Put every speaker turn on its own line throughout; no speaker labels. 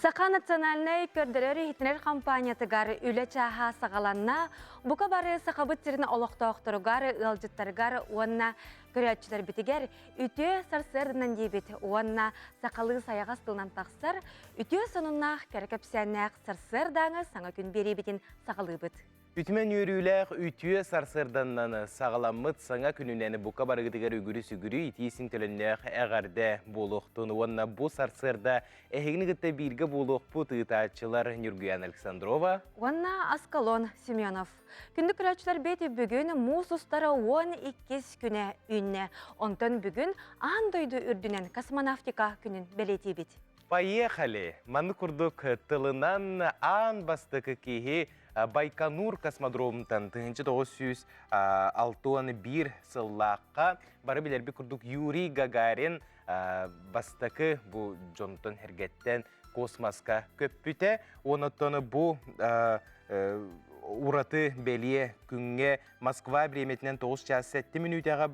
Сақа национальный көрдірері хитнер компаниятыгар үлі чаға сағаланна, бұқа бары сақабыттерін олықтауқтырығар, ұлжыттарығар, онна көрәтчілер бітігер, үте сарсырдынан дейбет, онна сақалы саяға стылынан тақсыр, үте сонуннақ кәркепсәннәқ сарсырдаңы саңа күн бері бетін сақалы бұд.
Ütmen yürüylək ütüye sarsırdanlanı sağlamıt sana gününəni buka barıgıdıgar ügürü-sügürü itisin tölünlək əğərdə boluqtun. Onna bu sarsırda əğini gıtta birgə boluq bu tığıtağçılar Nurguyan Aleksandrova.
Onna Askalon Semyonov. Күндік күрәтчілер беті бүгін мұз ұстары 12 күні үнне. Онтан бүгін андойды үрдінен космонавтика күнін белеті бет.
Поехали! Маны күрдік тылынан ан бастықы кейі Байконур космодромтан 1961 сыллаққа бары білербі күрдік Юрий Гагарин бастықы бұл Джонтон Хергеттен космоска көппіте. Оныттаны бұл ураты белие күнге Москва биреметінен 9 час 7 минутаға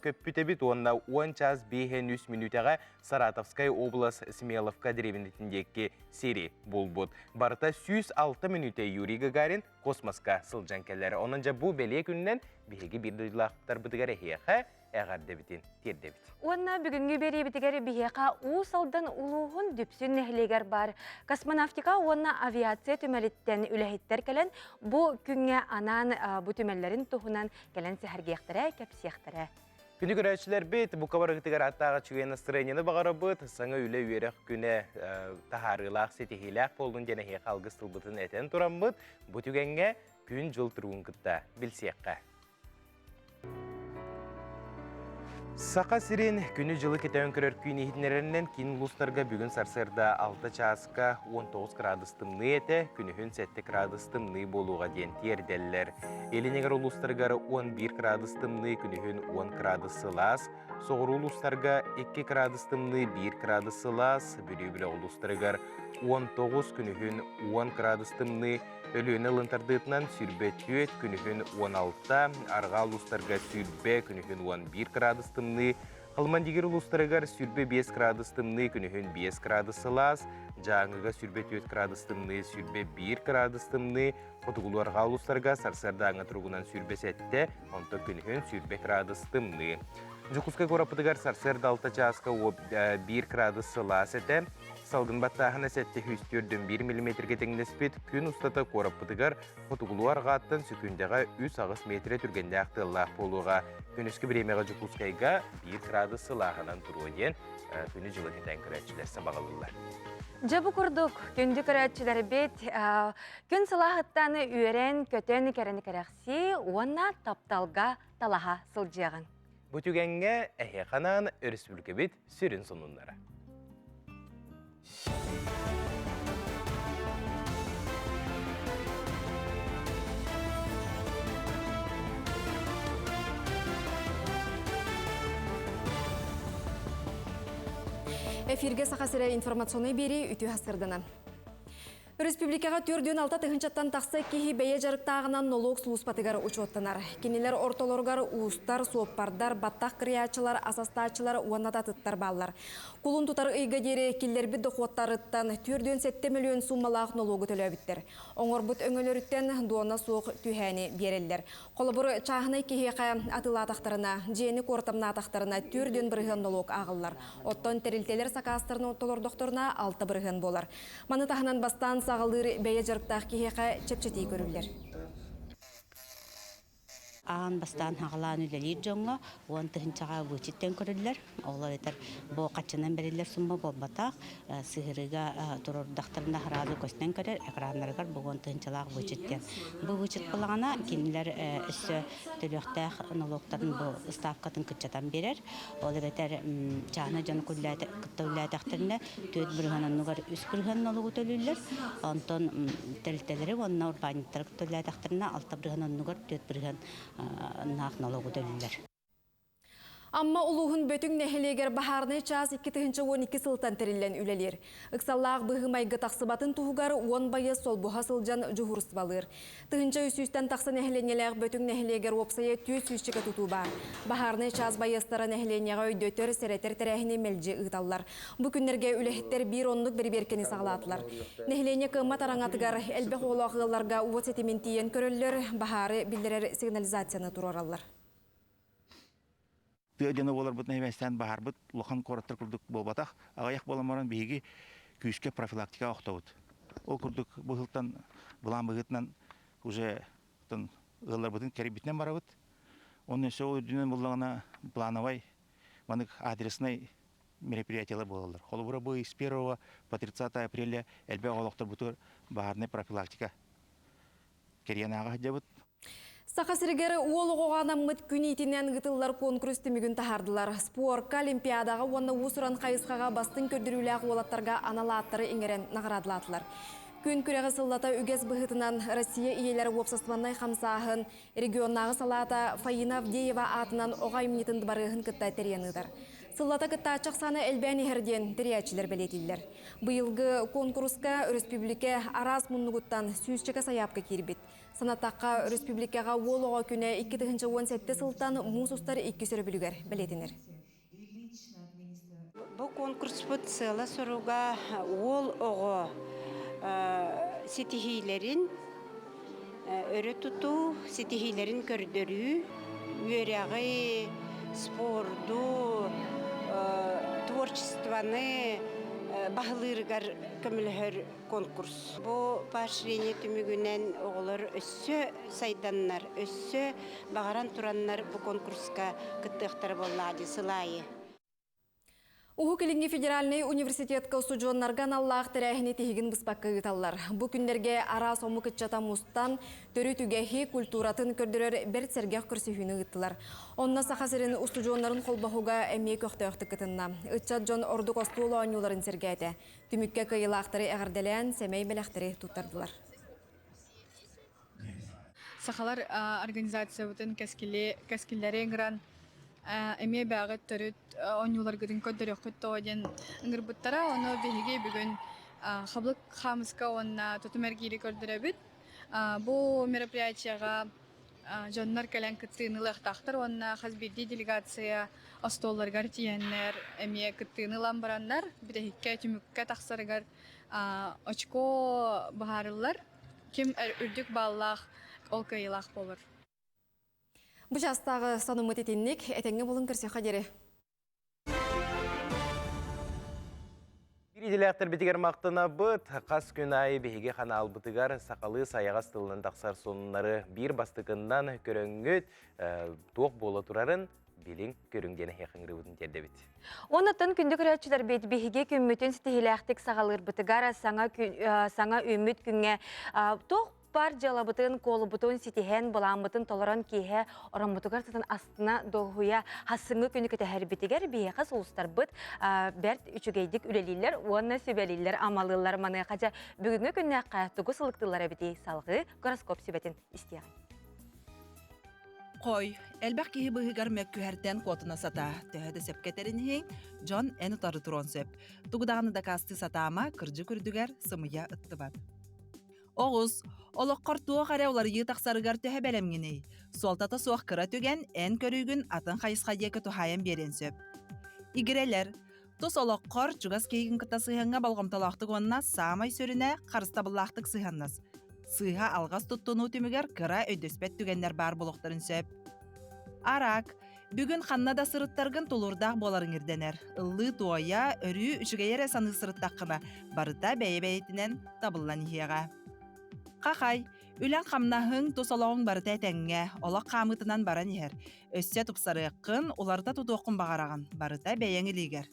көппіте бит, онда 10 час 5-3 минутаға Саратовскай облас Смеловка деревенетіндекі сери бұл бұд. Барыта 106 минута Юрий Гагарин космоска сылжан келері. Онынжа бұл белие күнінен бейгі бір дұйлақтар бұдығар әйеқа әғарды бітін, терді біт.
Онна бүгінгі бері бітігері бейеқа ұсалдан ұлуғын дүпсін нәхілегер бар. Космонавтика онна авиация түмәліттен үләхеттер кәлін, бұл күнге анан бұл түмәллерін тұхынан кәлін сәхәргеқтірі, кәпсияқтірі.
Күні көрәтшілер бет, бұл қабарғытығар аттаға чүйен настроениені бағары бұд, саңа үлі үйерек күні тахарылақ, сетихилақ болдың денеге қалғыстыл бұтын әтен тұран бұд, бұл түгенге күн жыл тұруын күтті білсеққа. Сақа сирен күні жылы кетеуін көрер күйін ехіднерінен кейін ұлыстарға бүгін сарсырда 6 часқа 19 градустымны еті, күнігін 7 градустымны болуға ден терделер. Елінегер ұлыстарғары 11 градустымны, күнігін 10 градусы лас, соғыр ұлыстарға 2 градустымны, 1 градусы лас, бүлі-бүлі ұлыстарғар 19 күнігін 10 градустымны, өліні лынтардытынан сүрбе түйет күнігін 16, арға ұлыстарға сүрбе күнігін 11 градустымны, Қалмандегер ұлыстарығар сүрбе 5 градустымны, күнігін 5 градусы лас, жаңыға сүрбе 4 градустымны, сүрбе 1 градустымны, Отығылуарға ұлыстарға сарсарда аңа тұрғынан сүрбе сәтті, онты күнігін сүрбе градустымны. Жүқысқа көрапыдығар сарсарда 6 часқа 1 градусы лас әті, салғын баттағына сәтті хүстөрден 1 мм теңнеспет, күн ұстата көрапыдығар Отығылуарға аттан сүкіндеға 3 ағыс метре түргенде ақтылақ болуға. Күніскі біремеға жүқысқайға 1 градусы лағынан тұруы ден күні жылы кетен көрәтшілер сабағалылар.
Жабы күрдік, күнді көрәтшілер бет, күн сылағыттаны үйерен көтен кәріні кәрәқси, онна тапталға талаға сылжияған.
Бұ түгенге әйе қанан өріспүлкі бет сүрін сонунлары.
Эфирге сақасыры информационный бері үті хасырдыны. Республикаға түрден алта тұхынчаттан тақсы кейі бәйе жарықтағынан налог сұлыспатығары ұчуаттанар. Кенелер орталорғары уыстар, суоппардар, баттақ кіриячылар, асастачылар, уанната тұттар баллар. Құлын тұтар ұйға дері келлербі доқуаттарыттан түрден 7 миллион суммалақ налогы төлөбіттер. Оңыр бұт өңілеріттен дуана суық түйәне берелдер. Қолыбыры чағынай кейіға атыла атақтарына, жені қортамна атақтарына түрден бірген налог ағылар. Оттон терілтелер сақастырын оттолор докторына 6 бірген болар. Маны тағынан бастан сағалыр бәйе жарықтақ кейеға чепчетей көрілер.
Ағын бастан ағылан үлелер жоңға, оған тұхынчаға вычеттен көрілер. Оғылар етер бұл қатшынан берілер сұмба болбатақ, сығырыға тұрырдақтарына ғаразы көстен көрер, әқранларғар бұған тұхынчалағы вычеттен. Бұл вычет болағана кенілер үсі төліқтақ налогтарын бұл ставкатын күтчатан берер. Оғылар етер чағына жаны күттәуләтақтарына төт бірғананығар үс бірған налогы төлілер. Онтон тәлтелері онына урбаниттар күттәуләтақтарына алта бірғананығар төт бірған нақ налогы төлілер.
Amma улуғын бөтің нәхелегер бахарны час 2-12 сылтан тірілен үлелер. Үксаллағы бұғымайғы тақсыбатын тұғығар 10 байы сол бұға сылжан жұғырыс балыр. Тұхынча үсістен тақсы нәхеленелер бөтің нәхелегер опсайы түйет сүзчігі тұту бар. Бахарны час байыстары нәхеленеға өйдөтер сәрәтер тәрәхіне мәлже ұйталар. Бұ күнерге үләхеттер бір онлық бір-беркені сағалатылар. Нәхелене қымат араңатығар әлбәқ олағыларға уот сетімен тиен көрілер, бахары білдірер сигнализацияны тұраралар.
Тыдыны олар бұтын әместен бағар бұт, лоқан қораттыр күрдік болбатақ, ағаяқ боламаран бейгі күйіске профилактика оқтауыд. Ол күрдік бұғылтан, бұлан бұғытынан уже ғылар бұтын кәрібітінен барауыд. Оның сөй өдінен бұлағына плановай, манык адресный мероприятиялар болалар. Қолы бұра бұй с 1 по 30 апреля әлбе олықтар бұтыр бағарны профилактика керен аға жабыд.
Сақасыргері уолуғуғана мұт күнейтінен ғытылар конкурсты мүгін тахардылар. Спорка олимпиадаға оны ұсыран қайысқаға бастың көрдірулі олаттарға аналаттары еңерен нағырадылатылар. Күн күрегі сыллата үгес бұғытынан Россия иелері опсастыманнай қамсағын, регионнағы салата Фаина Авдеева атынан оғай мінетін барығын күттай теренігдір. Сыллата күтта ачақ саны әлбәні әрден тіриячілер білетілдер. Бұйылғы конкурска республике араз мұнығыттан сүйісчігі саяпқа кербет. Санаттаққа республикаға олуға күні 2017 сылтан мұсустар 2 сөрі білігер білетінер.
Бұл конкурс бұд сыла соруға ол оғы сетихилерін өрі тұту, сетихилерін көрдірі, өряғы, спорду, творчестваны бағылырғар көмілігір конкурс. Бұл поощрение түмігінен оғылар өссі сайданнар, өссі бағаран тұраннар бұл конкурсқа күттіқтар болады сылайы.
Уху Келинги федеральный университетка студионнарган Аллах тәрәхіне тегін бұспаққа ғыталар. Бұл күндерге ара сомы күтчата мұстан төрі түгәхи культуратын көрдірер бір сәргех көрсіхіні ғыттылар. Онна сақасырын студионнарын қолбақуға әмей көқті өқті күтінна. Үтчат жон орды костуылы ойнуларын сәргәді. Түмікке кайылақтары әғірделен сәмей бәләқтері тұттардылар.
Сақалар организация бұтын кәскілері еңгіран эме бәғыт төрүт оңюлар гыдын көддөрөк көттөден ыңгырбыттара оны беһиге бүгүн хаблык хамыска онна тутумергири көрдөрөбүт. Бу мероприятияга жоннор кален кыттыынылах тахтар онна хазбидди делегация остолларгар тиеннер эме кыттыынылан бараннар бирехикке түмүккө тахсарыгар очко баһарылар ким үрдүк баллах ол кыйлах болор.
Бұл жастағы санымыт етеннік, әтеңі болын көрсе қадері.
Бириделяқтар бітігер мақтына бұд, қас күн айы бейге қана албытығар сақалы саяғас тылынан тақсар сонынлары бір бастықындан көріңгіт тоқ бола тұрарын білін көріңдені хеқіңгі өтін терді біт.
Онытын күнді көрәтшілер бейді бейге күммітін стихиләқтік сағалыр бұтығар саңа үміт күнге тоқ бар жалабытын, колыбытын, сетихен, боламбытын, толыран кейе, орамбытығар тұтын астына доғуя хасыңы күні көті әрбетігер бейеға соғыстар бұд бәрт үшігейдік үлелейлер, онына сөбелейлер, амалылар маны қажа бүгінгі күніне қаяқтығы сылықтылар әбетей салғы гороскоп сөбетін істеген.
Қой, әлбәқ кейі бұғығар мәккүхәрден қотына сата, төхеді сәпкетерін хең, Джон әні тары тұрон сөп. Тұғыдағыны да касты сатама, кіржі күрдігер, сымыя ұтты бад. Оғыз, олыққар туақ әрі олар етақсарығар төһе бәлемгеней. Солтата суақ кыра төген ән көрігін атын қайысқа декі тұхайын берен сөп. Игірелер, тұс олыққар жүгас кейгін кыта сыйханға балғамталақтық онына саамай сөріне қарыстабыллақтық сыйханнас. Сыйха алғас тұттыну түмігер кыра өйдөспет түгенлер бар болуқтарын сөп. Арак, бүгін қаннада сырыттарғын тұлырдақ боларын ерденер. Ұлы туая өрі үшігейері саны сырыттаққына барыта бәйе-бәйетінен табылан ехеға. Қақай, үлән қамнағың тұсалауың барыта әтәңге, олақ қамытынан баран ехер. Өссе тұпсары қын, оларда тұтуқын бағараған, барыта бәйеңі легер.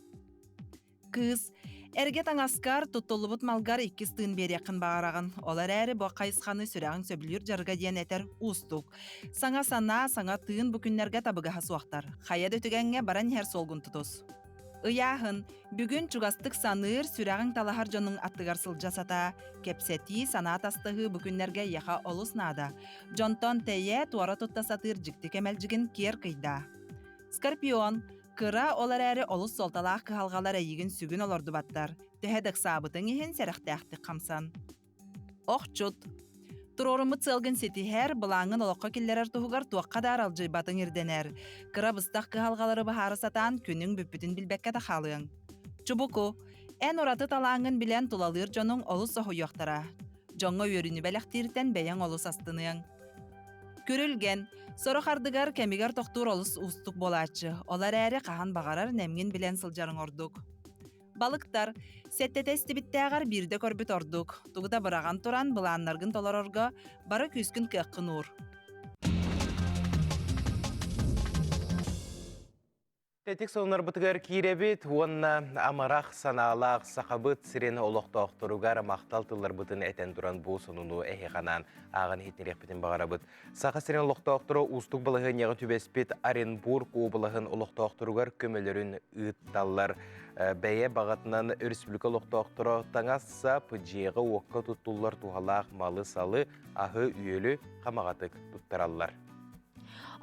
Кыз, әрге таңаскар тұттылыбыт малгар иккіз тыын бері қын бағараған. Олар әрі бұ қайысқаны сүрәғын сөбілер жарға дейін әтер ұстық. Саңа сана, саңа тыын бүкінлерге табыға суақтар. Қая дөтігенге баран ехер солғын тұтыз. Ыяхын, бүгін чугастық саныр сүрәғын талахар жонның аттығар сылжа сата, кепсети санат астығы бүкінлерге яха олыс нада. Жонтон тәйе туара тұтта сатыр жікті кемәлжігін кер қыйда. Скорпион, кыра олар әрі олыс солталақ кыхалғалар әйігін сүгін олорду баттар. Тәхәдік сабытың ехен сәріқтәқті қамсан. Оқчут. Турорымы цылгын сетихер бұлаңын олыққа келлерер тұғығар туаққа дар алжай батың ерденер. Кыра бұстақ кыхалғалары бұхары сатан күнің бүппітін білбәкке да қалың. Чубуку. Ән ораты талаңын білен тулалыр жоның олыс оғыяқтара. Жоңға өріні бәләқтіртен бәяң олыс астының. Көрілген, соры қардығар кәмігер тоқтур олыс ұстық болачы. Олар әрі қаған бағарар нәмген білен сылжарын ордық. Балықтар, сәттеті істібіттәғар бірді көрбіт ордық. Тұғыда бұраған тұран бұланларғын толар орға бары күскін кәққын ұр.
Тетик сонар бутыгар киребит, онна амарақ саналақ сақабыт сирен олықтауқтыругар мақтал тылар бұтын әтен тұран бұл сонуну әхеғанан ағын хетнерек бітін бағарабыт. Сақа сирен олықтауқтыру ұстық балығын яғын түбеспет Оренбург обылығын олықтауқтыругар көмелерін ұтталар. Бәйе бағатынан республика олықтауқтыру таңаса пыджеғы оққа тұттулар туғалақ малы салы ағы үйелі қамағатық тұттаралар.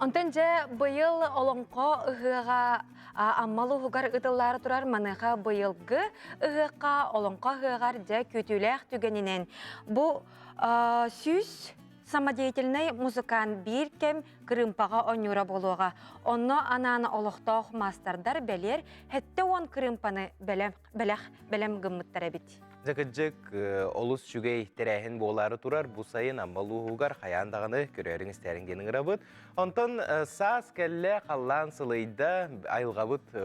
Онтан же быйыл олонқо ыһыға аммалы уһугар ытыллары турар маныға быйылгы ыһықа олонқо ыһыгар же көтүләх түгенинен. Бу сүз самодеятельный музыкант бир кем кырымпаға онюра болуға. Онно ананы олықтауқ мастардар бәлер, хетте он кырымпаны бәлем гыммыттара бит.
Закыджык олус жүгей тәрәхін болары турар, бұл сайын амбалу хугар қаяндағыны көрерің істерінгенің рабыт. Онтан сас кәлі қалан сылайда айылғабыт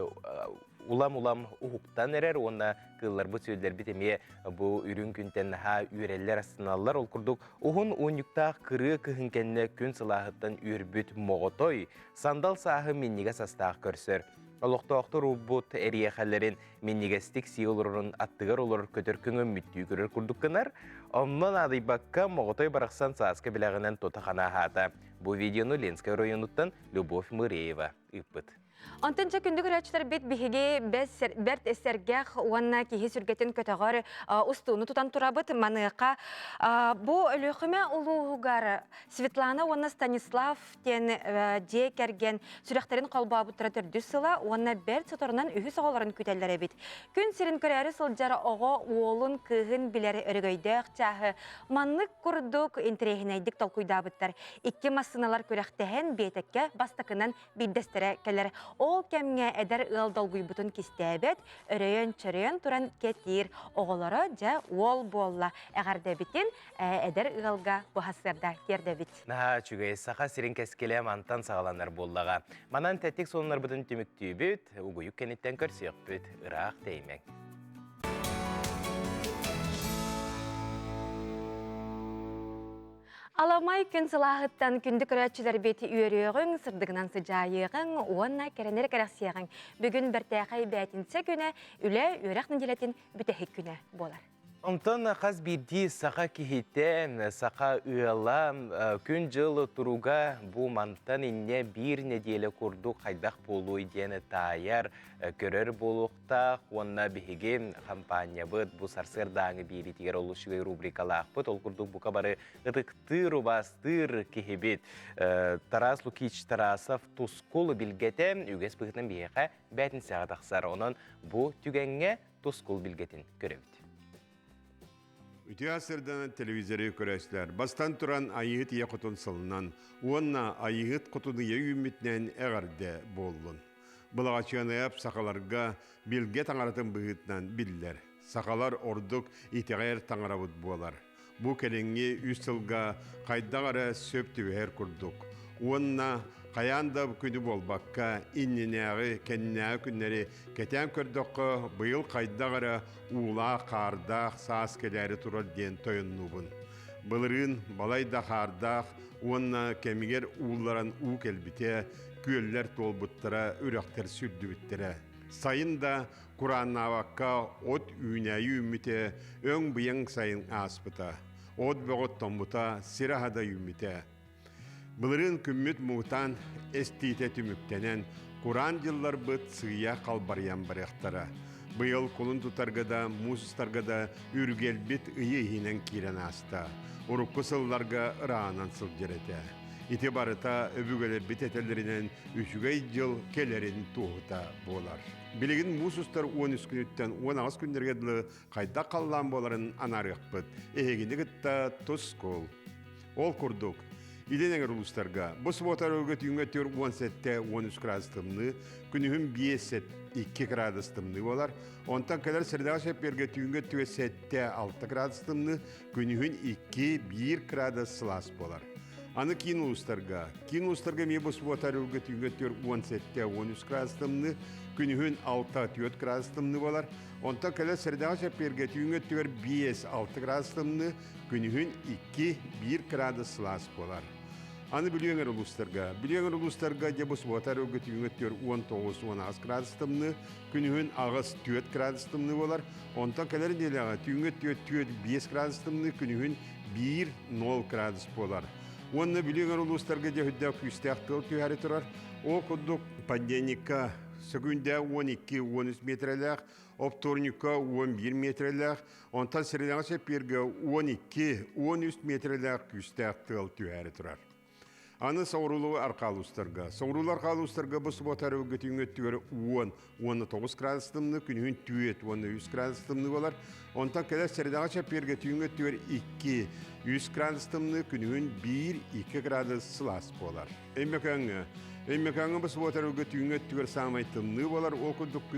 улам ұхуқтан әрер, онна кыллар бұл сөйлер бітеме бұл үрін күнтен ха үйрелер астыналар. Ол күрдік ұғын оңюктақ кыры көхінкенне күн сылағыттан үрбіт моғытой, сандал сағы меннеге састақ көрсір. Олықтауқтыр ұббут әриеқәлерін меннегестік сиолырын аттығар олар көтіркіңі мүттүй көрір күрдіккінар. Оннан адайбаққа моғытой барақсан сааска біләғінен тотақана хата. Бұл видеоны Ленскай районуттан Любовь Мыреева үппіт.
Антынча күндік үрәтшілер бет біхеге бәрт әсергәқ уанна кейі сүргетін көтіғар ұстуыны тұтан тұрабыт маныққа. Бұ өліқіме ұлуғығар Светлана уанна Станислав тен же кәрген сүрәқтерін қалбабы тұра түрді сыла, уанна бәрт сатырынан үйі сағаларын көтелдері бет. Күн сирін көрәрі сылжары оғы уолын кығын білері өрігөйдіқ чағы. Манлық күрдік интерегінайдік толкуйдабыттар. Икке масыналар көрәқтәхен бетекке бастықынан биддестері кәлері. Ол кәмге әдір ұлдалғый бұтын кестәбет, өрейен-чөрейен тұран кетір. Оғылары жа ол болла. Әғарда бітін әдір ұлға бұхасырда керді біт.
Наға чүгей сақа сирен кәскелі мантан сағаланар боллаға. Манан тәтік сонлар бұтын түміктүй бүт, ұғыйық кәнеттен көрсек бүт, ұрақ деймек.
Аламай күн сылағыттан күндік өрәтшілер беті үйеріғің, сырдығынан сыжайығың, оңна кәренер кәрәксияғың. Бүгін біртәқай бәтінсе күні, үлі өрәқ нәделетін бүтәхік күні болар.
Онтан қаз бірді сақа кехеттен, сақа үйала күн жылы тұруға бұл мантан инне бір неделі күрді қайдақ болу идені тайар көрер болуқта, онна бігеген компания бұд, бұл сарсырдаңы бірі тегер олушығай рубрикалақ бұд, ол күрді бұқа бары ұдықтыр, убастыр кехебет. Тарас Лукич Тарасов тұсколы білгетен, үгес бұғытын бейеқа бәтін сағадақсар, онын бұл түгенге тұскол білгетін көребет.
Үті асырдан телевизоры көрәсілер. Бастан тұран айығыт ие құтын сылынан, онна айығыт құтыны ие үмітнен әғарды болуын. Бұлаға чуанайап сақаларға білге таңаратын бұғытнан білдер. Сақалар ордық итеғайыр таңарабыд болар. Бұ кәліңге үз сылға қайдағары сөптігер күрдік. Онна қаянда күні болбаққа инненәғі, кәннәғі күннері кәтен көрдіққа бұйыл қайдағары ула, қардақ, саас кәләрі тұрар ден тойыннубын. Бұлырын балайда қардақ, онна кәмігер уларан у кәлбіте, көллер толбыттыра, үріқтер сүрдібіттірі. Сайында Құраннаваққа от үйнәйі үміте, өң бұяң сайын аспыта. От бұғыт томбыта, сирахада үміте. Бұлырын күммет мұғытан әстейте түміктенен, Құран жыллар бұд сыя қалбарян барықтара. Бұйыл құлын тұтарғада, мұзыстарғада үргел бет үйі хинен кирен аста. Ұрыққы сылларға ұрағынан сыл жереті. ити барыта өбүгелер битетелеринен үчүгей жыл келерин туğuta болар. Билигин мусустар 13 күнүттен 19 күндерге дылы кайда каллан боларын анарыqpıt. Ehegindegitта Тоскол. Ол курдук. Иденеңер улустарга. Бу суботар өгөт үңөтөр 17-13 градустымны, күнүхүн 5-2 градустымны болар. Онтан келер сырдага шепперге түңгөт 7-6 градустымны, күнүхүн 2-1 градус сылас болар. Аны кийин улустарга ме бу суботар өгөт үңөтөр 17-13 градустымны, күнүхүн 6-4 градустымны болар. Онтан келер сырдага шепперге түңгөт 5-6 градустымны, күнүхүн 2-1 градус сылас болар. Аны билиңер улустарга де бу суботар өгөт үңөтөр 19-16 градустымны, күнүхүн агыс 4 градустымны болар. Онтан келер делага түңгөт 5 градустымны, күнүхүн 1-0 градус болар. Онны билиңер улустарга де хүддә күстәктел түһәре турар. О кудук пандемика Сөгүндә 12-13 метрләр, вторникка 11 метрләр, онтан средага шепперге 12-13 метрләр күстәктел түһәре турар. Аны саурулу аркалустарга. Саурулу аркалустарга бу суботар өгөт үңөттөр 10-19 градустымны, күнүн 2-13 градустымны болар. Онтан келер средага шепперге үңөттөр 2-100 градустымны, күнүн 1-2 градус сылас болар. Эммекаңы бу суботар өгөт үңөттөр самайтымны болар. Окудук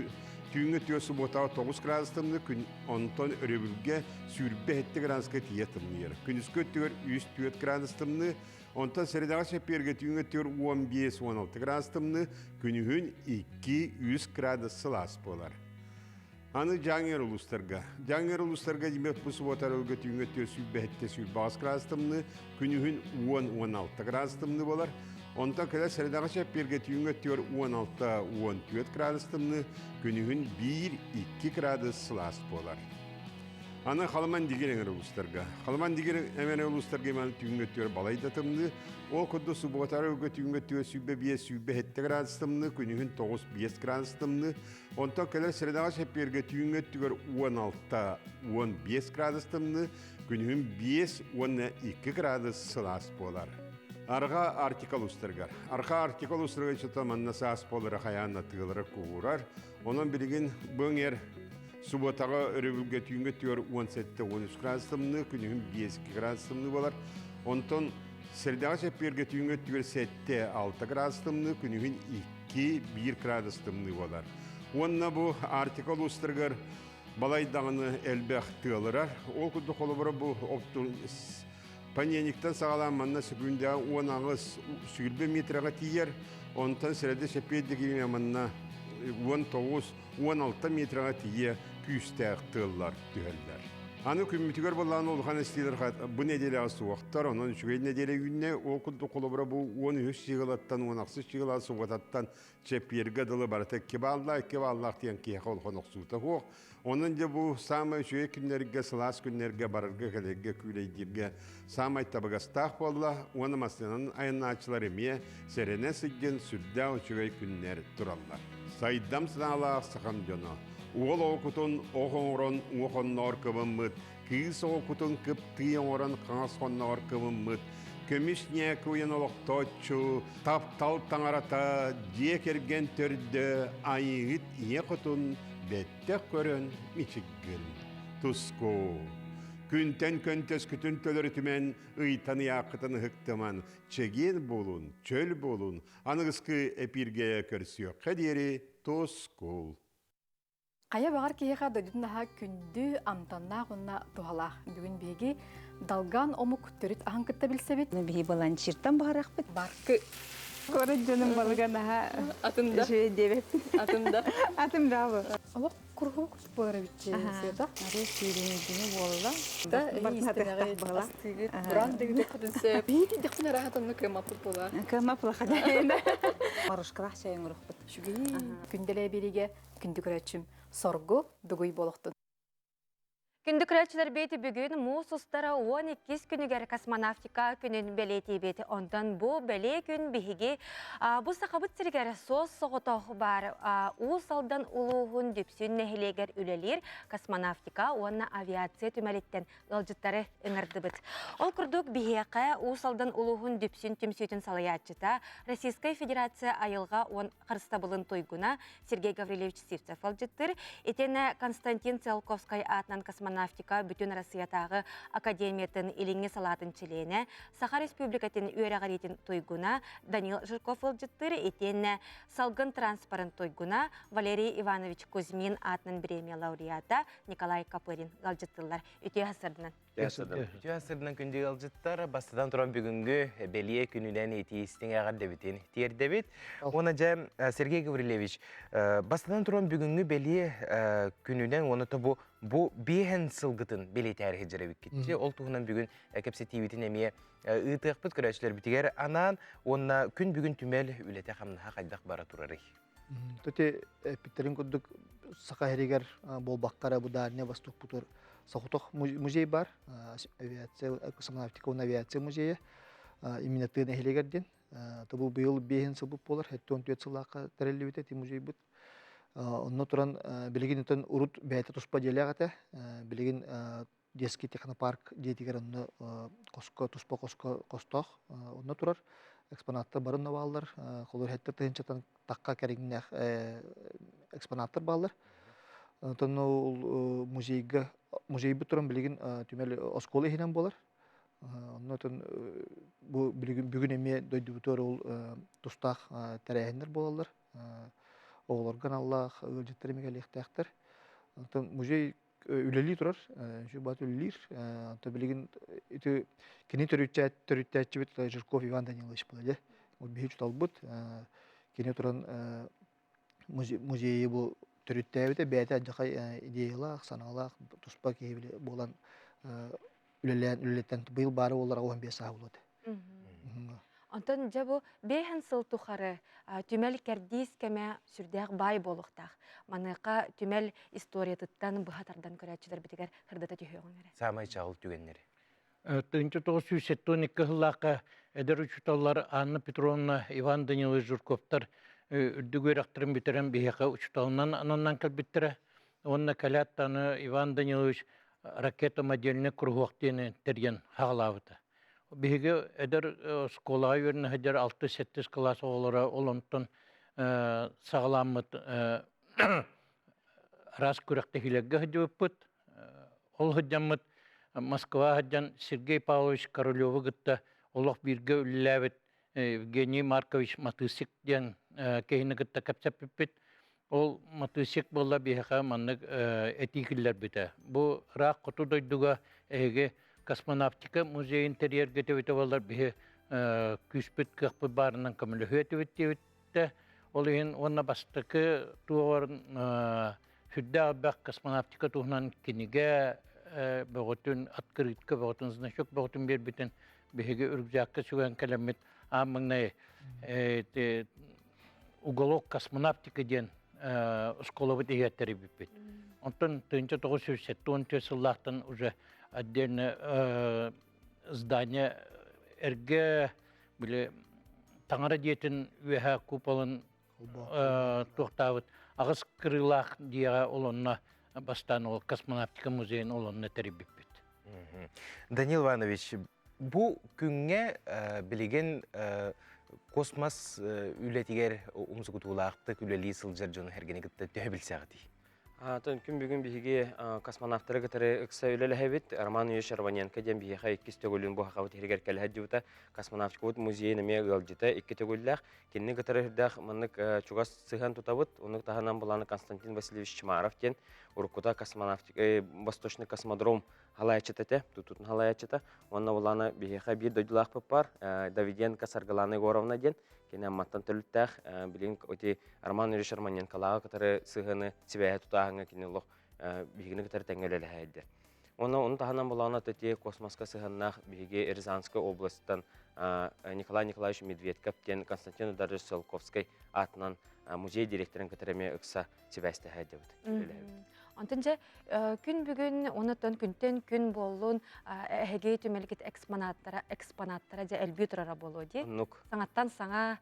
түңөттөр субота 9 градустымны, күн онтон өрөбүлгө сүрбе 7 градуска тиетимнер. Күнүскөттөр 3-4 градустымны, онтан средага шепперге түңөттөр 15-16 градустымны, күнүхүн 2-100 градус сылас болар. Аны жаңер улустарга демек бу суботар өгөт үңөттөр сүрбе 7 градустымны, күнүхүн 10-16 градустымны болар. Онтан келер средага шепперге түңөттөр 16-14 градустымны, күнүхүн 1-2 градус сылас болар. Аны халман дигереңер улустарга. Халман дигер эмене улустарга мен түңөттөр балайдатымны. Ол кудду суботар өгөт түңөттөр сүбе 7 градустымны, күнүхүн 9-5 градустымны. Онтан келер средага шепперге түңөттөр 16-15 градустымны, күнүхүн 5-12 градус сылас болар. Арга артикал устаргар. Арга артикал устарга чата манна саас болара хаянна тыгылары куурар. Онон билигин бөңер суботага өрөбүлгө түңгөттөр 17-13 градустымны, күнүхүн 5-2 градустымны болар. Онтон средага шепперге түңгөттөр 7-6 градустымны, күнүхүн 2-1 градустымны болар. Онна бу артикал устаргар балайдагыны элбэх тыгылырар. Ол кудду холобора бу оптун Панениктен сағалан манна сүгүндә 10 ағыз сүгілбе метрға тиер, онтан сірәді шәпейдегі манна 19-16 метрға тие күстәк тыллар түхәлдер. Аны күммітігер болған олған істейлер бұ неделі асы уақыттар, онын шүгей неделі үйіне оқыды қолыбыра бұл 13 шиғылаттан, 16 шиғыласы уақыттан шәпейерге дылы барыты кебаллақ тен кейқы олған оқсуыта хоқ. Onun da bu samay şöyle günlerge, sılas günlerge, barırge, gelege, küleydirge, samay tabagastah bolla, onu maslanın ayın açılar emiye, serene sıgın sürdü şöyle günler durallar. Saydam sınavlar sıkan cana. Oğul okutun, oğun oğun orkıvın mıt, kız okutun kıp tıyın oran kanas onun orkıvın mıt, kömüş niye kuyun oluk toçu, taptal tanarata, diye kergen tördü, ayıgıt iye kutun, Bette körön miçiggin. Tusko. Күнтен көнтес күтін төлөрітімен ұйтаны яқытын хықтыман. Чеген болун, чөл болун. Анығысқы эпиргея көрсіё. Қадері Тускол.
Қая бағар кейеға дөдіннаға күнді амтанна ғынна туғалақ. Бүгін беге далган омық түріт ағын күтті білсе бет.
Беге баланчиртан бағарақ бет.
Барқы.
Көрі жөнім балғанаға
Атымда.
жөй дебет.
Атымда.
Атымда бұ.
Олық құрғы күш болары бітче. Сета.
Аре сүйренедіні болла.
Да, истинағы астығы. Бұран дегіде құдынсы. Бейді дектін арағатымны көмапы бола.
Көмапы лақадайында. Марушқылақ шайын ұрық бұд.
Шүгей күнделе береге күнді көрәтшім. Сорғы дүгүй болықтын.
Күнді күрәтшілер бейті бүгін мұз ұстара 12 күнігер космонавтика күнін бәлеті бейті. Ондан бұл бәле күн бейге бұл сақабыт сіргер соз соғытағы бар ұсалдан ұлуғын дүпсін нәхелегер үлелер космонавтика онна авиация түмәлеттен ғалжыттары үңірді біт. Ол күрдік бейеқі ұсалдан ұлуғын дүпсін түмсетін салаятчыта Российская Федерация айылға он қырыстабылын тойгуна Сергей Гаврилевич Сивцев алжыттыр. Етені Константин Циолковскай атынан космонавтика бүтін Россиятағы академиятын иліңе салатын чилейне, Саха Республикатын үйерағаретін тойгуна Данил Жирков алжыттыр, етені салгын транспарант тойгуна Валерий Иванович Кузьмин атынан премия лауреата Николай Капырин алжыттылар. Үте асырдынан.
Үте асырдынан күнде алжыттар, бастыдан тұран бүгінгі белие күнінен етейістің ағар дебітен тер дебет. Оны жа Сергей Гаврилевич, бастыдан тұран бүгінгі белие күнінен оны табу bu behen sılgıtın beli tarihi jarabik gitti. Ol tuğunan bugün kepse TV'tin emiye ıtıqpıt körəçlər bitiger anan onna gün bugün tümel ülete hamna qaydaq bara turarı.
Töte Peterin kudduk Sakaheriger bol bakkara bu darine bastuk putur. Sahutoq muzey bar. Aviasiya kosmonavtika aviasiya muzeyi. İminatı nehlegerden. Tabu bu yıl behen sabıp bolar. Hatta 14 yıllıqa terellibite ti muzey bit. Онно туран билигин тен урут бәйте туспа делегате билигин детский технопарк детигер онно коско туспа коско костох онно турар экспонаттар барын балдар холор хеттер тенчатан такка керегинне экспонаттар балдар онно музейге туран билигин түмел осколы хинен болар онно тен бу билигин бүгүн эме дойдубутор ул тустак терехиндер болалар Oğlargan Allah ölçütlerime geliştiğler. Muzey üleli durar. Şu bat ülelir. Tabii ki kini törütçü bit Jirkov Ivan Danilovich böyle. O bir hiç talbut. Kini turan muzeyi bu törütçü bit. Beyte acaba ideyalar, sanalar, tuspak gibi bolan üleletten bu yıl bari olarak o hem bir sahibi oldu.
Ondan jabo behen sıl tuxarı tümel kerdis keme sürdəq bay boluqtaq. Manıqa tümel istoriyatıttan bu hatardan körəçilər bitiger hırdata tühüyonları.
Samay çağıl tügenleri.
1972 yıllıqa eder uçutallar Anna Petrovna Ivan Danilovich Jurkovtar ürdügür aktırım bitiren biheqa uçutalından anandan kalbittire. Onna kalattanı Ivan Danilovich raketa modeline kurhuaqtini tergen hağlavıdı. Bihige eder skola yörüne heder 6-7 klas oğlara olantın sağlamıt ras kürekte hilegge hediöpüt. Ol hediamıt Moskva hedian Sergey Pavlovich Korolyov'u gitti. Olaq birge üllevet Evgeniy Markovich Matysik diyen kehine gitti kapsapipit. Ol Matysik bolla biheqa manlık etikiller bite. Bu rak kutu doyduga ege Kosmonavtika muzeyin teriyer getevite olar bir küspet kapı barından kamile hüyetevite olayın ona bastıkı tuğarın hüdda bak kosmonavtika tuğunan kinige bağıtın atkırıtka bağıtın zına çok bağıtın bir biten bihege ürgüzakka sügen kalamet amıgnay uголок kosmonavtika diyen skolovit eğetleri bipet. Ondan 1970 yıllardan уже отдельно здание эрге биле таңара диетин үһә куполын тоқтабыт агыс кырылах дия олонна бастан ол космонавтика музейин олонна терибиппит.
Данил Иванович, bu күнгә билеген космос үлетигер умсу кутулакты күлели сылжар жон хергене гытта төбилсәгати.
Атын күн бүгін биһиги космонавтары гытары ыкса үлелеһебит Роман Юрьевич Арбаненко ден биһига иккис төгөлүн бу хакабыт хергер келеһе дибута космонавтика музейин эме галжыта икки төгөлләх кинни гытары хирдах маннык чугас сыхан тутабыт уны таханан буланы Константин Васильевич Чмаров ден урукута космонавтика Восточный космодром халаячыта тутутун халаячыта онна буланы биһига бир дойдулах бар Давиденко Саргалана Егоровна ден Кене маттан төлүттәх билин оти Роман Юрьевич Арбаненко лага катары сыгыны сибәһе тутаһыңа кинелох бигине катары тәңгәләле хәйдер. Оны таханан булана төти космоска сыгыннах биге Рязанская областьтан Николай Николаевич Медведков ден Константин Эдуардович Циолковский атынан музей директорын катарыме ыкса сибәсте хәйдер.
Онтонча күн бүгін онуттан күнтен күн болуын әгей түмелгет экспонаттара же әлбүй тұрара болу де. Саңаттан саңа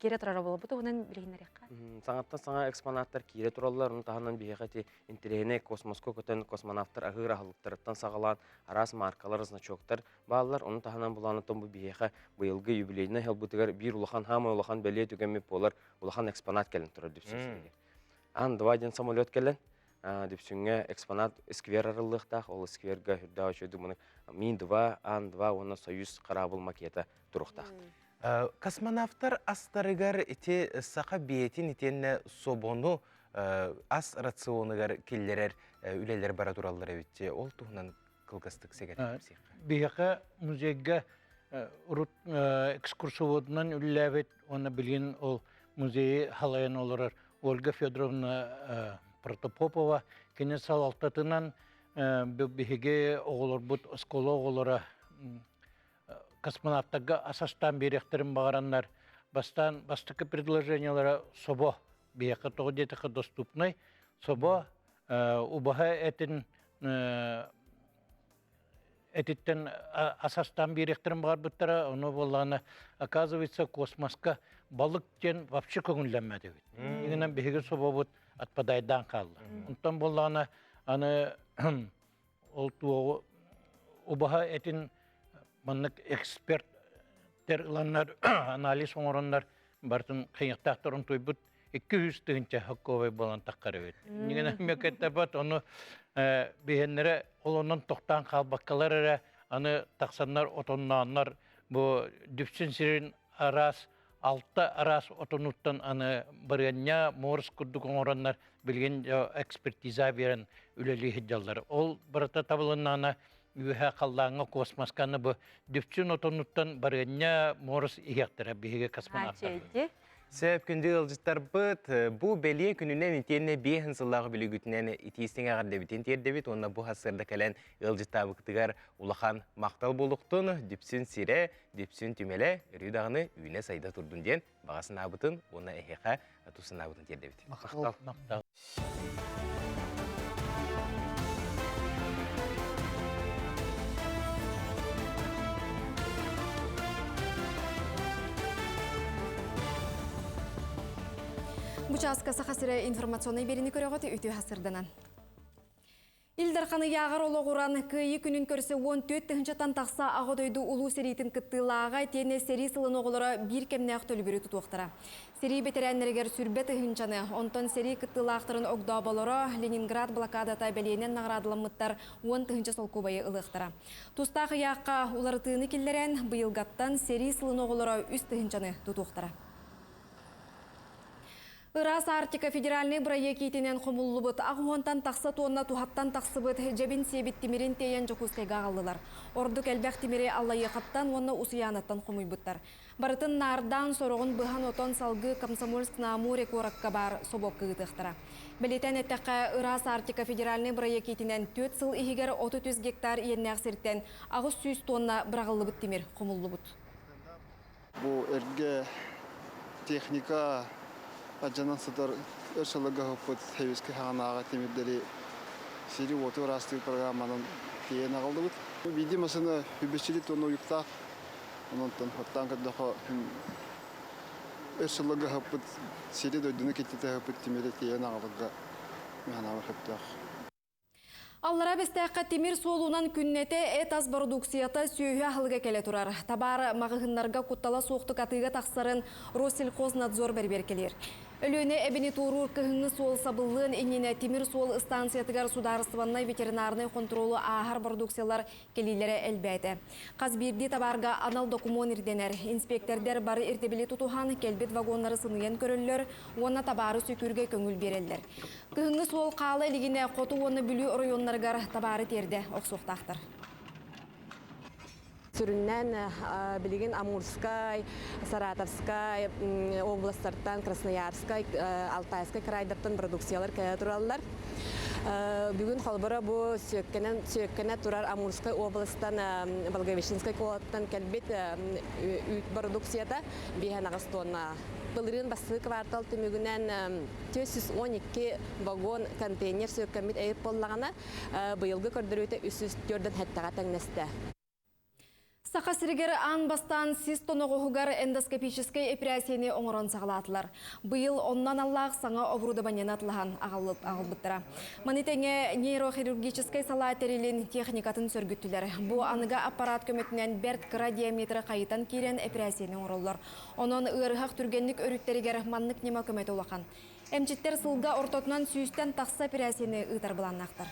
кері тұрара болу бұты онын білейінер еққа?
Саңаттан саңа экспонаттар кері тұралар, оны тағынан бейеқеті интерене космоско көтен космонавтар ағыр ағылықтарыттан сағалан арас маркалар, значоктар балалар, оны тағынан бұланытын бұл бейеқе бұйылғы юбилейіне хел бұтығар бір улахан хамы улахан бәле түгенмеп болар улахан экспонат келін тұрар дүпсінсінге. Два ден самолет келін, дүпсінге экспонат сквер арылықтақ, ол скверға хүрді өшеді мұны Мин-2, Ан-2, оны Союз қарабыл макеті тұрықтақ.
Космонавтар астарыгар ити сақа бейетін итенне собону ас рационыгар келлерер үлелер бара тураллар өтте. Ол туғынан кылгастык сегер.
Бейеқі музейге экскурсоводынан үлләбет, оны білген ол музейі халайын оларар. Ольга Федоровна Протопопова кене салалтатынан бейеге оғылар бұд оскола оғылара космонавтага асастан беректерин бағараннар бастыкы предложениялары собо бияқы тоғдетіқі доступный собо убаға этиттен асастан беректерин бағар бұттара оны болғаны оказывается космосқа балық тен вообще көңілленмеді бит. Егінен беге собо бұд атпадайдан қалды. Онтан болғаны аны убаға этин маннык эксперттер ланнар анализ оңороннар бартын кыйыктактарын тойбут 200 тыгынча хакковый балан таккарыбыт. Нигене мекетте бат оны бехеннере олонун токтан калбаккалар аны таксаннар отоннаннар бу дүпсүн сирин арас 6 арас отонуттан аны барыгanya морс курдук оңороннар билген экспертиза берен үлели хиджаллар. Ол барата табылыннана Үһә қаллаңы космосканы бұ дүпчүн отонуттан барыгanya морс иектері бейге космонавтар.
Сәп күнді ғылжыттар бұд, бұ бәле күнінен итенне бейхін сыллағы білі күтінен итейістен ағар дәбітен тердебет, онна бұ хасырда кәлән ғылжытта бұқтығар улахан мақтал болуқтын, дүпсін сире, дүпсін түмеле, үрідағыны үйіне сайда тұрдың ден, бағасын абытын, онна әхеқа тұсын абытын тердебет.
Мақтал.
Бучаска сахасыра информационный берini көрөгөт үтү хасырданан. Илдарханы яғар олоғуран күйі күнін көрсі 14 тыхынчатан тақса ағыдойду улу серейтін кыттылаға тене сери сылын оғылары бір кемне ақтөлі бүрі тұтуқтыра. Сери бетерәннергер сүрбе тыхынчаны, онтон сери кыттылақтырын оғдабалары Ленинград блокадата бәлейнен нағырадылымыттар 10 тыхынча сол көбайы ылықтыра. Тустағы яққа улары тыыны келдерен бұйылғаттан сери сылын оғылары үст тыхынчаны тұтуқтыра. Ырас Арктика федеральный проектінен қомылы бұд, ағуантан тақсы туынна тухаттан тақсы бұд, жабин себет темерен тейен жоқускайға қалдылар. Ордық әлбәқ темере аллайы қаттан, оны ұсыянаттан қомый бұдтар. Барытын нардан сорығын бұған отон салғы Комсомольск наму рекоракка бар собок кығытықтыра. Білетен әттәққа Ырас Арктика федеральный проектінен 4 сыл ихигер 30 гектар еннәқ серттен ағыз 100 тонна бірағылы бұд темер қомылы бұд.
Бұл әрге техника Аджанан сатар өршалыға ғыппыт хәвескі хағанаға темірдері сері оты растығы программаның кейен ағылды бұд. Видимасыны үбесчілі тоны ұйықтақ, онынтын хоттан қырдақы өршалыға ғыппыт сері дөйдіні кеттеті ғыппыт темірі кейен ағылыға механавы ғыптақ.
Аллара бестәққа темір солуынан күннете этаз продукцията сүйі ақылға келе тұрар. Табары мағығынларға құттала соқты қатыға тақсарын Россельхознадзор бәрберкелер. Өлөне әбіні тұрур кығыңы сол сабылын еніне темір сол станциятығар сударыстываннай ветеринарный контролы ағар продукциялар келелері әлбәді. Қазберді табарға анал документ ирденер. Инспектордер бары иртебілі тұтуған келбет вагонлары сынуен көрілер, оны табары сөкірге көңіл берелер. Кығыңы сол қалы әлігіне қоту оны бүлі орайонларғар табары терді оқсуқтақтыр.
Сүріннен білеген Амурскай, Саратовскай, областардан Красноярскай, Алтайскай крайдартан продукциялар кәе тұралылар. Бүгін қалбыра бұл сөйккені тұрар Амурскай областан Благовещенскай колаттан кәлбет үйт продукцията бейхен ағыз тонна Былырын басы квартал түмүгүнен 412 вагон контейнер сөккәмит әйіп боллағана бұйылғы көрдірөйті үсіз түрден хәттіға тәңнесті.
Сақа сиригер ан бастан сіз тоноғығығар эндоскопической операцияны оңырон сағалатылар. Бұйыл оннан аллақ саңа обрудованияны атылған ағылбыттыра. Манитеңе нейрохирургической сала терилин техникатын сөргіттілер. Бұ аныға аппарат көметінен берт кыра диаметрі қайытан керен операцияны оңыроллар. Онын ұрғақ түргенлік өріттерігер маннық нема көметі олақан. Әмчеттер сылға ортотынан сүйістен тақсы операцияны ұйтар бұланнақтар.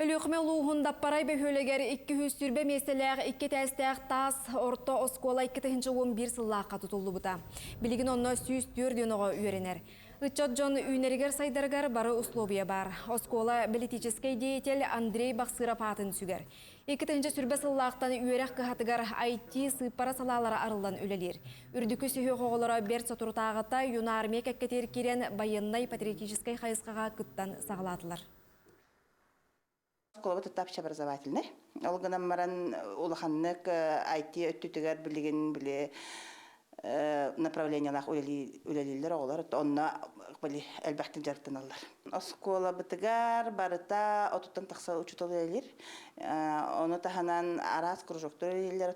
Өліқме ұлуғын даппарай бөхөлегер 200 сүрбе меселер 2 тәстәқ тас орто оскола 2-11 сыллаққа тұтылды бұта. Білігін онына сүйіс түрден оға үйеренер. Үтчат жон үйнерігер сайдарғар бары условия бар. Оскола политический деятель Андрей Бақсырап атын сүгер. 2 сүрбе сыллақтан үйерек қығатығар IT сыппара салалары арылдан өлелер. Үрдікі сүйі қоғылары бер сатуртағыта юнарме кәккетер керен байыннай патриотический қайысқаға күттан сағалатылар.
Школа тапшы образовательный. Олғанам маран улаханнык IT өттүтігер білген біле направлениялақ өлелілер олар. Онна әлбәқтін жарттан алар. Школа бітігер барыта отуттан тақса учут өлелер. Оны таханан арас кружоктор өлелер,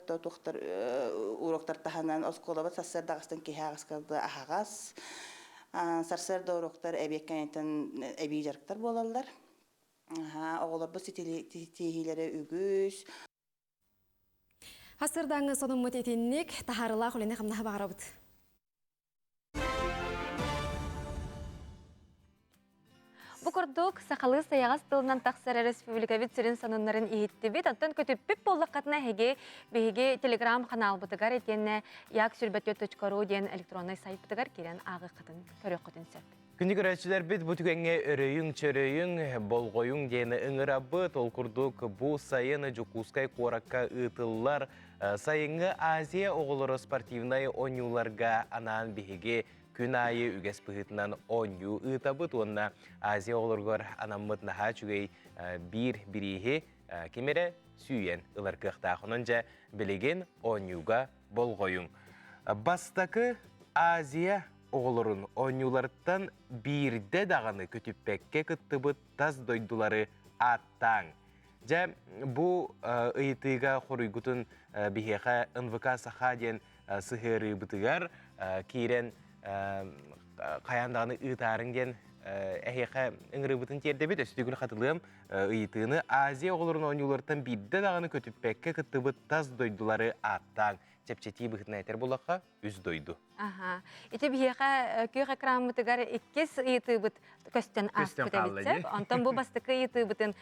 уроктар таханан школа бі сарсар дағыстан кейі ағасқалды ағағас. Сарсар да уроктар әбеккәнеттен әбей жарықтар болалар. Оғылар бұл сетелері үгіз.
Хасырдаңы соның мұтетіннік тахарыла құлені қымнаға бағыра бұд.
Бұқырдық сақалы саяғас тылынан тақсары республика вице-сирин санынларын ехетті бет, аттан көтіп болдыққатына беге телеграм қанал бұтығар етені яқ сүрбәттет.ру ден электронный сайт бұтығар керен ағы қытын көрек қытын сәт.
Күнді көрәтшілер бет бұтығанға өрейін, чөрейін, болғойын дені ұңырабы толқырдық бұл сайыны жүкускай қораққа ұтылар. Сайынғы Азия оғылыры спортивнай оңюларға анан беге күн айы үгес бұғытынан оңю ұтабыт. Онна Азия оғылырғар анаммыт наға чүгей бір-бірігі кемері сүйен ұлар қықтақынынша білеген оңюға болғойын. Бастақы Азия оғылырын оңюларыттан бірде дағаны көтіппәкке күттібіт таз дойдулары аттаң. Жа бұл ұйытыға қорыйгутын бігеға НВК саха ден сығыры бұтығар кейрен қаяндағаны ұйтарын ден әйеқа үңірі бұтын терді бет өстігіл қатылым ұйытыны Азия оғылырын оңюларыттан бірде дағаны көтіппәкке күттібіт таз дойдулары аттаң. Чепчети бұғытын әйтер болаққа үз дойду.
Ити бігеға күйеға крамытығар иккес ұйыты бұт көстен ас көтәбітсеп. Онтан бұл бастықы ұйыты бұтын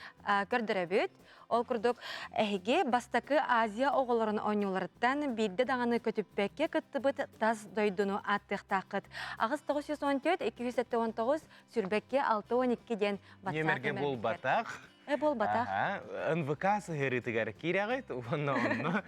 көрдірі бүт. Ол күрдік әйге бастықы Азия оғыларын оңюларыттан бірді дағаны көтіппәкке күтті бұт таз дойдуну аттық тақыт. Ағыз 914-219 сүрбәкке 612 ден батсақ
Немерге бол батақ.
Бол батақ.
НВК сығырытығар керағыт, оны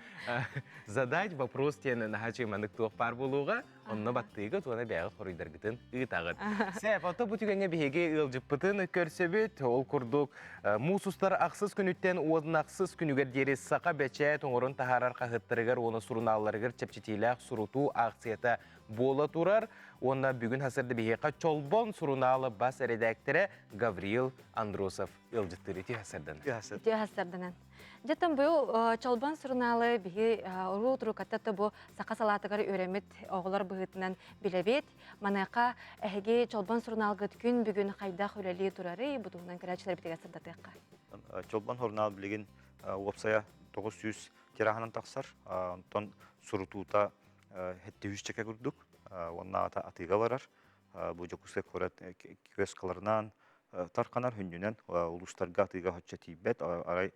задать вопрос тені нағачы мандық туық пар болуға, оны баттығыт, оны бәғі қорыйдарғытын ұйтағыт. Сәп, аты бұтығанға бейге ұлжыппытын көрсебет, ол күрдік мұсустар ақсыз күніттен оғын ақсыз күнігер дері сақа бәчә тоңырын тахарар қағыттырығар, оны сұрыналарығыр чепчетейләқ сұруту ақсията бола тұрар. Онда бүгін хасырды бейеқа чолбон сұрыналы бас редактері Гавриил Андросов ұлжыттыр еті хасырдан.
Еті хасырданан. Жеттен бұл чолбон сұрыналы бейе ұру тұру каттаты бұл сақа салатығар өремет оғылар бұғытынан білебет. Манайқа әйге чолбон сұрыналғы күн бүгін қайдақ өлелі тұрары бұдығынан кірәчілер бітеге сырдатыққа.
Чолбон сұрыналы білеген опсая 900 терағынан тақсар. Онтан сұрытуыта хетті 100 чеке күрдік. Онна атыға барар. Бұл жокуске көрет киоскаларынан тарқанар хүннен улустарға атыға хотча тейбет. Арай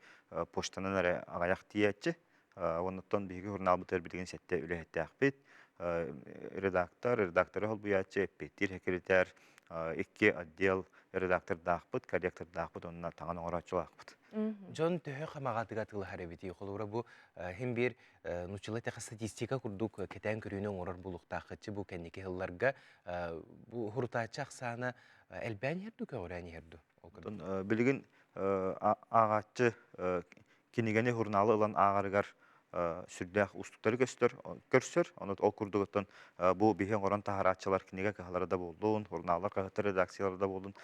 поштанан әрі ағаяқ тиетчі. Оннаттан бейгі журнал бұтыр білген сәтте үлі әтті ақпет. Редакторы ол бұятчы, петтер хекелетер, екі отдел редактор дақпыт, корректор дақпыт, онына тағын оңыратчыл ақпыт.
Жон төхі қамағатыға тылы харабеті қолуыра бұл хем бір нұчылы тәқі статистика күрдік кетен көрінің орар бұлықтақытчы бұл кәнеке ғылларға бұл ғұртачақ саны әлбән ерді көрән ерді?
Білген ағатчы кенегені ғұрналы ұлан ағарығар сүрдәк устуктары көрсөр. Оны ол курдугуттан бу биһен оран тахаратчылар кинеге кахаларда болдун, журналлар кахатыр редакцияларда болдун.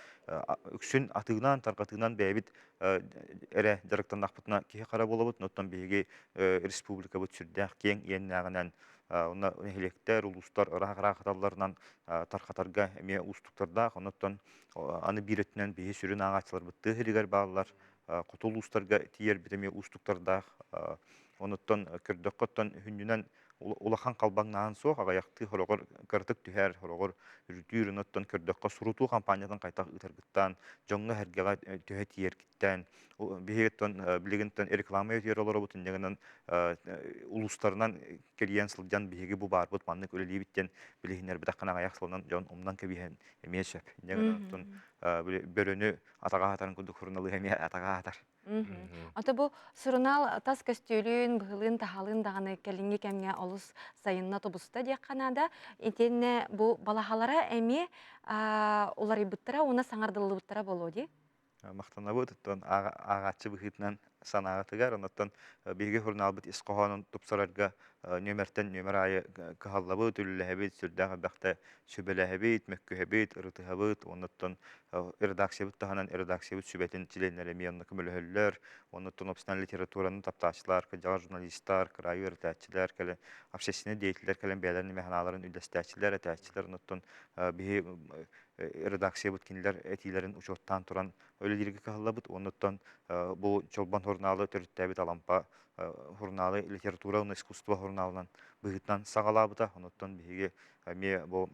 Үксүн атыгынан таркатыгынан бэбит эре жарыктандакпытына кихи кара болобут, ноттан биһиги республика бут сүрдәк кең иеннәгенен онна хелектер улустар ырахаталларынан таркатарга эме устуктарда, оноттан аны биретинен биһи сүрүн аңачылар бытты хиригер баалар, кутул устарга тиер битеме устуктарда, оноттан көрдөккөттөн хүннүнен улахан калбаңнаан соох агаяқты хорогор кыртык түһэр хорогор үрдүүр оноттон көрдөккө сурутуу компаниядан кайтак ытаргыттан жоңга хергега түһэ тиеркиттен биһиттен билигинтен реклама өтөр олоробутун дегенен улустарынан келген сылжан биһиги бу барбыт маннык өлелибиттен билигинер битаккана аяктылынан жон умдан кебиһен эмешеп дегенен бөрөнү атага атарын кудук хурналы эме атага атар.
Ата бу сурунал тас көстөлүн, быһылын, тахалын даганы келинге кемге олус сайынна тобуста дияк канада. Итенне бу балахалара эми олар ибыттара, уна саңардылы буттара болу ди?
Мактанабыт, агачы быхытынан санаатыгар, онаттан биги хурналбыт исқохонун тупсарарга нөмер айы кахаллабыт, үлләһәбит, сүрдәгә бәхтә сүбеләһәбит, мөккөһәбит, ырытыһабыт, онаттан редакциябыт таһанан редакциябыт сүбәтин чиленнәре миянны көмөлөһөлләр, онаттан опсиональ литератураны таптачлар, кыжар журналисттар, крайы редакциялар, кәле общественный деятельләр, кәле бәйләрне механаларын үлдәстәчләр, әтәчләр, онаттан биги редакциябыт киниләр этиләрен учеттан туран өлелерге кахаллабыт, онаттан бу чолбан журналы төрүттәбит алампа журналы литература и искусство журналынан быгытнан сагалабыта, онаттан биге ме бу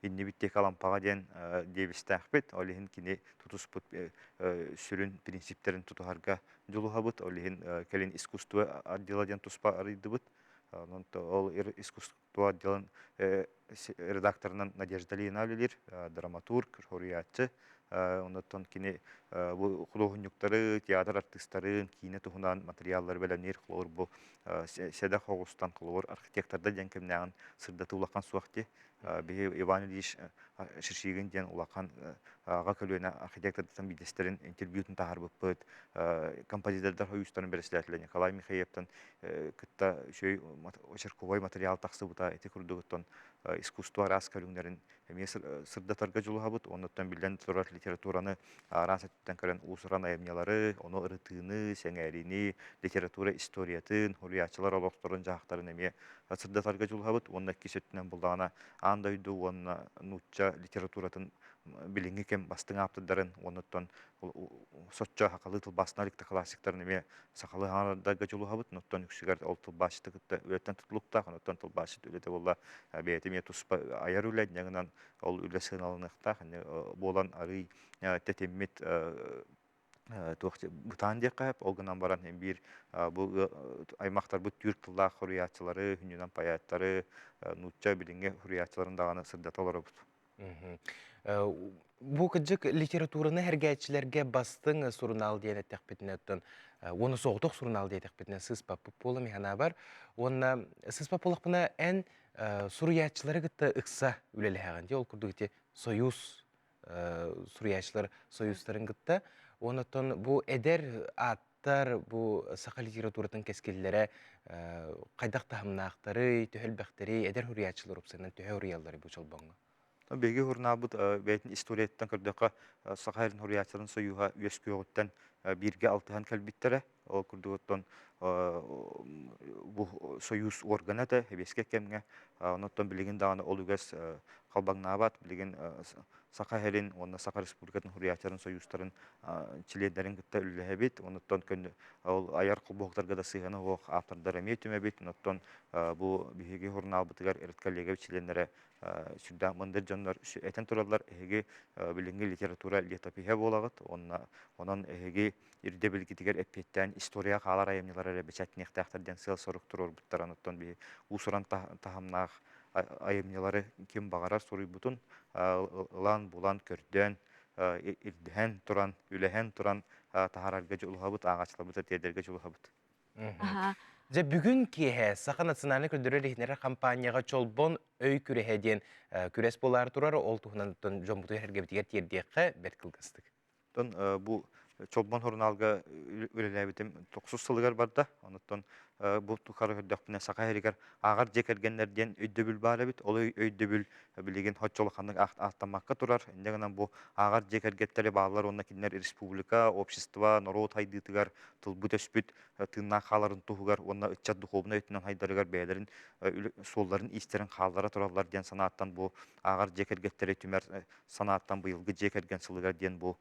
иннибиттек алампага ден дебистәхбит, олихин кини тутуспут сүрүн принциптерин тутуһарга жолуһабыт, олихин келин искусство отдела ден туспа арыйдыбыт. Ол искусство отделын редакторынан Надежда Лина Лилир, драматург, хуриятчы, оннан кини художниктары, театр артисттары, кине тухунан материаллар беленер хлор бу седа хогустан хлор архитекторда ден кемнәгән сырдаты улакан суакти бе Иван Ильич Шишигин ден улакан ага көлөнә архитектордан бидестерин интервьютын тахарбыт, композитордар хоюстан бересләтләр Николай Михаевтан кытта шөй очерковой материал таксы бута эти курдугыттан искусство раскалүннәрен эмес сырдатарга жолуһабыт, оннан билен турар литератураны расаттан көрән усуран аямнялары, оны ырытыны, сәңәрини, литература историятын, хуриячылар олоқтырын жақтарын эме сырдатарга жолуһабыт, онна кисеттен булдагана андайду онна нучча литературатын билинги кем бастың аптыдарын, оннан сотча хакалы тыл басналыкта классиктарын эме сакалы ханадага жолуһабыт, оннан үксүгәр ол тыл баштыгытта өтен тутлукта, оннан тыл башты үлете болла бетеме туспа аяр үлет, нягынан ол үле сыналыныкта, болан ары тетеммит бутан декап, олгынан баран hem bir bu аймактар бут түрк тылда хуриятчылары, хүннән паяттары, нутча билинге хуриятчыларын даганы сырдаталар бут.
Бу кыжык литератураны хәргәчләргә бастың сурнал диәне тәхбитнәттән, оны соғдык сурнал диә тәхбитнә сыз папы полы механа бар. Оны сыз папылыкны эн суриятчылары гытта ыкса үлеләгән ди, ул курдыгы союз суриятчылар союзларын гытта. Онотон бу эдер аттар бу сака литературатын кескилләре кайдак тахымнактары, төһөлбәктәре, эдер хуриятчылар упсынан төһө хурияллары бу чолбаңга.
Беги хурнабыт бәйтин историяттан көрдөккө сакайрын хуриятчыларын союга үескөгөттөн бирге алтыхан калбиттере, ол курдуготтон бу союз органата хебеске кемге, онотон билигин даганы олугас калбаңнабат, билигин Сакайрын, онна Сака Республикатын хуриятчыларын союзтарын чилендерин гытта үлләһәбит, онотон көн ол аяр кылбоктарга да сыйганы ок автордар эметүмәбит, онотон бу биһиги хурнабытыгар эрткәлеге чилендере сүрдә мындыр жаннар этен туралар эге билинге литература летопия болагыт, оннан эге ирде билгитигер эппеттен история калар аямнылары бечатнек тахтардан сел сорук турор буттаран оттон би усуран тахамнах аямнылары ким багарар сорый бутун лан булан көрдөн ирден туран үлehen туран тахарарга жолугабыт агачлабыт тедерге жолугабыт.
Же бүгүн кие Сака национальный көндөрөлүхнер компанияга чолбон өй күрехеден күрес болар турар ол тухнан жомбуту хергебитигер тирдекке беркилгастык.
Тон бу чолбон хорналга үлеләбитим 90 сылыгар барда. Онуттан бу тухары хөддәкне сака херигер агар жекергеннерден өйдөбүл бара бит. Ол өйдөбүл билеген хотчолуканның аттамакка турар. Индегенен бу агар жекергеттери баалар онна кинер республика, общество, народ хайдытыгар тылбыт өспүт тынна халарын тугар онна ыччат духовный өтүнөн хайдарыгар бәйләрин солларын истерин халлара туралар ден санааттан бу агар жекергеттери түмәр санааттан быйылгы жекерген сылыгар ден бу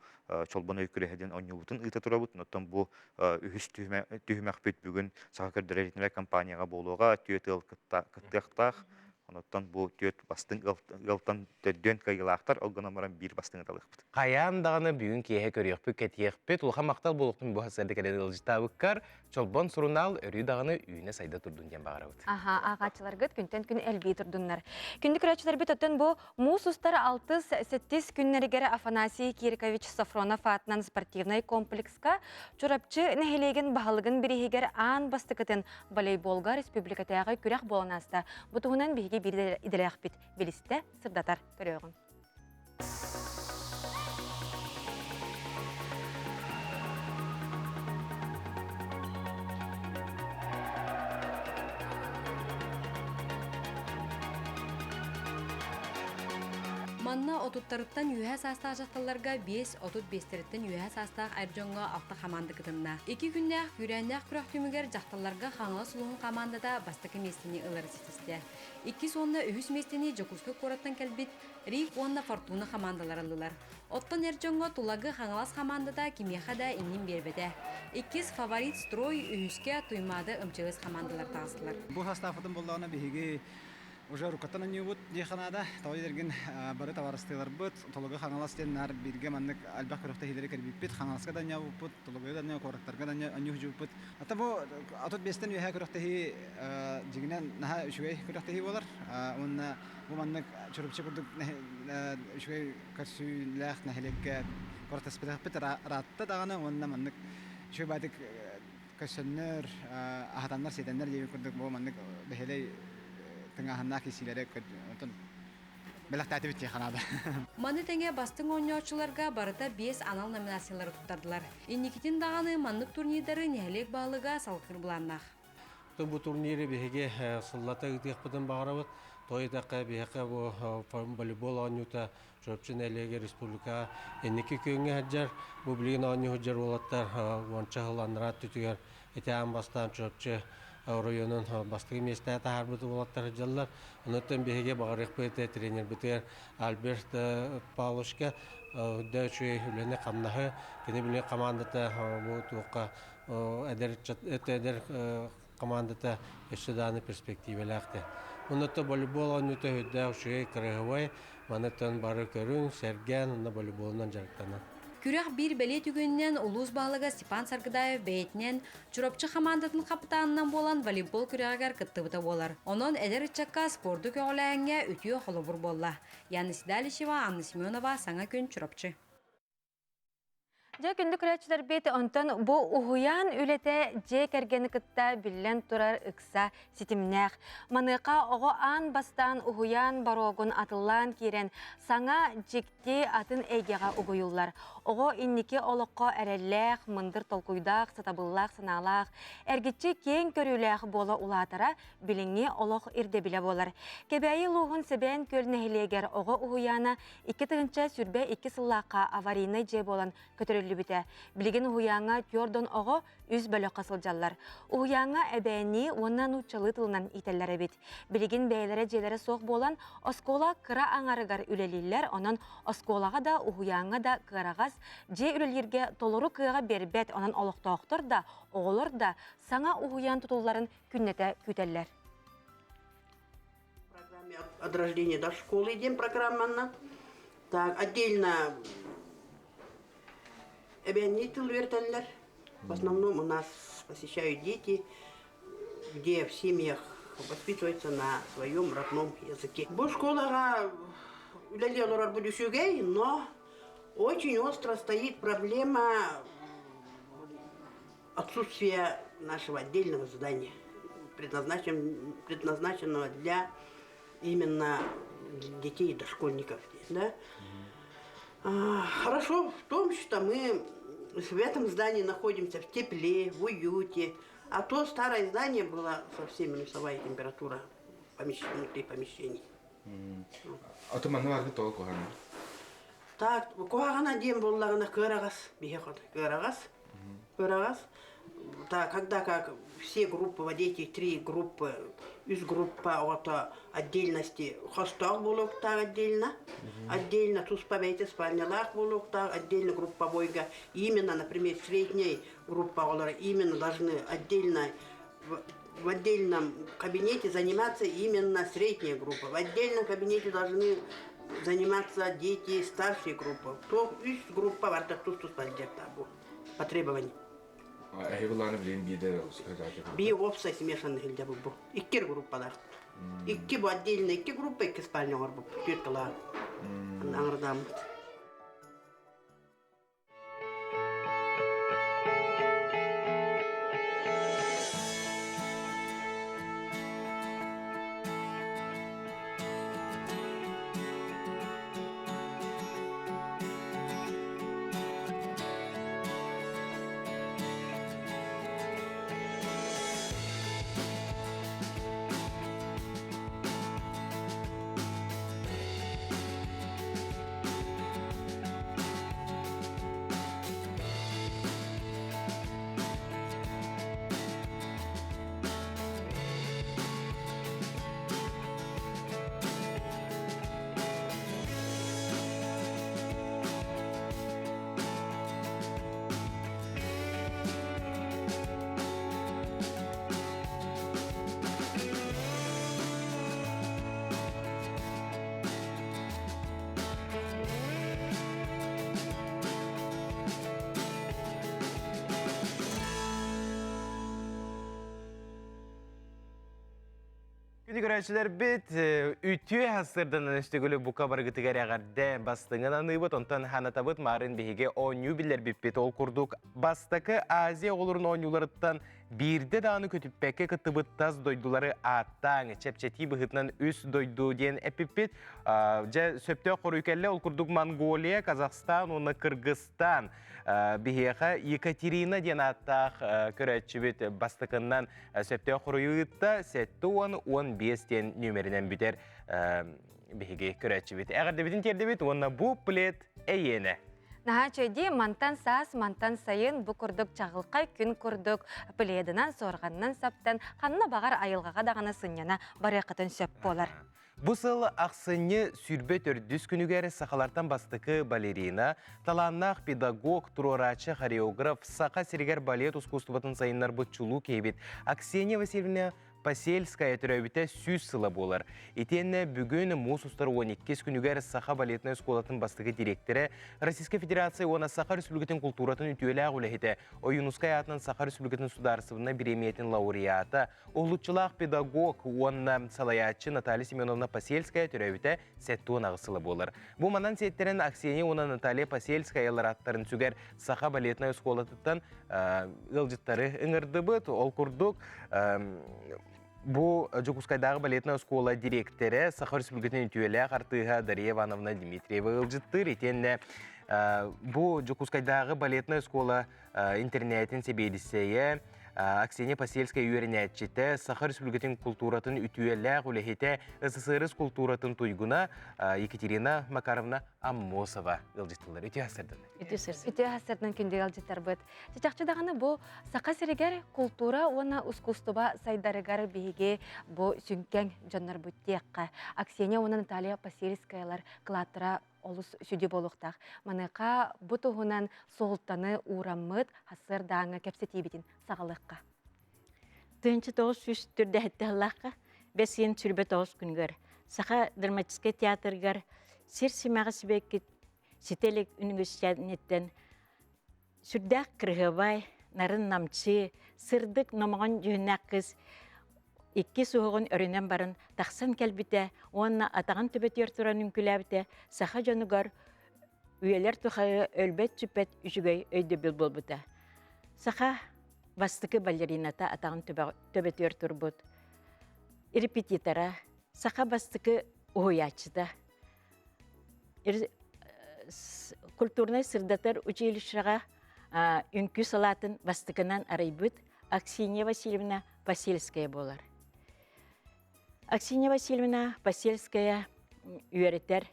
чолбон өйкүрәһеден оннубутун ыта турабыт. Оттан бу үһүс түһмәк бүгүн сака дөрәлитнәр компанияга болуга түйетел кыттыктак. Оттан бу түйет бастын гылтан төддөн кайгылактар олгономаран бир бастын аталыкпыт.
Каян даганы бүгүн кие көрөкпү кетиекпит. Улха мактал болуктун бу хасарды келен ылжытабыккар чолбон сурунал өрү даганы үйүнө сайда турдун ден багарабыт.
Агачылар гыт күнтен күн элби турдуннар. Күндүк көрөчүлөр бит оттон бу мусустар 6-7 күннәргәре Афанасий Кирикович Сафронов атынан спортивный комплекска чурапчы нехелеген баһалыгын биригер ан бастыкытын волейболга республикатагы күрәк боланаста. Бутугунан биге бир иделәк бит билисте сырдатар көрөгөн.
Манна отуттарыттан юһа састаа жакталарга 5 отут бестериттен юһа састаа айржонго алты команда кытымна. 2 күннәк күрәннәк күрәктүмүгер жакталарга хаңа сулуун командада бастыкы местини ылар ситисте. 2 сонна үһүс местини жокуска кораттан келбит Риф онна Фортуна командалар алылар. Оттон эржонго тулагы хаңалас командада кимияхада иннин бербеде. 2 фаворит строй үһүскә туймады ымчыгыз командалар тагысылар.
Бу составтын болдагына биһиги уже рукаттан ньюут диханада тойдерген бары товарыстылар бут толуга хаңаластен нар бирге маннык албак көрөктө хилери кербиппит хаңаласка да ньяу бут толуга да ньяу корактарга да ньяу жуппут ата бу атот бестен юха көрөктө хи жигинен наха үшөй көрөктө хи болар онна бу маннык чурупчы курдук үшөй касүлах нахелекке корактас бит ратта дагана онна маннык үшөй бадык касөннөр ахатаннар сетеннер жеп курдук бу маннык бехелей тыңаһынна кисилере көтөн белактаты бит ханада.
Маны теңе бастың ойноочуларга барыта 5 анал номинациялары туттардылар. Инникитин даганы маннык турнирлары нехелек баалыга салкыр буланнах.
Бу турниры биһиге сыллата гытыппытын багарабыт. Тойдакка биһиге бу волейбол ойнута чөпчүн элеге республика энники көнгө хаджар бу билген ойну хаджар болаттар вончахланрат түтүгөр этеан бастан чөпчү районун бастыгы месте таарбыты болаттар жаллар. Онотон биһиге багарык бете тренер битер Альберт Павловичка дөчү үлене камнахы кене биле командата бу тука эдер командата эшеданы перспективалакты. Онотон волейбол ойнута хөдө шуй кырыгыбай манытын бары көрүн серген на волейболунан жарыктана.
Күрәк бир бәле түгеннән улус балыга Степан Саргыдаев бәйтнән чурапчы командатын капитанынан болан волейбол күрәгәр кыттыбыта болар. Онон эдер чакка спорты көгөләнгә үтү холобур болла. Яны Сидалишева, Анна Семенова саңа күн чурапчы.
Жа күндүк көрөчүлөр бет онтон бу угуян үлете же кергени кытта биллен турар ыкса ситимнэх. Маныка ого ан бастан угуян барогун атыллан кирен саңа жикти атын эйгега угуюллар. Ого инники олокко эреллэх, мындыр толкуйдах, сатабыллах, саналах, эргитчи кең көрүлэх боло улатара билиңи олох ирде биле болар. Кебейи лугун себен көлнехилегер ого угуяна 2 тыгынча сүрбе 2 сыллакка аварийный же болан көтөрүлү бите. Билген угуяңа тёрдон ого үз бөлө касылжаллар. Угуяңа эбени оннан учалы тылынан ителлер бит. Билген бейлере желере соқ болан оскола кыра аңарыгар үлелилер, онан осколага да угуяңа да кырагас же үлелерге толору кыга бербет, онан олоқтоқтор да оголор да саңа угуян тутулларын күннете күтеллер.
От рождения до школы идем программана. Так, отдельно эбианитыл вертенлер. В основном у нас посещают дети, где в семьях воспитываются на своем родном языке. Бу школага улелелор будущего, но очень остро стоит проблема отсутствия нашего отдельного здания, предназначенного для именно детей и дошкольников. Да? Хорошо в том, что мы в этом здании находимся в тепле, в уюте. А то старое здание было совсем минусовая температура внутри помещений.
Отоманы барды толы коханы.
Так, кухагана дем боллагана кырагас, бихехот, кырагас. Так, когда как все группы, вот эти 3 группы, из группы от отдельности хостах булок так отдельно туспабейте спальнялах булок так отдельно групповойга. Именно, например, средняя группа, именно должны отдельно в отдельном кабинете заниматься именно средняя группа. В отдельном кабинете должны заниматься дети старшей группы. То из группы вартатус по требованию.
Эйвланы билен биде сказать.
Би опса смешанный хилде бу. Икки группалар. Икки бу отдельно икки группа, икки спальнялар бу. Тюркалар. Аңырдам.
Күні көрәшілер бет, үтіе хастырдан өстігілі бұқа барғытығар ағарда бастыңын аныбыт, онтан ханатабыт марын бейге оңю білер біппет ол күрдік. Бастақы Азия олырын оңюларыттан бирде дағыны көтіппәке кыттыбыт таз дойдулары аттаң, чәпчәті бұғытынан үс дойду ден әпіппет. Сөпті қорүйкәлі ол күрдік Монголия, Казахстан, оны Кыргызстан. Бігеға Екатерина ден аттақ көрәтші бет бастықынан сөпті қорүйытта сәтті 10-15 ден нөмерінен бүтер бігеге көрәтші бет. Әғірді бетін терді бет, оны бұл плет әйені.
Наха чөйде мантан саас, мантан сайын бұ күрдік чағылқай күн күрдік пледінан, сорғаннан саптан, қанына бағар айылғаға дағына сыньяна барықытын сөп болар.
Бұл сыл ақсыны сүрбет өрдіс күнігер сақалартан бастықы балерина, таланнақ педагог, турорачы, хореограф, сақа сергер балет ұскустыбатын сайынлар бұтчулу кейбет. Аксения Васильевна Посельская түрәбіті сүз сылы болар. Етені бүгін мұз ұстар 12 күнігер Саха балетінің сколатын бастығы директоры Российская Федерация оны Саха Республикатын культуратын үтуелі ағылы Ойынускай атынан Саха Республикатын сударсывына биремиетін лауреаты, ұлытчылақ педагог оны салаятчы Наталья Семеновна Посельская түрәбіті сәтті оны ағысылы болар. Бұл манан сеттерін Аксения оны Наталья Посельская аттарын сүгер Саха балетінің сколатыттан ғылжыттары ұңырды бұд, ол күрдік Бұл Жокускайдағы балетная школа директоры Саха Республикатын үтуелі Артыға Дарья Ивановна Дмитриева ылжыттыр. Етенне бұл Жокускайдағы балетная школа интернетін себедісейі Аксения Посельская үйерінәтчеті Саха Республикатын культуратын үтуелі ғулехеті СССР культуратын туйгуна Екатерина Макаровна Аммосова ылжыттылар. Үті асырдың?
Үті асырдың күнде ылжыттар бұд. Чечақчыдағаны бұл Сақа серегер культура оны ұскустыба сайдарыгар бейге бұл сүнкен жанар бұттеққа. Аксения оны Наталья Посельскаялар қылаттыра олыс сүде болуқтақ. Манықа бұтығынан солтаны урамыд асыр даңы кәпсеті бетін сағылыққа.
Тынчы тоғыз сүз түрді әттіғылаққа, бәсен түрбе тоғыз күнгер. Сақа драматический театргар сер симаға сібекет Сителек университеттен сүрдәк кірғыбай, нарын намчы, сырдық номаған жүйінәк қыз, Икки суғын өрінен барын тақсан кәлбіте, онына атаған төбетер тұран үнкіләбіте, саха жанугар үйелер тұқағы өлбет сүпет үшігей өйді біл болбыта. Саха бастықы балерината атаған төбетер тұрбыт. Репетитора, саха бастықы ұғыячыда. Культурный сырдатар училищаға үнкі салатын бастыкынан арайбыт Аксинья Васильевна Посельская болар. Аксинья Васильевна Посельская үйәреттер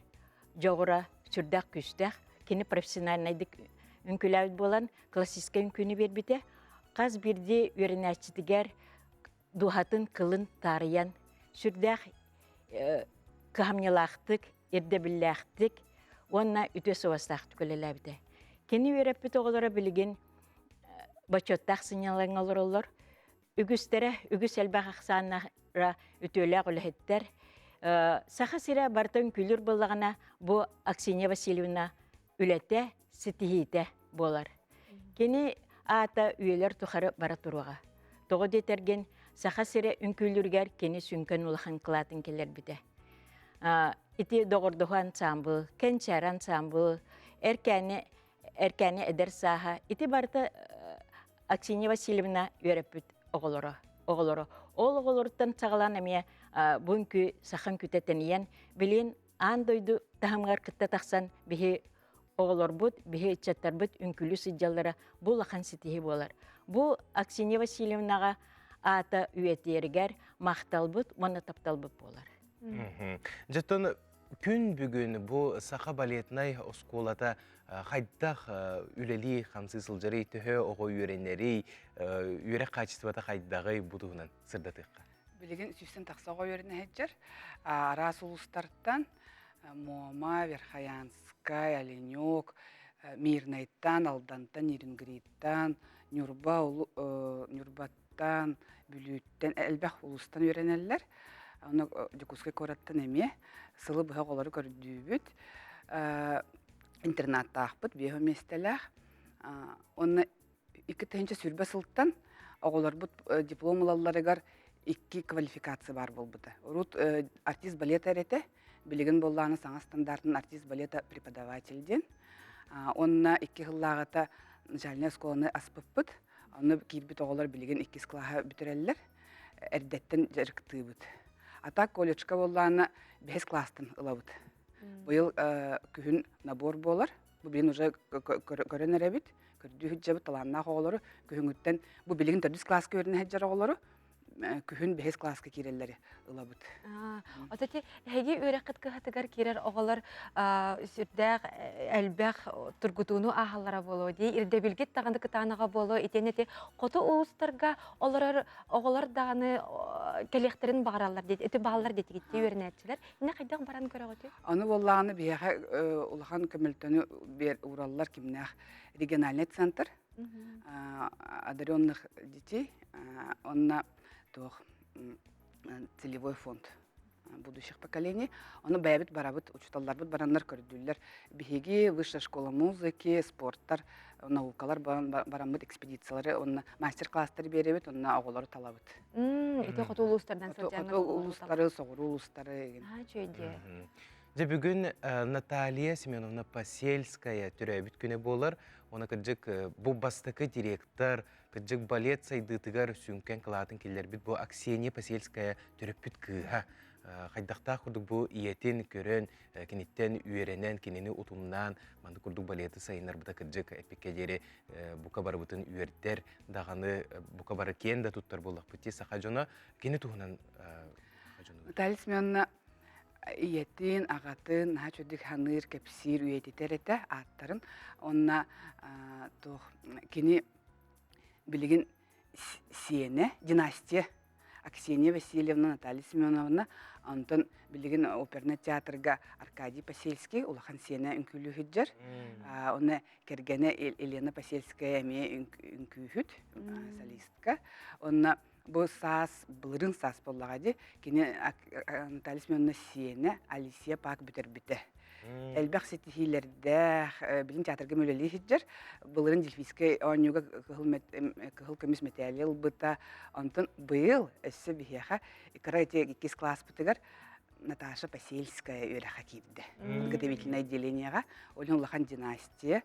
жоғыра сүрдәк күстәк, кені профессиональнайдық үнкіләуіт болан классическа үнкіні бербіте, қаз бірде үйәрінәчітігер дұхатын қылын тарыян, сүрдәк қамнелақтық, ердебілләқтік, онна үте совастақ түкілеләбіде. Кені үйәрәппіт оғылары білген бачоттақ сынялың олар, үгістері, үгіс әлбәқ ақсаннара үтөләқ үліхеттер. Саха сирә бартын күлір болағына бұ Аксинья Васильевна үләтті сетихейті болар. Кені ата үйелер тұқары бара тұруға. Тоғы детерген саха сирә үнкүлүргер кені сүнкен улахан қылатын келер біде. Ити доғырдығы ансамбыл, кенчар ансамбыл, әркәне әдер саха. Ити барты Аксинья Васильевна үйереппіт оғылыры. Ол оғылырыттан сағылан әме бүнкі сахан күтетениян білен андойду тахамғар кітті тақсан бігі оғылыр бұд, бігі үтчаттар бұд үнкілі сыджалары бұл ақан сетихи болар. Бұл Аксинья Васильевнаға ата үйетергер мақтал бұд, оны таптал бұд болар.
Жаттан күн бүгін бұл сақа балетнай осколата қайдақ үлелі қамсы сылжары түхі оғы үйренері, үйрек қачыстыбата қайдағы бұдығынан сырдатыққа.
Білеген сүстен тақсаға үйрені әджір. Арас ұлыстарттан Мома, Верхаянскай, Оленек, Мирнайттан, Алдантан, Ирингриттан, Нюрбаттан, Бүліттен, әлбәқ ұлыстан үйренелер. Оны жүкізге көраттан әме, сылы бұға қолары көрдүйбіт. Интернатта ақпыт, бейхі местеләқ. Оны 2-тәнче сүрбә сылттан, оғылар бұд диплом ұлаларығар 2 квалификация бар бол бұды. Рут артист балет әреті, білеген боллағаны саңа стандартын артист балета преподавательден. Онына 2 ғыллағыта жаліне сколаны аспып бұд. Оны кейбіт оғылар білеген 2 склаға бүтірелілер, әрдеттен жарықтығы бұд. Ата колледжка боллағаны 5 кластын ұлабыд. Бұл күхін набор болар. Бұл білін уже көрен әрәбіт. Көрді хүджабыт таланна қоғылары. Күхін үттен бұл білген 4 класс көріне әджар оғылары. Күхін 5 класска керелері ұлабыд.
Отати, әге өрәқіт кіғатығар керер оғылар сүрдәқ, әлбәқ тұргутуыну ағалара болу дей, ирде білгет тағанды кітағаныға болу, етенеті қоты ұлыстарға оғылар дағаны кәлектерін бағаралар дейді, өті бағалар дейді кетті өрін әтшілер. Не қайдақ баран көрі ғоты?
Аны болағаны бияға ұлған көмілтіні бер ұралылар кемнәқ региональный центр, одаренных детей, онна целевой фонд будущих поколений. Оны бәйбіт барабыт, учиталлар бұд баранлар көрділер. Бігеге, высшая школа музыки, спорттар, наукалар барамыд экспедициялары, оны мастер-класстар беребіт, оны оғылары талабыт.
Эти қоты ұлыстардан сылтяңы?
Ұлыстары, соғыры ұлыстары.
Бүгін Наталья Семеновна Посельская түрәбіт күні болар. Оны кірджік бұл бастықы директор, кірджік балет сайдытығар сүнкен қылатын келер біт. Бұл Аксинья Посельская түрәбіт кыға. Қайдақта құрдық бұл иетін көрін, кенеттен үйеренен, кенені ұтымнан, манды құрдық балеті сайынар бұта кірджік әпеккедері бұқа бары бұтын үйерттер, дағаны бұқа бары кен да тұттар болақ бұтте сақа жоны, кені тұғынан
Наталья Семеновна иетін, ағатын, чөдік ханыр, кәпсир, үйететер еті аттарын. Онна кені білген сиені, династия, Аксинья Васильевна, Наталья Семеновна, онтан білген оперный театрға Аркадий Посельский, улахан сиені үнкілі хүджер. Оны кергені Елена Посельская әме үнкілі солистка. Онна бұл сас, бұлырын сас болағады, кені Наталья Семеновна сиені Алисия пак бүтер біті. Әлбәқ сетихилерді білін театрға мөлелі хеджер, бұлырын дельфийскай оңюға кығыл көміс мәтәлел бұта, онтын бұйыл өссі бігеға, икара өте 2 класс бұтығар Наташа Посельская өреға кейді. Подготовительное отделениеға, олың ұлақан династия.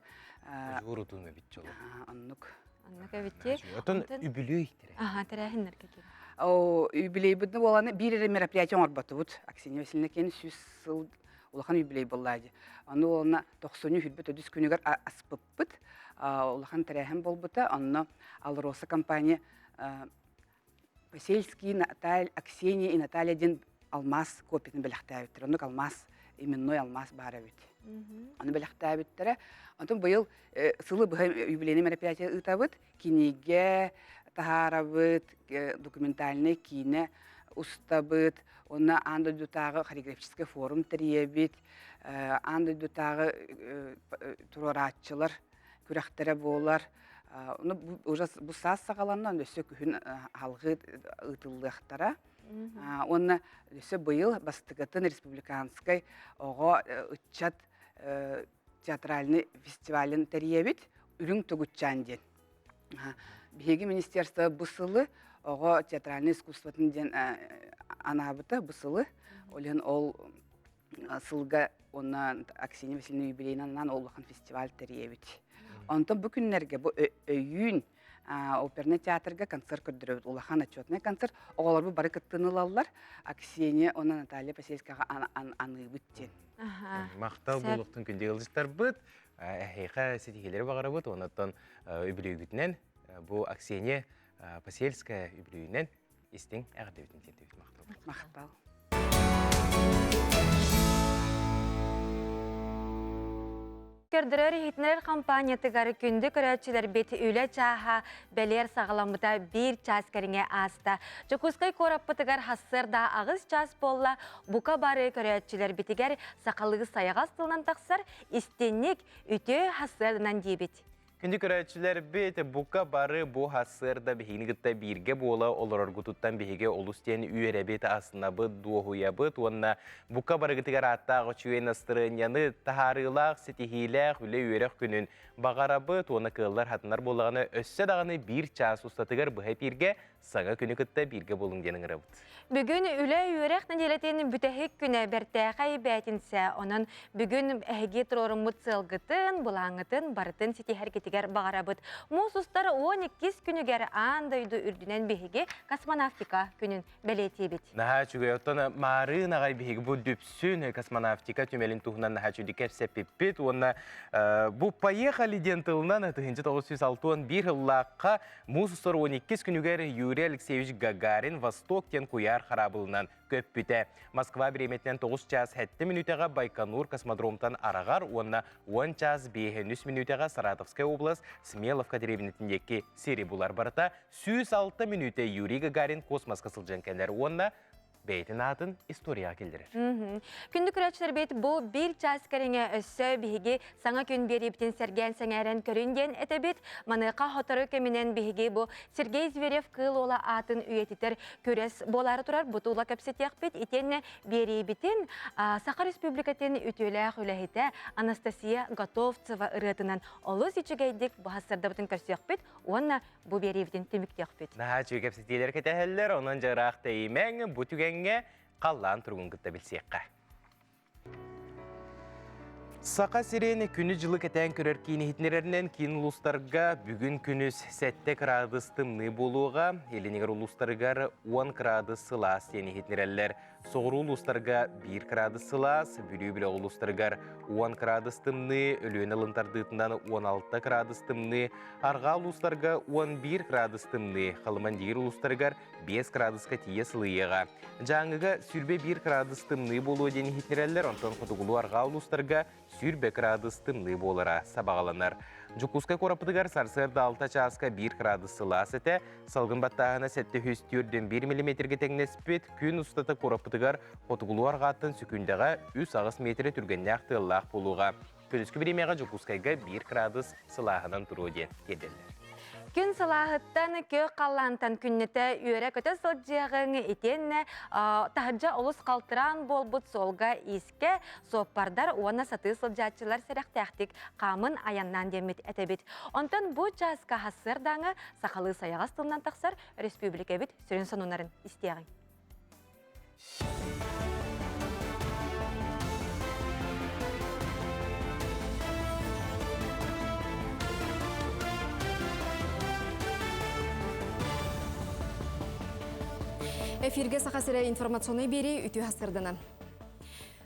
Жұрутуны бит жолы.
Оннық.
Оннық әбітте.
Отын үбілі өйттірі.
Тәрәхінлер кекер.
Үбілей бұдны боланы бір мероприятия оңыр бұты бұд. Аксинья Васильевна кені улахан юбилей боллайды. Аны олна 90 хүрбет өдүс күнүгөр аспыппыт. Улахан тәрәһем болбыта. Аны Алроса компания Посельский Аксения и Наталья ден алмаз копитин беләхтәбиттер. Аны алмаз, именной алмаз бары бит. Аны беләхтәбиттер. Антон быел сылы бу юбилейный мероприятие ытабыт, кинеге тахарабыт, документальный кине устабыт, онна анда дутагы хореографический форум триебит, анда дутагы тураратчылар күрәхтере болар. Уже бу сас сагаланнан өсө күн халгы ытылдыктара. Онна өсө быйыл бастыгатын республиканской ого ычат театральный фестивален триебит, үрүң тугутчан ден. Биһиги министерство бусылы ого театральный искусствотын ден анабыта бусылы. Олен ол сылга онна Аксения Васильевна юбилейнан олухан фестиваль триебит. Онтон бу күннерге бу өйүн оперный театрга концерт көрдүрөбүт. Улахан отчетный концерт. Оголор бу бары кыттынылалар. Аксения она Наталья Посельскага аныбыт ден.
Мактал булуктун күндө ылжыттар быт. Хейха сетихелери багарабыт. Онотон үбүлүгүтүнөн бу Аксения Посельская үбүлүгүнөн истин эгдебитин тентебит мактал.
Мактал.
Көрдірер хитнер компаниятыгары күнді көрәтшілер беті үлі чаға бәлер сағаламыда бір час кәріңе аста. Жүкізқай кораппытыгар хассырда ағыз час болла бұқа бары көрәтшілер бетігер сақалығы саяға стылынан тақсыр истенник үті хассырдынан дейбет.
Күнді көрәтшілер бет бұқа бары бұ хассырда бігінігітті бірге бола олар оргутуттан бігі олыстен үйері беті асына бұд, дуғуя бұд. Онна бұқа бары гітігер аттағы чуен астырыняны тахарылақ, сетихиләқ, үлі үйерек күнін бағара бұд. Оны қылдар хатынар болағаны өссі дағаны бір час ұстатығыр бұхай бірге саңа күні күтті бірге болың денің ғырабыд.
Бүгін үлі үйерек нәделетен бүтәхік күні бәртәқай бәтінсә, оның бүгін әге тұрорымыд сылғытын, бұлаңытын, барытын сетихер кетігер бағарабыд. Мұсыстар 12 күнігер андайды үрдінен бігеге космонавтика күнін бәлетебет.
Наға чүгей оттаны мары нағай бігеге бұл дүпсін космонавтика түмелін тұғынан наға чүдікер сәпеппет. Оны бұл поехали ден тылынан 1961 жыллаққа мұсыстар 12 күнігер Юрий Алексеевич Гагарин Восток тен куяр харабылынан көп бүті. Москва біреметінен 9 час 7 минутаға Байконур космодромтан арағар, онна 10 час 5 минутаға Саратовская область Смеловка деревінетіндекі сері бұлар барыта, 106 минута Юрий Гагарин космосқа сылжан кәлер, онна бәйтін атын история келдірер.
Күнді күрәтшілер бейт бұл бір час кәріңе өссі бігі саңа күн берептен сәрген сәңәрен көрінден әтәбет, маныққа хотары кәмінен бігі бұл Сергей Зверев қыл ола атын үйетітер көрес болары тұрар бұтула көпсетек бет, етені беребетін Сақа Республикатын үтіләқ үләхеті Анастасия Готовцева ұрытынан олы сечігейдік бұхасырда бұтын көрсек бет, онна бұл беребетін түміктек бет.
Наға чүй көпсетелер кетәхелер, онын жарақ тәймен бұтуген қаллан тұрғын күтті білсеққа. Сақа сирені күні жылы кәтән көрер кейіні хитнерерінен кейін ұлыстарға бүгін күніс 7 градустымны болуға, елінегер ұлыстарғар 10 градус сылас ені хитнерелер. Соғыру ұлыстарға 1 градус сылас, бүлі-бүлі ұлыстарғар 10 градустымны, өліні лынтардытынан 16 градустымны, арға ұлыстарға 11 градустымны, қалыман дегер ұлыстарғар 5 градусқа тие сылыйыға. Жаңыға сүрбе 1 градустымны болуы дені хитнерелер, онтан құтығылу арға ұлыстарға сүрбе градустымны болыра сабағаланар. Жүкускай корапытыгар сарсырда 6 часқа 1 градус сылас әті, салғын баттағына сәтті хөстүрден 1 мм-ге тәңнеспет, күн ұстаты корапытыгар қотығылу арғаттын сүкіндіға 3 метрі түргенне ақтылақ болуға. Күніскі біремеға жүкускайға 1 градус сылағынан тұру ден кеделер.
Күн салахыттан көк қаллантан күннеті үйері көті сылджиғыңы етенне тағыржа олыс қалтыран болбыт солға еске соппардар оны саты сылджатчылар сәріқтәқтік қамын аяннан демет әтебет. Онтан бұл жасқа хасырдаңы сақалы саяға стылынан тақсар республика бет сүрін сонунарын істеғын.
Эфирге сақасыра информационный бері үті хасырдына.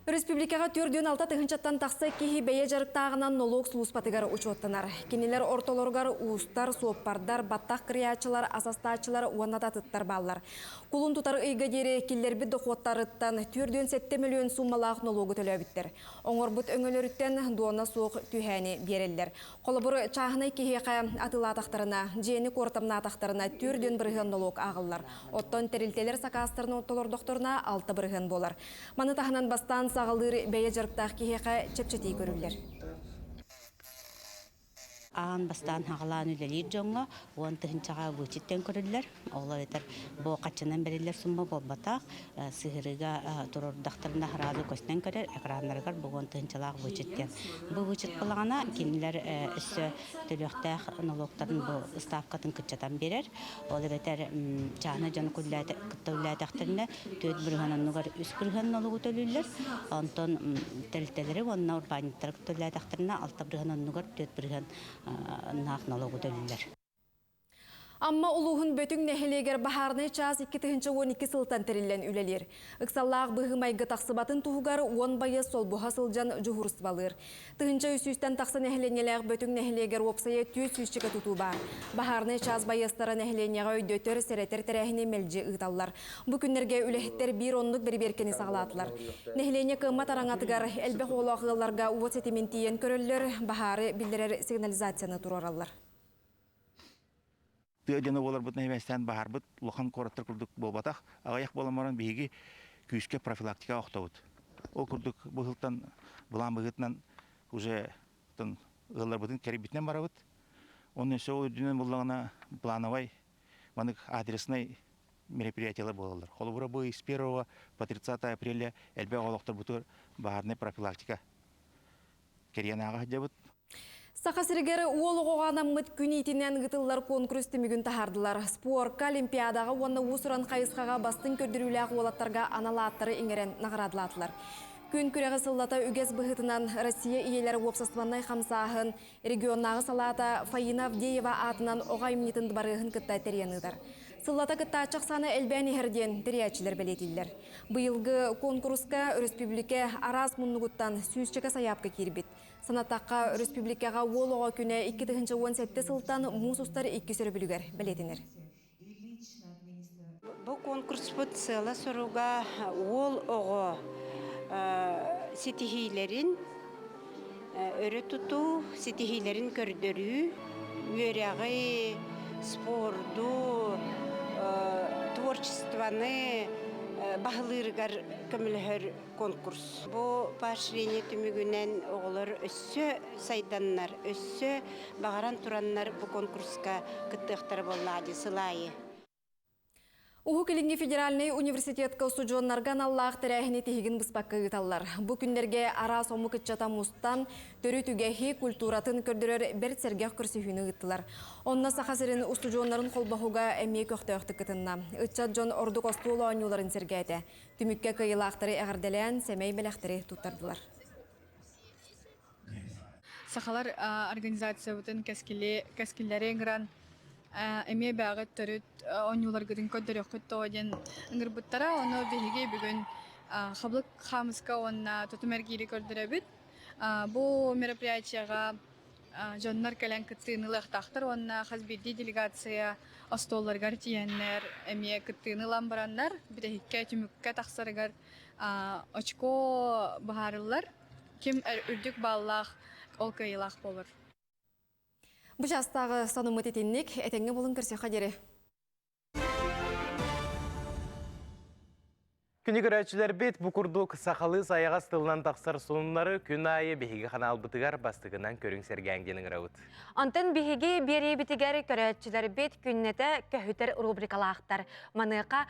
Республикаға түрден алта тыгынчаттан тақсы кихи бәйе жарықтағынан налог сұлыспатыгар учоттанар. Кенелер ортолоргар уыстар, суоппардар, баттақ криячылар, асастачылар, уанната тұттар баллар. Кулун тутар ыйга дере келлербі доқуаттарыттан түрден 7 миллион суммалақ налогы төлөбіттер. Оңор бұт өңөлөріттен дуана суық түйәне берелдер. Қолыбыр чағынай кихиға атыла атақтарына, жені кортамна атақтарына түрден бірген налог ағылар. Оттон терилтелер сақастырын оттолор доқторына 6 бірген болар. Маны тағынан бастан сағалыр бәйе жарықтақ кихиға чепчетей көрілдер.
Ағын бастан хағалан үлелер жоңға, оған тұхынчаға вычеттен көрілдер. Олар етер бұл қатшынан берілер сұмба болбатақ, сығырыға тұрордақтарында харазы көстен көрер, әқранларғар бұған тұхынчалағы вычеттен. Бұл вычет болағана кенілер үсі төліқтақ налогтарын бұл ставкатын күтчатан берер. Олар етер чағына жаны күттәуләтақтарына төт бірген анығар үс бірген налогы төлілер. Онтон тәлтелері онына урбаниттар күттәуләтақтарына алта бірген анығар төт бірген нақ налогы төлілер.
Амма улуғын бөтің нәхелегер бахарны час 2-12 сылтан тәрілен үлелер. Үксаллағы бұғымайғы тақсыбатын туғығар 10 байы сол бұға сылжан жұғырыстыбалыр. Тұхынча үсістен тақсы нәхеленелер бөтің нәхелегер опсайы түйіз үсчігі тұту бар. Бахарны час байыстары нәхеленеға өйдөтер сәрәтер тәрәхіне мәлже ұйталар. Бұ күннерге үләхеттер бір онлық бір-беркені сағалатылар. Нәхелене қымат араңатығар әлбәқ олағыларға уот сетиментиен көрілер, бахары білдерер сигнализацияны тұраралар.
Тыдыны олар бұтын әместен бағар бұт, лоқан қораттар күрдік болбатақ, ағаяқ боламаран бейгі күйіске профилактика оқтауыд. Ол күрдік бұғылтан, бұлан бұғытынан уже ұғылар бұтын кәрі бітінен барабыд. Оның өсі ол дүнен бұлағына плановай, манык адресный мероприятиялар болалар. Қолы бұра бұй с 1 по 30 апреля әлбе олықтар бұтыр бағарны профилактика кәриян аға жабыд.
Сақасыргері уолуғуғана мұт күнейтінен ғытылар конкурсты мүгін тахардылар. Спорка олимпиадаға оны ұсыран қайысқаға бастың көрдіруләғ олаттарға аналаттары еңерен нағырадылатылар. Күн күрегі сыллата үгес бұғытынан Россия иелері опсастыманнай қамсағын, регионнағы салата Фаина Авдеева атынан оғай мінетін барығын күттай теренідір. Сыллата күтта ачақ саны әлбәні әрден тіриячілер бәлетілдер. Бұйылғы конкурска республике арас мұнығыттан сүйісчігі саяпқы кербет. Санаттаққа республикаға олуға күні 2017 сылтан мұсустар 2 сөрі білігер бәлетінер.
Бұл конкурс бұд сыла соруға ол оғы сетихилерін өрі тұту, сетихилерін көрдірі, өряғы, спорду, творчестваны бағылырғар көмілігір конкурс. Бұл поощрение түмігінен оғылар өссі сайданнар, өссі бағаран тұраннар бұл конкурсқа күттіқтар болады сылайы.
Уху Келинги федеральный университетка студионнарган Аллах тәрәхіне тегін бұспаққа ғыталар. Бұ күндерге ара сомы күтчата мұстан төрі түгәхи культуратын көрдірер бір сәргәқ күрсіхіні ғыттылар. Онна сақасырын студионнарын қолбақуға әмей көқті өқті күтінна. Үтчат жон орды қостуылы оңыларын сәргәді. Түмікке қиылақтары әғірделән сәмей бәләқтері тұттардылар.
Сақалар организация бұтын кәскілері еңгіран эме бәғыт төрүт оңюлар гыдын көддөрө көттө оден ыңгырбыттара оны беге бүгүн хаблык хамыска онна тотумергири көрдөрөбүт. Бу мероприятияга жоннор келен кыттыынылык тахтар онна хазбирди делегация остолларгар тиеннер эме кыттыынылан бараннар битехикке түмүккө таксарыгар очко баарылар ким үрдүк баллах ол кыйлах болор.
Бұ жастағы санымы тетеннік, әтенге болын көрсе қадері.
Күні көрәтшілер бет бұқырдық сақалы саяға стылынан тақсар сонлары күн айы бейгі қанал бұтығар бастығынан көрің сәргәңденің рауыт.
Антын бейгі бері бітігер көрәтшілер бет күннеті көхітер рубрикалақтар. Маныға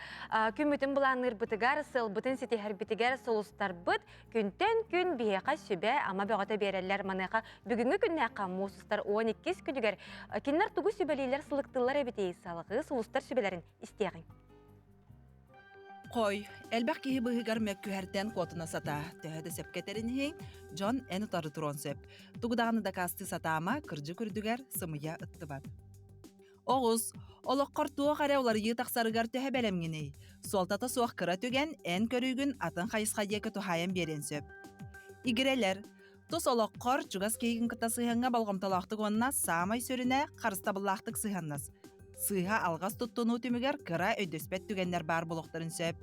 күмітін бұланыр бұтығар сыл бұтын сетігер бітігер солыстар бұт күнтен күн бейіға сүбе ама бөғата берелер маныға бүгінгі күннәқа мұсыстар 12 күнігер кенлер тұғы сүбелейлер сылықтылар әбетей салығы солыстар сүбелерін істеғін.
Қой, әлбәқ кейі бұғығар мәккүхәрден қотына сата, төхеді сәпкетерін хең, Джон әні тары тұрон сөп. Тұғыдағыны да касты сатама, кірджі күрдігер сымыя ұтты бат. Оғыз, олық қортуы қараулар ие тақсарығар төхі бәлемгеней. солтата суақ кыра түген эн көрігін атын қайысқа декі тухайын берен сөп. Игірелер, тус олоққор чугас кейгін кыта сыйханға балғымталақтық онына самай сөріне қарыстабыллақтық сыйханнас. Сыйха алғас тұттыну түмігер кыра өйдөспет түгеннер бар болуқтарын сөп.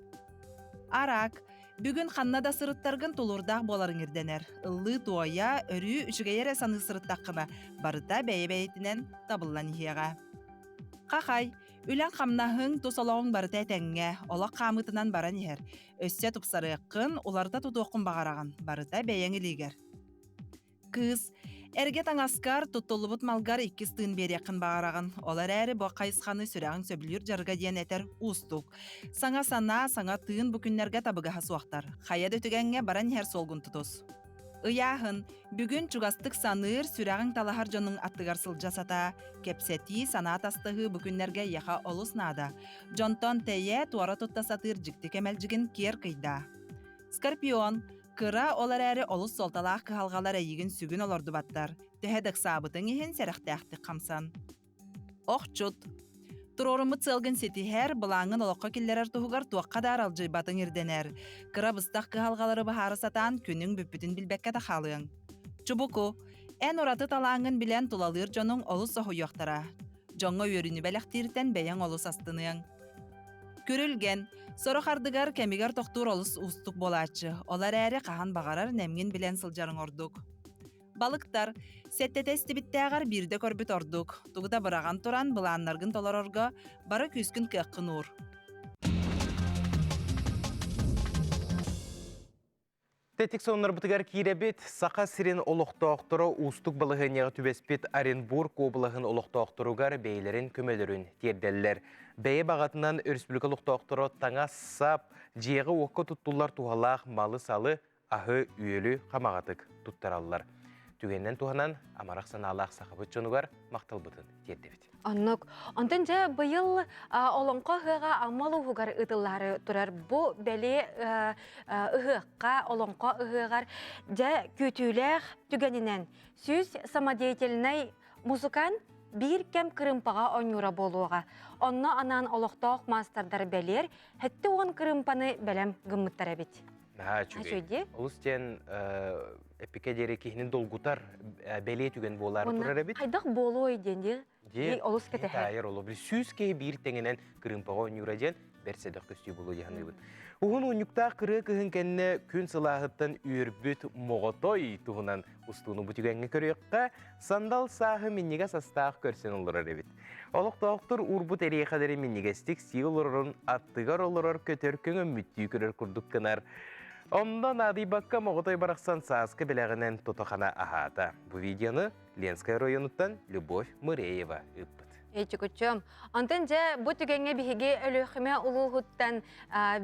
Арак, бүгін қаннада сырыттарғын тулурдақ боларын ирденер. Уллы туая өрі үшігейер саны сырыттаққына барыта бәйе-бәйетінен табыллан ихеға. Қақай, үлән қамнахың тусалауын барыта әтәңге, олақ қамытынан баран ехер. Өссе тұпсары қын, оларда тұтуқын бағараған, барыта бәйеңі лигер. Кыз, әрге таңаскар тұттылыбыт малгар иккіз тыын береқін бағараған. Олар әрі бұ қайысқаны сүрәғын сөбілер жарға дейін әтер ұстық. Саңа сана, саңа тыын бүкінлерге табыға суақтар. Қая дөтігенге баран хер солғын тұтыз. Ыяхын, бүгін чугастық саныр сүрәғын талахар жонның аттығар сылжасата, кепсети санат астығы бүкінлерге яқа олыс нада. Жонтон тәйе туара тұттасатыр жікті кемәлжігін кер қида. Скорпион, кыра олар әрі олыс солталақ қығалғалар әйігін сүгін олорды баттар. Тәхедік сабытың ехін сәріқтәқті қамсан. Оқчут. Турорымы цылгын сетихер бұлаңын олыққа келлерер тұғығар туаққадар алжай батың ирденер. Кыра бұстақ қығалғалары бұхары сатан күнің бүппітін білбәкке тақалыың. Чубуку, ән ораты талаңын білен тулалыр жоның олыс оғыяқтара. Жоңға өріні бәліқтіртен бәйен олыс астыныың. Көрілген, соры қардығар кәмігер тоқтур олыс ұстық болачы. Олар әрі қахан бағарар нәмген білен сылжарын ордық. Балықтар, сәттеті істібіттәғар бірді көрбіт ордық. Тұғыда бұраған тұран бұланларғын толар орға бары күскін кәққын ұр.
Тәтік соңнар бұтығар кейребет, сақа сирен олықтауқтыры ұстық балығынеғы түбеспет Оренбург облығын олықтауқтыруғар бәйлерін көмелерін терделілер. Бәйе бағатынан Республика олықтауқтыры таңа сап, жиығы оқы тұттулар туғалақ малы салы, ағы үйелі қамағатық тұттаралылар. Түгеннен туғанан амарақ саналақ сақабыт жонуғар мақтал бұтын тердебет.
Аннық, онтан жа бұйыл олонқа ғыға амал ұғығар ұдылары тұрар. Бұ бәлі ұғыққа олонқа ұғығар жа көтіләқ түгенінен. Сүз самадейтелінай музыкан бір кәм кірімпаға ойнура болуға. Онны анан олықтауқ мастардар бәлер, хәтті оған кірімпаны бәлем ғымыттар әбет.
Чүгей. Олыстен эпикедері кейінен долгутар бәле түген болар тұрар әбет.
Қайдақ болу ойденде олыс кәті әр.
Тайыр олу. Сүз кей бір тәңінен кірімпаға ойнура ден бәрседақ көстей болу дегенде. Уғын ойнықта қыры күйін кәнне күн сылағыттан үйірбіт моғытой тұғынан ұстуыны бұтігенге көріққа сандал сағы меннеге састақ көрсен олар әбет. Олықтауқтыр урбут әрейқадары меннегестік сиыл ұрын аттығар олар көтер көңі мүттүй көрір күрдік кінар. Ондан ады баққа моғытой барақсан саасқы біләғінен тұтықана ағата. Бұл видеоны Ленская районуттан Любовь Мыреева үппіт.
Эйчикучум. Антын же бу түгенге биһиги өлөхүмө улуугуттан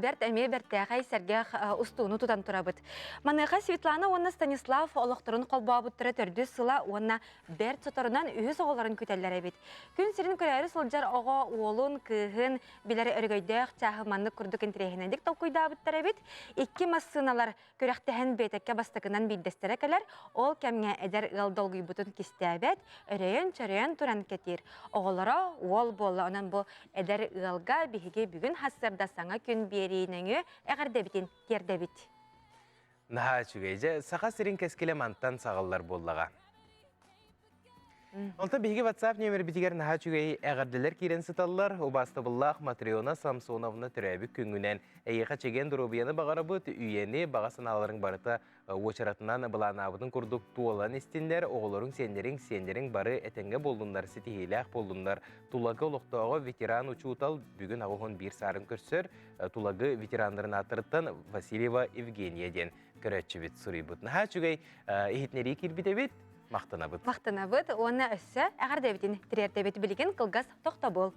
берт эме бертягай сергех устууну тутан турабыт. Маныга Светлана онна Станислав олохторун колбообуттара төрдү сыла онна берт соторунан үз оголорун күтеллер эбит. Күн сирин көрәри сылжар ого уолун кыһын билери өргөйдөк чахыманны курдук интерехинендик толкуйдаабыттар эбит. Икки массыналар көрәхтәһен бетекке бастыгынан биддестерекелер. Ол кемге эдер ылдолгуйбутун кистәбет, өрөйөн-чөрөйөн туран кетир. Ол болла, онан бұл әдір ұлға бігі бүгін хасырда саңа күн берейініңі әғірдебітін кердебіт.
Наға чүгейже, сақа сирин кәскеле манттан сағалар боллаға. Олта бігі WhatsApp нөмір бітігер наға чүгей әғірділер керен сыталылар, обасты бұллақ Матриона Самсоновна түрәбік күнгінен әйеға чеген дұрубияны бағары бұт, үйені бағасын аларың барыта очаратынан бұланабының күрдік туалан естендер, оғылырың сендерің бары әтенге болдыңдар, сетихиләқ болдыңдар. Тулагы ұлықтауғы ветеран ұчуытал бүгін ағуғын бір сарын көрсір, тулагы ветерандарын атырыттан Васильева Евгенияден көрәтші бет сұрый бұт. Наға чүгей ехетнері кербіте бет, мақтанабыт.
Мақтанабыт, оны өссі әғардебетін тірердебеті білген қылғас тоқта бол.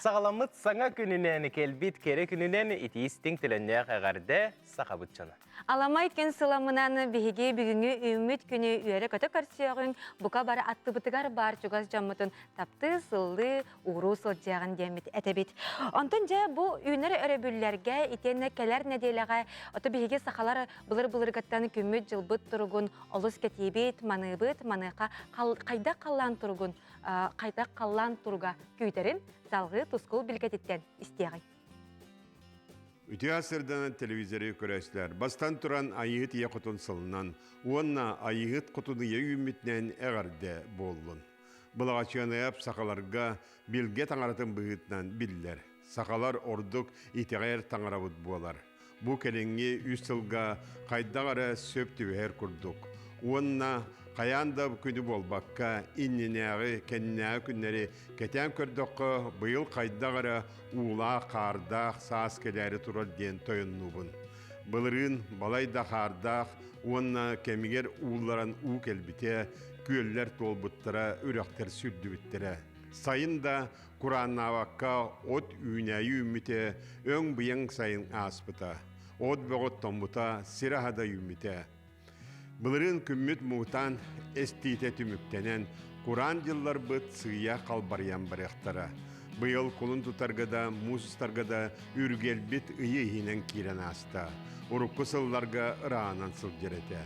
Sağlamıt sana gününen kelbit kere gününen itiistin tilennek ağarda saqabıtçana.
Alamay ken sılamınan bihigi bugünkü ümit günü üyere kötü karşıyağın buka bara attı bıtıgar bar çugas camıtın taptı sıllı uğru sılcağın demit etebit. Ontunca bu üneri örebüllerge itenne keler nedelaga otu bihigi sakalar bılır gattan kümmüt jılbıt turugun olus ketibit manıbıt manıqa kayda kallan turugun kayda kallan turuga küyterin salgı tuskul bilgetitten istiyagay.
Үті асырдан телевизоры көрәсілер. Бастан тұран айығыт ие құтын сылынан, онна айығыт құтыны ие үмітнен әғарды болын. Бұлаға чығанайап сақаларға білге таңаратын бұғытнан білдер. Сақалар ордық итеғайыр таңарабыд болар. Бұ келіңе үс сылға қайдағары сөп түбәр күрдік. Онна қаянда күні болбаққа инненәғі кәннәғі күннері кәтен көрдіққа бұйыл қайдағары ула қардақ саас келәрі тұрар ден тойыннубын. Бұлырын балайда қардақ, онна кәмігер уларан у келбіте, көллер толбыттыра, үріқтер сүрді біттірі. Сайында Құраннаваққа от үйнәйі үміте, өң бұяң сайын аспыта. От бұғыт томбыта, сирахада үміте. Бұлырын күмміт мұғтан әстейте түміктенен, Құран жыллар бұт сыя қалбарян баряқтара. Бұйыл құлын тұтарғада, мұсыстарғада үргелбіт үйейінен кирен аста. Ұрыққы сылларға ұрағынан сыл жереті.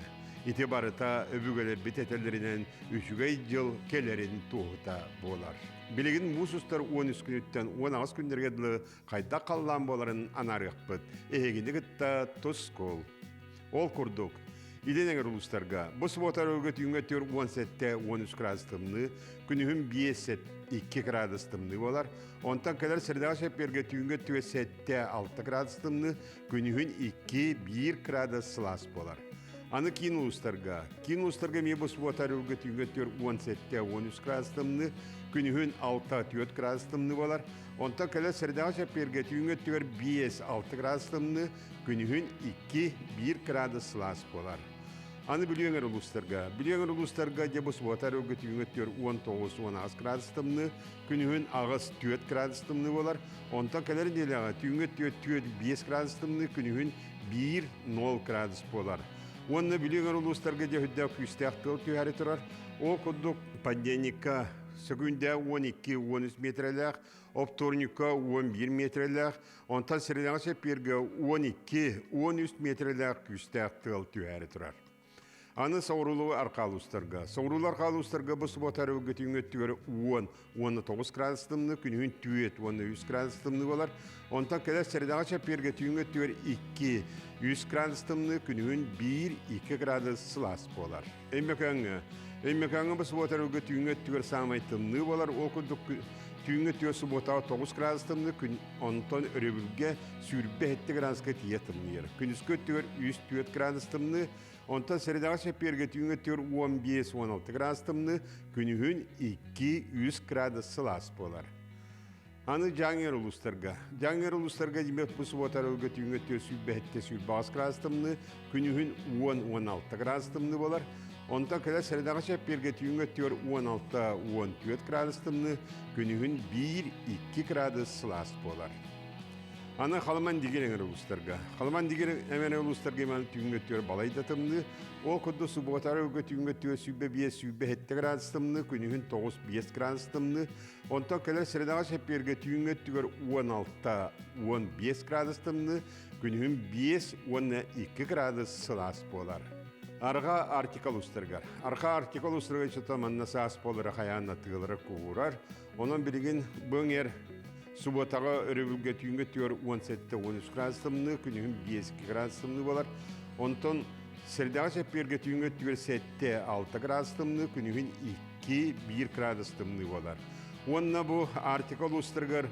Ити барыта өбігілі бітетелерінен үшігей жыл келерін туғыта болар. Білігін мұсыстар 13 күніттен 19 күндергеділі қайда қаллан боларын анарық бұд. Егінді күтті тұс қол. Ол күрдік. Иденеңер ұлыстарға. Бұл сұботар өгіт үйіңгеттер 17-13 градустымны, күнігін 5-2 градустымны болар. Онтан кәлер сірдағы шәпперге үйіңгеттер 7-6 градустымны, күнігін 2-1 градус сылас болар. Аны кейін ұлыстарға. Кейін ұлыстарға ме бұл сұботар өгіт үйіңгеттер 17-13 градустымны, күнігін 6-4 градустымны болар. Онтан кәлер сірдағы шәпперге үйіңгеттер 5-6 градустымны, күнігін 2-1 градус сылас болар. Аны білуеңер ұлыстарға. Білуеңер ұлыстарға дебіс бұғатар өгіт үйіңеттер 19-16 градустымны, күнігін ағыз 4 градустымны болар. Онтан кәлер делеға үйіңеттер 4-5 градустымны, күнігін 1-0 градус болар. Онны білуеңер ұлыстарға дегідді күстәқ тыл түйәрі тұрар. Ол құддық паденникка сөгінде 12-13 метрләқ, опторникка 11 метрләқ, онтан сіреләңі шәпперге 12-13 метрләқ күстәқ тыл түйәрі тұрар. Аны саурулу арқалыстарға. Саурулу арқалыстарға бұл сұботар өгіт үйіңеттігері 10-19 градустымны, күнігін 2-13 градустымны болар. Онтан кәлер сәрдағы шәпперге үйіңеттігері 2-3 градустымны, күнігін 1-2 градус сылас болар. Әммекаңы бұл сұботар өгіт үйіңеттігері самайтымны болар. Ол күндік үйіңеттігері сұботағы 9 градустымны, онтан өребілге сүрбе 7 градусқа тиетімні ер. Күнізкеттігері 3-4 градустымны, онтан сәрідағы шәпперге үйіңеттігер 15-16 градустымны, күнігін 2-3 градус сылас болар. Аны жаңер ұлыстарға. Жаңер ұлыстарға демек бұл сұботар өлгі үйіңеттігер сүрбәтте сүрбағыз градустымны, күнігін 10-16 градустымны болар. Онтан кәлі сәрідағы шәпперге үйіңеттігер 16-14 градустымны, күнігін 1-2 градус сылас болар. Аны қалыман дегенің ұлыстарға. Қалыман деген әмені ұлыстарға емені түйінгеттер балайдатымны. Ол күнді сұботары өгі түйінгеттер сүбе 5-7 градустымны, күнігін 9-5 градустымны. Онтан кәлер сірідағы шәпперге түйінгеттер 16-15 градустымны, күнігін 5-12 градус сылас болар. Арға артикал ұстырғар. Арға артикал ұстырға шытаманна саас болыры қаянна тығылыры қуғырар. Онын білген бұңер Суботаға өребілге түйінгеттер 17-13 градустымны, күнігін 5-2 градустымны болар. Онтан сірдағы шәпперге түйінгеттер 7-6 градустымны, күнігін 2-1 градустымны болар. Онна бұл артикал ұстырғар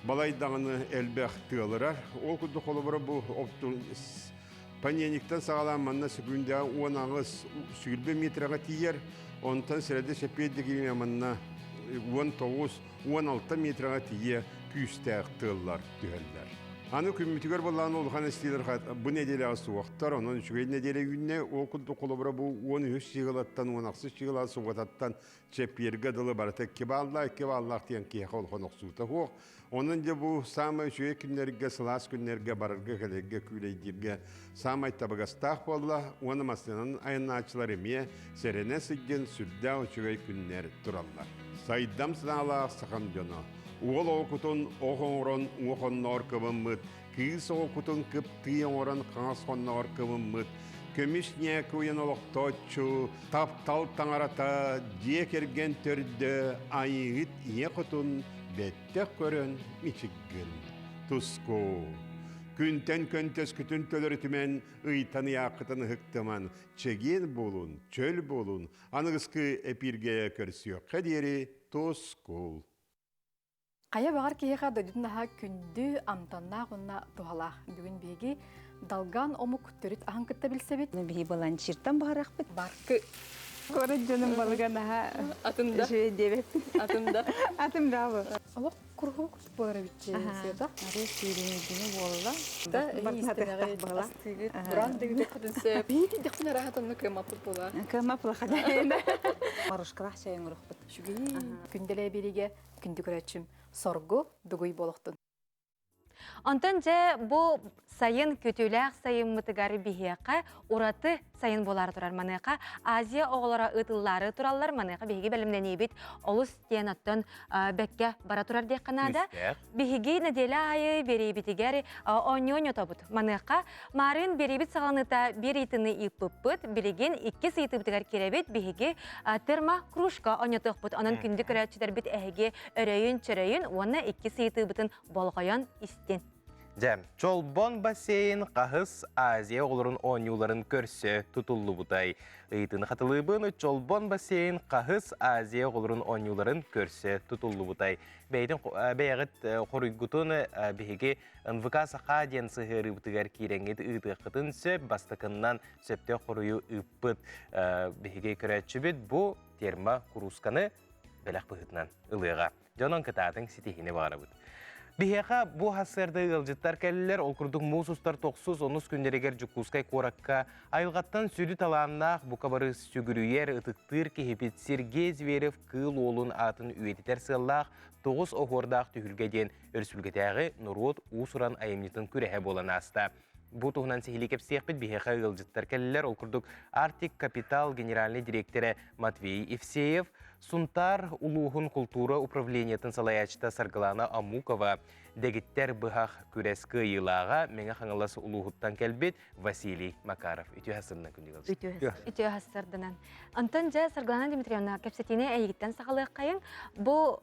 балайдағыны әлбәқ тығылырар. Ол күнді қолы бұры бұл панениктен сағалан манна сүгінде 10 ағыз сүгілбе метраға тиер. Онтан сірәді шәппердегі манна 19-16 метраға тие күстәқ тыллар түхәлләр. Аны күммүтүгөр болланы улхан истилер бу неделе асуактар, онун үчүгөй неделе günне окулду колобра бу 13 жыгылаттан 16 жыгыла сугататтан чепирге дылы барата кебалла тиен киха олхон оксута хок. Onun da bu samay şöyle günlerge sılas günlerge barırge gelege küleydirge samay tabagastah bolla onu masanın aynaçları miye serene siggen südde uçuğay günler durallar. Saydam sınala sakam jona. Oğul okutun oğonron oğon norkavımıt. Kız okutun kıp tıyangoran kanson norkavımıt. Kömüşne kuyen oluktoçu taptal tanarata diye kergen törde ayıt yekutun Bette körön miçiggin, tusko. Күнтен көнтес күтін төлөрітімен ұйтаны яқытын хықтыман. Чеген болун, чөл болун, анығысқы эпиргея көрсіё. Қадері тоскол.
Қая бағар кейеға дөйдіннаға күнді амтанна ғынна туғалақ. Бүгін беги далган омук төріт ағын күтті білсе бет?
Беги балан чиртан бағарақ бет?
Барқы.
Көрі жөнім балғанаға
Атымда.
жөй дебет.
Атымда.
Атымда бұл.
Олық құрғы болары бітче сета.
Аре сүйреңдіні болла.
Да, истинағы астығы бұран дегіде құдынсы. Бейді декпін арағатымны көмапы бола.
Көмапы қадайында. Марушқырақ шайын ұрық бұд.
Шүгей күнделе береге күнді көрәтшім. Соргу дугуй болуқтын.
Онтон же бу сайын көтүләк сайын мытыгары бихияқа ураты сайын болар турар маныка Азия оғылара ытыллары тураллар маныка бихиги бәлімнен ебет олыс тиен аттан бәкке бара турар дек қанада бихиги неделе айы беребетигер оньоньо тобут маныка марын беребет сағаныта бер итыны иппыппыт билеген 2 сыйтыбытыгар керебет бихиги терма кружка оньотық бұт онын күнді көрәтчідер бит әйге өрейін чөрейін оны 2 сыйтыбытын болғайан истен.
Жам, Чолбон бассейн қағыз Азия оларын ойнуларын көрсе тұтылы бұтай. Ыйтын қатылыбын Чолбон бассейн қағыз Азия оларын ойнуларын көрсе тұтылы бұтай. Бәйдің бәйғыт қорыгутын бейге НВК сақа ден сығыры бұтығар кереңет ұйты қытын сөп, бастықыннан сөпте қорыю ұппыт бейге көрәтші бет бұл терма құрусканы бәләқ бұғытынан ұлыға. Жонын кітатын сетехіне бағара бұд. Бихеха бу хасырды ылжыттар кәлілер, ол күрдік мұсустар 9-10 күндерегер жүккускай қоракка айылғаттан сүді таланнақ бұқа бары сүгірүйер ұтықтыр кехепет Сергей Зверев кыл олын атын үйететер сыллақ 9 оғырдақ түйілгеден өрсүлгетәғі Нұрот Усуран айымнетін күрәхе болан аста. Бу туһунан сихиликеп сиэхпит бихеха ылжыттар кәлілер, ол күрдік Артик Капитал генеральный директоры Матвей Евсеев, Сунтар улуғын культура управлениетін салаячта Саргалана Амукова, дегіттер бұғақ күрескі елаға меңі қаңыласы улуғыттан кәлбет Василий Макаров. Үтіе хасырынан күнді қалды.
Үтіе хасырдынан. Антон жа Саргалана Дмитриевна кәпсетіне әйгіттен сақалығы қайын. Бұл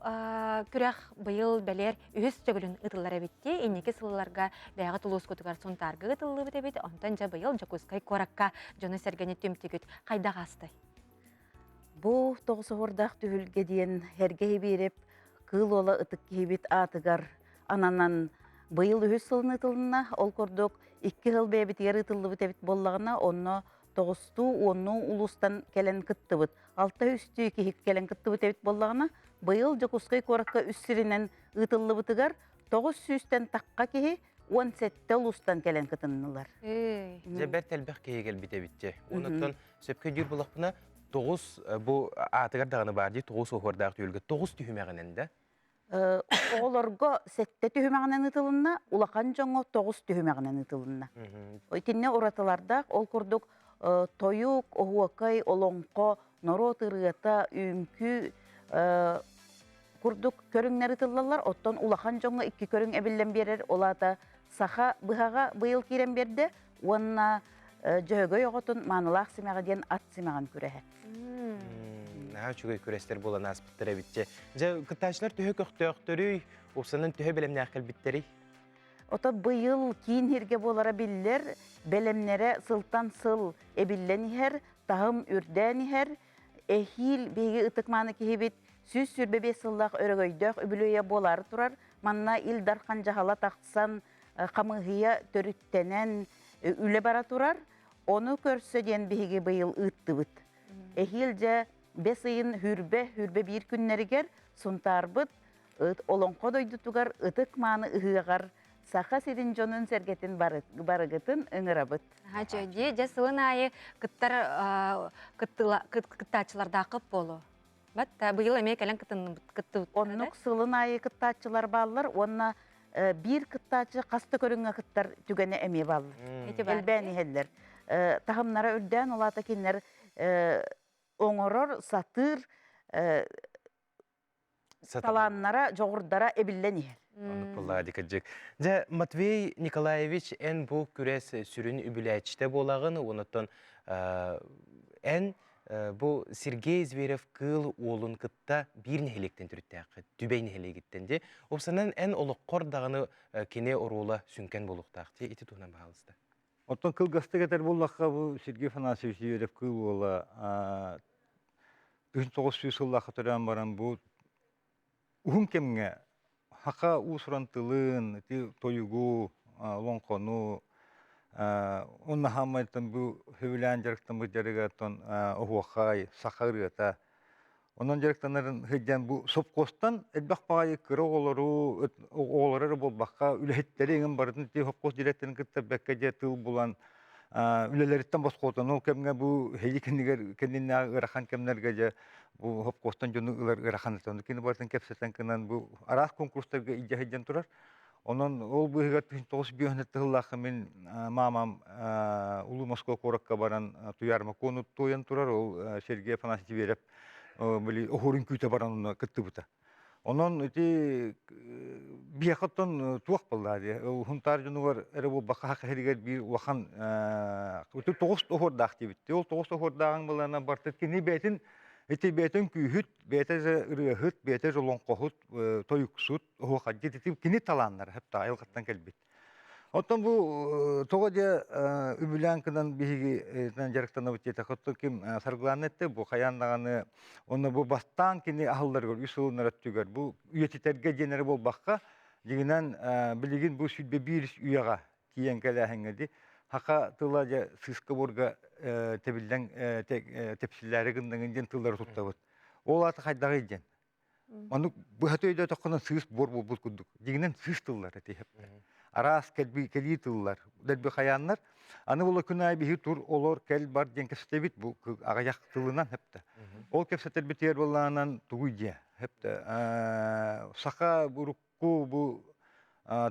күрәқ бұйыл бәлер үйіз төгілін ұтылар әбетте, енеке сылыларға бәйға тұлуыз көтігар Сунтарға ұтылы бұт әбет. Антон жа бұйыл Жакускай Коракка жоны сәргені төмтігіт қайда қастай.
Бу тоғысығырдақ түйілге дейін әргей беріп, қыл ола ұтық кейбет атығар. Ананан бұйыл үйіз сылын ұтылына, ол көрдік 2 ғыл бәбетігер ұтылы бұт әбет боллағына, оны 9-10 ұлыстан кәлін күтті бұт. 6-2 кейік кәлін күтті бұт әбет боллағына, бұйыл Жакускай Коракка үссірінен ұтылы бұтығар, 900-тен таққа кейі 17 ұлыстан кәлін күтінілер.
Зәбәр тәлбәқ кейгел бит әбетте. Онықтан сөпке дүр бұлақпына 9 bu atıgar dağını var diye 9 oğurdağ tüylüge 9 tühümağınında?
Oğlarga 7 tühümağının ıtılına, ulaqan жоңo 9 tühümağının ıtılına. Oytinne oratılarda ol kurduk toyuk, ohuakay, olonko, norot ırıata, ünkü kurduk körünler ıtıllalar. Ottan ulaqan жоңo 2 körün ebillen berer. Olata saha bıhaga bıyıl kiren berdi. Onna Жөйгөй оғытын манылақ симаға дейін ат симаған күрәхі.
Наға чүгөй күрәстер болан аспыттыр әбітте. Жа күтташылар түхі көқтөқтөрүй, осының түхі білімне ақыл біттері?
Ота бұйыл кейін ерге болара білдер, білімнері сылтан сыл әбіллен ехер, тағым үрдән ехер, әхил бейге ұтықманы кехебет, сүз сүрбебе сыллақ өрігөйдөк үбілөйе болары тұрар, манна илдар қанжағала тақтсан, қамығыя төріттенен үлі бара тұрар, onu körsöden bihige bıyıl ıttıbıt. Ehilce besayın hürbe bir günleri ger, suntarbıt, olonko doydu tugar, ıtık manı ıhıgar,
Саха сирин жонун сергетин барыгытын ыңырабыт.
Ha çöğüdi, же сылын айы кыттачыларда қып болу. Бат, бұйыл әмей кәлін кытты.
Оннук сылын айы кыттачылар баллар, онна bir кыттачы қасты көріңе кыттар түгені әме баллар. Әлбәні хеллер. Тахымнара үрден олата кенлер оңорор, сатыр, таланнара, жоғырдара әбіллен ехер.
Матвей Николаевич эн бұл күрес сүрін үбіләчті болағын, онытын эн бұл Сергей Зверев кыл олын кытта бір нехелектен түріттәқі, дүбей нехелегеттенде. Опсанан эн олық қордағыны кене оруыла сүнкен болуқтақты, еті туғынан бағалысты.
Оттан кыл гасты кетер боллаққа бұл Сергей Фанасьевич Зверев кыл ола 1900 жыллақы түрен баран бұл ұғын кемге хақа усрантылын, тойугу, лонқону, онна хамайтын бұл хөвілән жарықтан бұл жарығаттан оғуақай, сақарыата. Онан жарықтанарын хыджан бұл сопқостан әдбақ бағайы кірі оғылары болбаққа үләхеттері еңін бардың сопқост директорын күтті бәкке де тыл болан үлелеріттен басқотан. Ол кәмге бұл хейі кәніне ғырақан кәмнерге же бұл сопқостан жоны ғырақан әтті. Кені бардың кәпсеттен кінен бұл арас конкурстарға иджа хейден тұрар. Онан ол бұйға 1990 жыллақы мен мамам Улы Москва қораққа баран туярма кону тойын тұрар. Ол Сергей Афанасьевич Зверев охорын күйті баран кітті бұта. Онан бияқаттан туақ балады. Хунтар жонуғар әрі бұл баққа хақы хәрігер бір уақан 9 охордақ дебітті. Ол 9 охордағын балана бартыр кені бәйтін бәйтін күйхіт, бәйтін ұрығыт, бәйтін жолон қоғыт, тойықсыт, оғақат жететіп кені таланлар, әпті айылғаттан кәлбет. Оттан бұл тоға де үбілән кынан бейгі жарықтан өтеді. Қотты кем сарғылан әтті, бұл қаяндағаны, оны бұл бастан кені ағылдар көр, үсілінар өттігер. Бұл үйететерге женері бол баққа, дегенен білеген бұл сүлбе бір үйаға кейен кәлі әңгеді. Хақа тыла же сысқы борға тәбілден тәпсілері кіндіңінден тылары тұттабыд. Ол аты қайдағы еден. Оны бұхаты өйді тоқынан сыс бор бұл күндік. Дегенен сыс тыллары тейіп. Арас кәлі тыллар. Дәлбі қаянлар. Аны бұл күн ай бейі тұр олар кәл бар ден кәсетебет бұл ағаяқ тылынан хепті. Ол кәсетер бітер болағынан тұғый де. Сақа бұрыққу бұл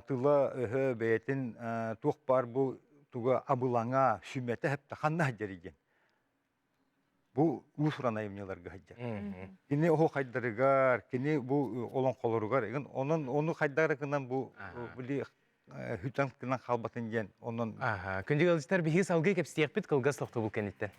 тыла үхі бәйтін тұқ бар бұл туга абылаңа сүмәте хепте ханна хаджарыген. Бу усурана емнелерге хаджар. Кини о хайдарыгар, кини бу олон колоругар. Оны хайдарыгынан бу били хүтан кынан халбатын ген. Онон
Күнде алыстар бихи салгы кепстияқпет кылгас тоқты бұл кәнеттен.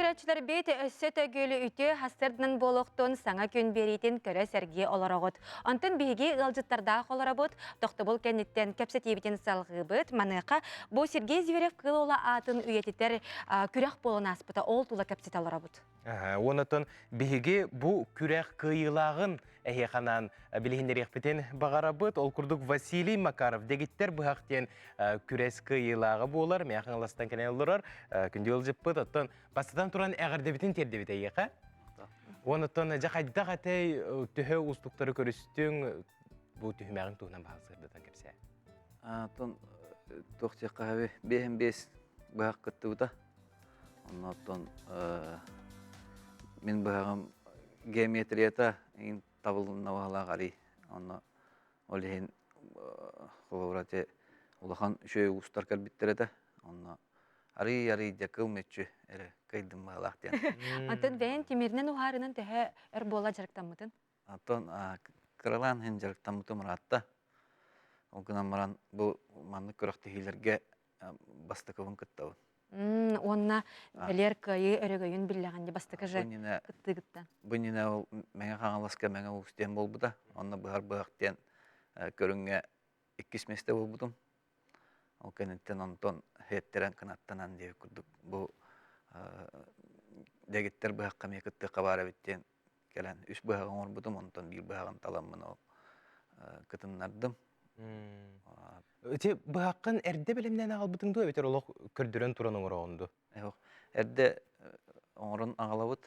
Күрәтчілер бейті өссет өгілі үті хастырдынан болуқтың саңа күн берейтін көрі сәрге оларағыд. Антын бейге ғалжыттарда қоларабыд, тоқты бұл кәнеттен кәпсетебетін салғы бұд, маныққа бұл Сергей Зверев қыл ола атын үйететер күрәқ болын аспыта ол тұла кәпсет аларабыд.
Онытын бейге бұл күрәқ қиылағын әйеқанан білігіндер еқпетен бағарабыд. Ол күрдік Василий Макаров дегеттер бұғақтен күрәс қиылағы болар, мәқын аластан кәне олырар, күнде ол жіппыд. Бастыдан тұран әғірдебетін тердебет әйеқа. Онытын жақайда қатай түхі ұстықтары көрістің бұл түхімәғін туғынан бағылсырдыдан кепсе.
Тоқтек қағабы бейін бес бұғақ күтті бұта. Онытын мен бұғағым геометрията ең табылын науағыла қари. Олеген қолауыраты олақан үшөй ұстар кәлбеттер еді. Ари дякыл метчі әрі қайдым бағалақтен.
Антын бәйін темерінен ұғарынан тәхі әр бола жарықтамытын?
Антын қыралан хен жарықтамыты мұратта. Ол күнан маран бұл манны көріқті хейлерге бастықывын күттауын.
Онна әлер кайы өрігейін білләғанде бастықы жа күтті күттан.
Бұніне ол мәңе қаңаласқа мәңе ұстен бол бұда. Онна бұғар бұғақтен көріңе 2 месте бол бұдым. Ол кәнеттен онтон хеттерен кынаттанан деп күрдік. Бұл дегеттер бұғаққа мекітті қабары біттен кәлін 3 бұғағын ор бұдым, онтон 1 бұғағын таламын ол күтіннардым.
Өте бұғаққын әрді білімнен ағал бұтыңды өтер олық күрдірін тұрын оңыр оғынды?
Әрді оңырын ағалауыд.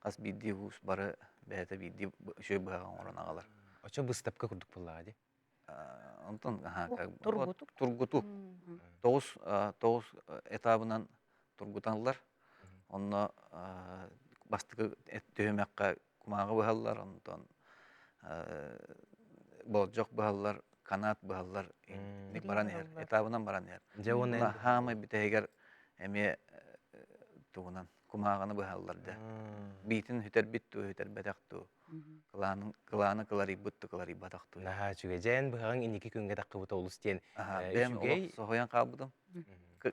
Қас бидді ғус бары бәйті бейді шөй бұғаған орын ағалар.
Оча быстапка курдук буллага ди.
Онтон
Тургутук.
Тургуту. Тоғыз этабынан тургутанлар. Онна бастығы түйемекқа кумағы бұғалар, онтон болжоқ бұғалар, канат бұғалар, баран ер, этабынан баран ер. Онна хамы бітегер әме туғынан кумағаны бұғалар да. Бейтін хүтер бітту, хүтер бәдәқту. Кыланы кылари бұтты, кылари бадақту.
Наха чуге жән бұғағын инекі күнге таққы бұта олыстен.
Бәм олық соғаян қалбыдым.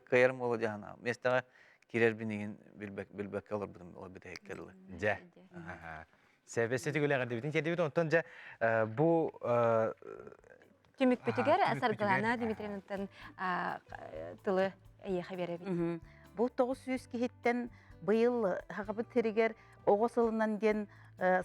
Кайырым олы жағана. Местаға керер бінеген білбәк қалыр бұдым, ол бітек керлі.
Жә. Сәбәсеті көлі ағарды бітін керді біт, онтан жа бұл...
Түмік бүтігер Саргалана Дмитриевнатын тылы әйеға бере бит.
Бұл 900 кехеттен бұйыл хақыбы терігер оғысылынан ден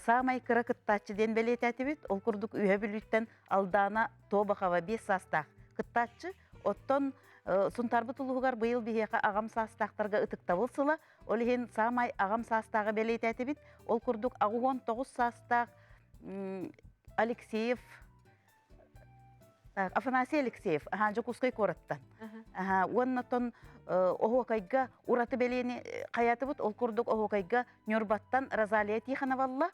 самай кыра кыттачы ден бәлет әтібет, ол күрдік үйе біліттен алдана тобақава 5 састақ кыттачы, оттон сұнтарбы тұлығығар бұйыл бігеға ағам састақтарға ұтықта болсыла, ол ен самай ағам састағы бәлет әтібет, ол күрдік ағуон 9 састақ Алексеев, Афанасий Алексеев, Жокускай кораттан. Оннатон оғуқайға ураты бәлені қаяты бұд, ол күрдік оғуқайға нөрбаттан Розалия Тихановалла,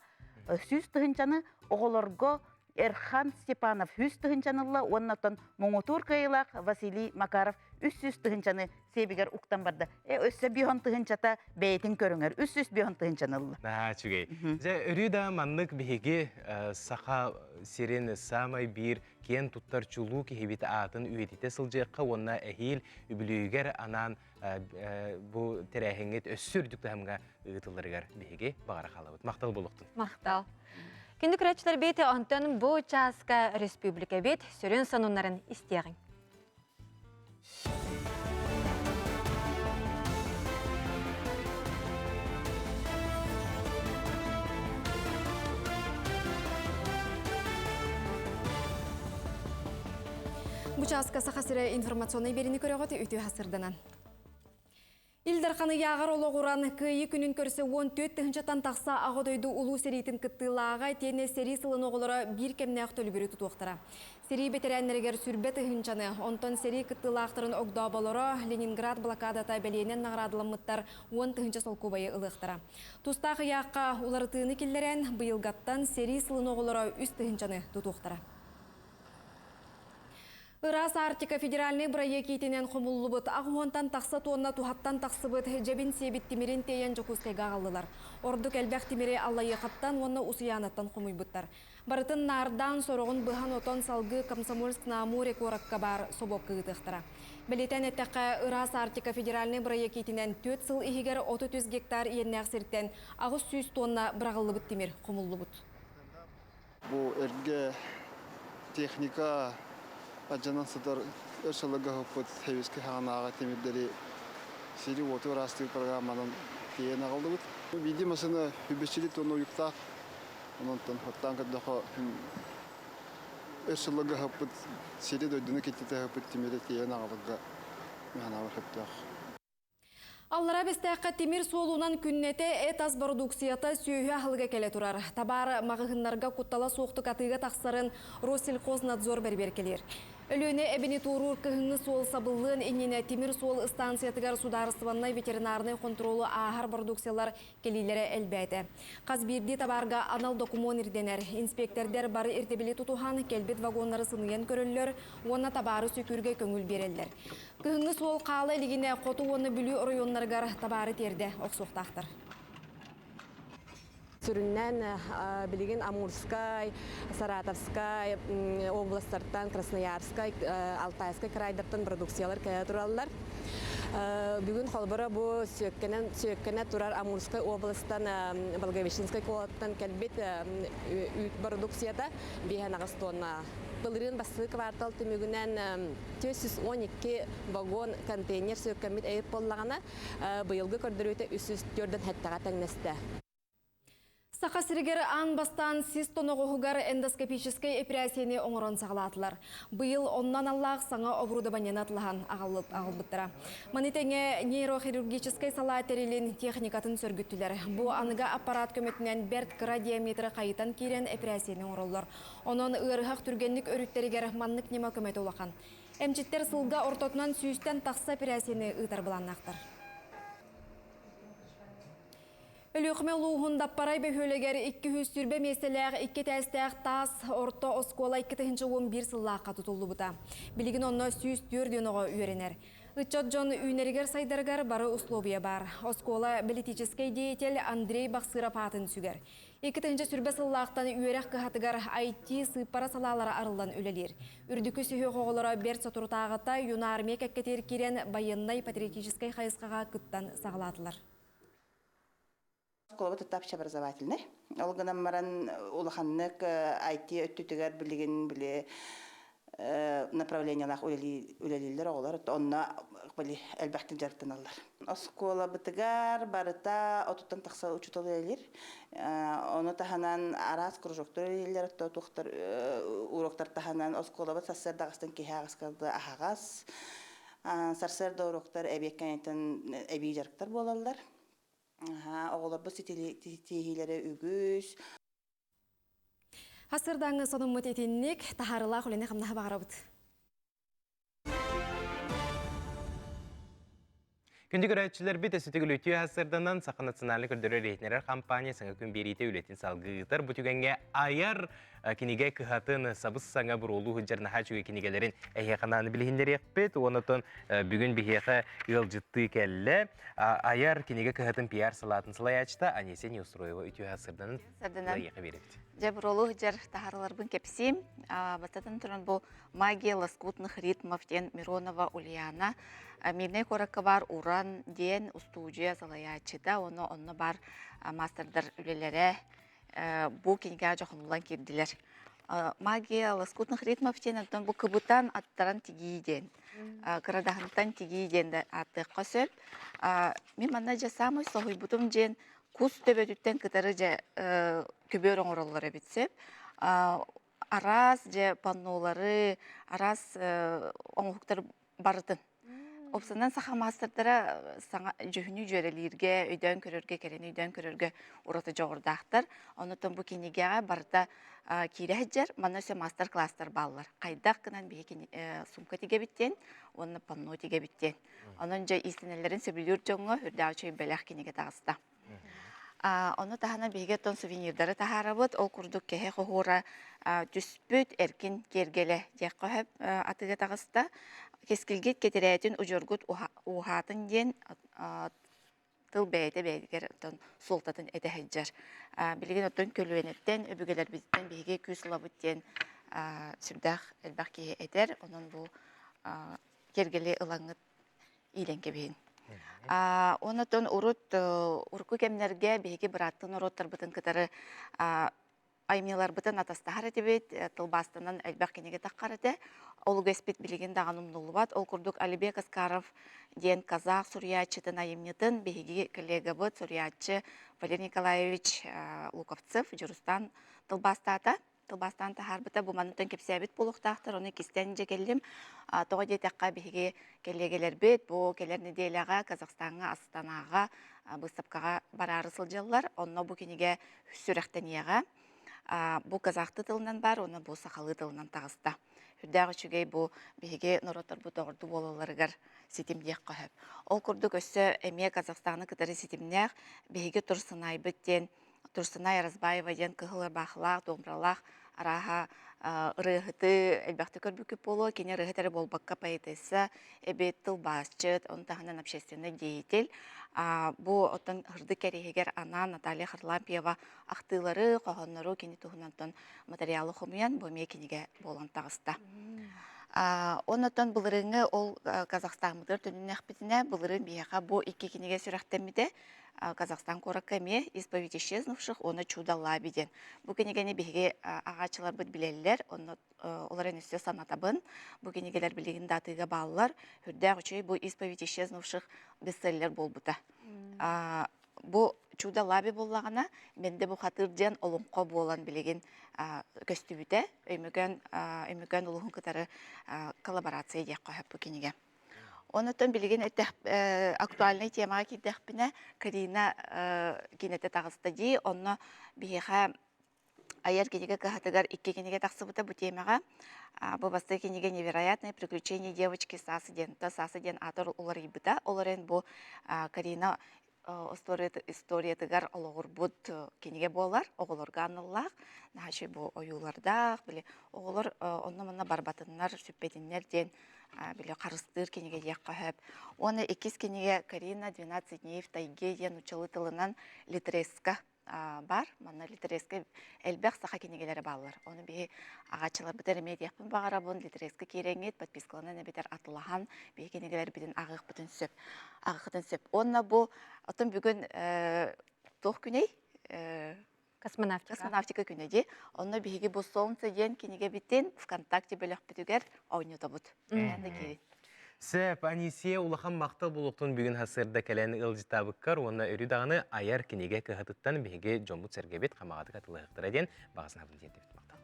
сүз тұхынчаны оғылырға Эрхан Степанов хүз тұхынчанылла, оннатон Моңутур Кайлақ, Василий Макаров үс-сүз тұхынчаны себегер ұқтан барды. Өссі бейон тұхынчата бәйтін көріңер, үс-сүз бейон тұхынчанылла.
Чүгей. Үрі маннық бейге сақа сирен самай бір кен туттар чулу кехебеті атын үйетете сылжыққа, онна әхел үбілігер анан бұл тәрәхеңет өссүрдікті хамға ұйтылырығар бейге бағара қалабыд. Мақтал болуқтын.
Мақтал. Күнді күрәтшілер бейті онтан бұл часка республика бейт сүрін санунларын істеғін.
Бучаска сахасыра информационный берini көрөгөт үтү хасырданан. Илдарханы яғар олығыран күйі күнін көрсі 14-тігіншатан тақса ағыдойды ұлу серейтін кыттылаға тені сери сылын оғылыра бір кемне ақтөлгірі тұтуқтыра. Сери бетерәннергер сүрбе тігіншаны, онтон сери кыттылақтырын оғда болыра Ленинград блокадата бәлейнен нағырадылымыттар 10-тігінші сол көбайы ылықтыра. Тустағы яққа уларытыны келдерен бұйылғаттан сери сылын оғылыра үст тігіншаны тұтуқтыра. Ырас Артика федеральный проектінен қомылы бұд, ағуантан тақсы туынна тухаттан тақсы бұд, жабин себет темерен тейен жокускайға қалдылар. Ордық әлбәқ темере аллайы қаттан, оны усыянаттан қомый бұдтар. Барытын нардан сорығын бұған отон салғы Комсомольск наму рекоракка бар собок кығытықтыра. Бәлетен әттәққа Ырас Артика федеральный проектінен 4 сыл егер 30 гектар еннәқ серттен ағыз 100 тонна бірағылы бұд темер қомылы бұд.
Бұл әрге техника Аджанан садар өршалыға ғыппыт хевескі хағанаға темірдері сері оты растығы программаның кейен ағылды бұд. Видимасыны үбесчілі тоны ұйықтақ, онынтын оттан қырдақы өршалыға ғыппыт сері дөйдіні кеттеті ғыппыт темірі кейен ағылыға мағанауыр ғыптақ.
Аллара бестәққа темір солуынан күннеті этаз продукцията сүйі ақылға келе тұрар. Табары мағығынларға құттала соқты қатыға тақсарын Россельхознадзор бәрберкелер. Өлөне әбіні тұрур кығыңы сол сабылын еніне темір сол станциятығар сударыстываннай ветеринарный контролы ағар продукциялар келейлері әлбәді. Қазберді табарға анал документ ирденер. Инспектордер бары иртебілі тұтуған келбет вагонлары сынуен көрілер, оны табары сөкірге көңіл берелер. Кығыңы сол қалы әлігіне қоту оны бүлі орайонларғар табары терді оқсуқтақтыр.
Сүріннен білеген Амурскай, Саратовскай, областардан Красноярскай, Алтайскай крайдартан продукциялар кәе тұралылар. Бүгін қолбыра бұл сөйккені тұрар Амурскай областан Благовещенскай колаттан кәлбет продукцията бейген ағыз тонна. Бұлырын басы квартал түмігінен 412 вагон контейнер сөйккемет әйіп боллағана бұйылғы көрдір өте 304-ден әттіға тәңнесті.
Сақа сиргер ан бастан сіз тоноғығығар эндоскопической операцияны оңырон сағалатылар. Бұйыл оннан аллақ саңа обрудованияны атылған ағылбыттыра. Манитеңе нейрохирургической сала терилин техникатын сөргіттілер. Бұ аныға аппарат көметінен бәрт кыра диаметрі қайытан керен операцияны оңыроллар. Онын ұрғақ түргенлік өріттерігер маннық нема көметі олақан. Әмчеттер сылға ортотынан сүйістен тақсы операцияны ұтар бұланнақтыр. Өліқме луғын даппарай бөхөлегер 200 түрбе меселер 2 тәстәқ тас орто оскола 2-11 сыллаққа тұтылды бұта. Білігін онына сүйіс түрден оға үйренер. Үтчат жон үйнерігер сайдарғар бары условия бар. Оскола политический деятель Андрей Бақсырап атын сүгер. 2-ші сүрбе сыллақтан үйерек қығатығар IT сыппара салалары арылдан өлелер. Үрдікі сүйе қоғылары бер сатуртағыта юнарме кәккетер керен байыннай патриотический қайысқаға күттан сағалатылар.
Школа тапшы образовательный. Олғанам маран улаханнык IT өттүтігер білген біле направлениялах үлелилер олар. Онна әлбәқтін жарттан алар. Школа бітігер барыта отуттан тақса учутол үлелер. Оны таханан арас кружоктор үлелер, уроктар таханан школа бі сарсер дағыстан кейі ағасқалды ағағас. Сарсер да уроктар әбеккәнеттен әбей жарықтар болалар. Оғылар бұл сетелері үгіз.
Хасырдаңы соның мұтетіннік тахарылақ үліне қамнаға бағыра бұд.
Күнді көрәтшілер біт өсітігіл өтіе хасырданан Сақа националық үрдірі рейтінерер компания саңа күн берейте үлетін салғығытар. Бұтігенге айар кенеге күхатын сабыз саңа бір олу хүджарына хачуге кенегелерін әйеқананы білігіндер еқпет. Онытын бүгін бігеқі ұл жытты кәлі. Айар кенеге күхатын пиар салатын сылай ачта, Анесе не устроева өтіе хасырданан лайеқы береді.
Жабыролу жар тахарларбын кепсим. Бастатын тұрын бұл магия лоскутных ритмов ден Миронова Ульяна. Мирней коракы бар уран ден устудия залаячыда. Оны бар мастердар үлелері бұл кенеге жоқынылан керділер. Магия лоскутных ритмов ден бұл кыбытан аттаран тегейден. Кырадағынтан тегейден аттыққа сөп. Мен манна жасамы соғый бұтым ден кус төбөтүттен кытары же көбөр оңороллары битсеп, арас же паннолары, арас оңуктар барытын. Опсынан саха мастerdara саңа жөһүнү жөрелерге, өйдөн көрөргө керен, өйдөн көрөргө ураты жогордактар. Онутон бу кинигега барда кирехжер, манасы мастер класстар баллар. Кайдак кынан беги сумка тиге биттен, оны панно тиге биттен. Онун же истинелерин сөбүлүр жоңго хүрдәүчөй белек киниге тагыста. Оны тахана беге тон сувенирлары тахарабыт, ол курдук кеhe хохора түспүт эркин кергеле жакка хөп атыга тагыста. Кескилгет кетерәтин ұжыргут уғатын ден тыл бәйті бәйгер солтатын әтәхәджар. Білген оттын көлуенеттен, өбігелер бізден бейге күз лабыттен сүрдәқ әлбәқ кейі әтер, оның бұл кергелі ылаңыт иленке бейін. Онытын ұрқы кемнерге бейге біраттын ұрыттар бұтын кітары аймелар бұтын атастағар әтебет, тылбастынан әлбәқ кенеге таққар әті. Ол көспет білеген дағаным нұлыбат. Ол күрдік Алибек Аскаров ден казақ сурьячытын айымнетін бейге коллега бұд сурьячы Валерий Николаевич Луковцев жүрістан тылбастата. Тылбастан тахар бұта бұманытын кепсәбет болуқтақтыр. Оны кестен же келдім. Тоға детаққа бейге коллегелер бет. Бұл келер неделяға Казақстанға, Астанаға, бұстапқаға барары сылжалар. Онына бұл кенеге сүрәқтен Бұл казақты тылынан бар, оны бұл сақалы тылынан тағыста. Хүрдәғі чүгей бұл бейге нұротар бұл тоғырды болыларығар сетімдеқ қөхіп. Ол күрдік өсі әме Казақстаны кітары сетімнеқ бейге Тұрсынай біттен, Тұрсынай Аразбаева ден кығылар бақылақ, домбыралақ, араға рығыты әлбәқті көрбүкіп болу, кене рығытары болбаққа поэтесі, әбет тыл басчыт, оны тағынан общественный деятель. Бұл оттан хырды кәрегер ана Наталья Харлампиева ақтылары, қоғанлары кені тұғынантын материалы құмиян бұл мекенеге болан тағыста. Онытын бұлырыңы ол Казақстан мұдыр түнін әқпетіне бұлырың бияға бұл екі кенеге сүрәқтемеді Казахстан коракаме исповедь исчезнувших, оны чудала биден. Бұл кенегені беге ағачылар бұд білелілер, оларын үсте санатабын, бұл кенегелер білеген датыға балылар, хүрдәғ үшей бұл исповедь исчезнувших бестселлер бол бұта. бу чуда лаби боллагана менде бу хатырден олонко болан билеген көстүбүтэ өймөгөн улугун кытары коллаборация дияк коюп бу киниге. Онотон билеген актуальный темага киддехпине Карина кинете тагыста ди, онно биха аяр кинеге кахатыгар икки кинеге таксыбыта бу темага. Бу басты кинеге невероятные приключения девочки Сасы ден атор улар ибыта. Оларен бу Карина история тыгар ологур бут кинеге болар, оголорга аныллах, нахачы бу оюлардах, биле оголор онно-монно барбатыннар, сүппетиннер ден биле карыстыр кинеге дияк коюп. Оны 2 кинеге Карина 12 дней в тайге ден учалы тылынан литреска бар. Манна литреска элбек саха кинегелери баллар. Оны бии агачылар битер медиапын багарабын литреска кереңет подпискалана битер атылахан бии кинегелер битен агык бүтүн сөп. Онна бу отон бүгүн тох күней космонавтика күнеди. Онна биги бу солнце ден кинеге битен ВКонтакте бөлөк бүтүгер ойнута бут.
Сөп, Анисия улахан мақтал болуқтың бүгін хасырда кәләні ылжытабыққар, онына өрі дағыны аяр кенеге кығытыттан бейге жомбут сәргебет қамағаты қатылығықтыра ден бағысына бұн деді мақтал.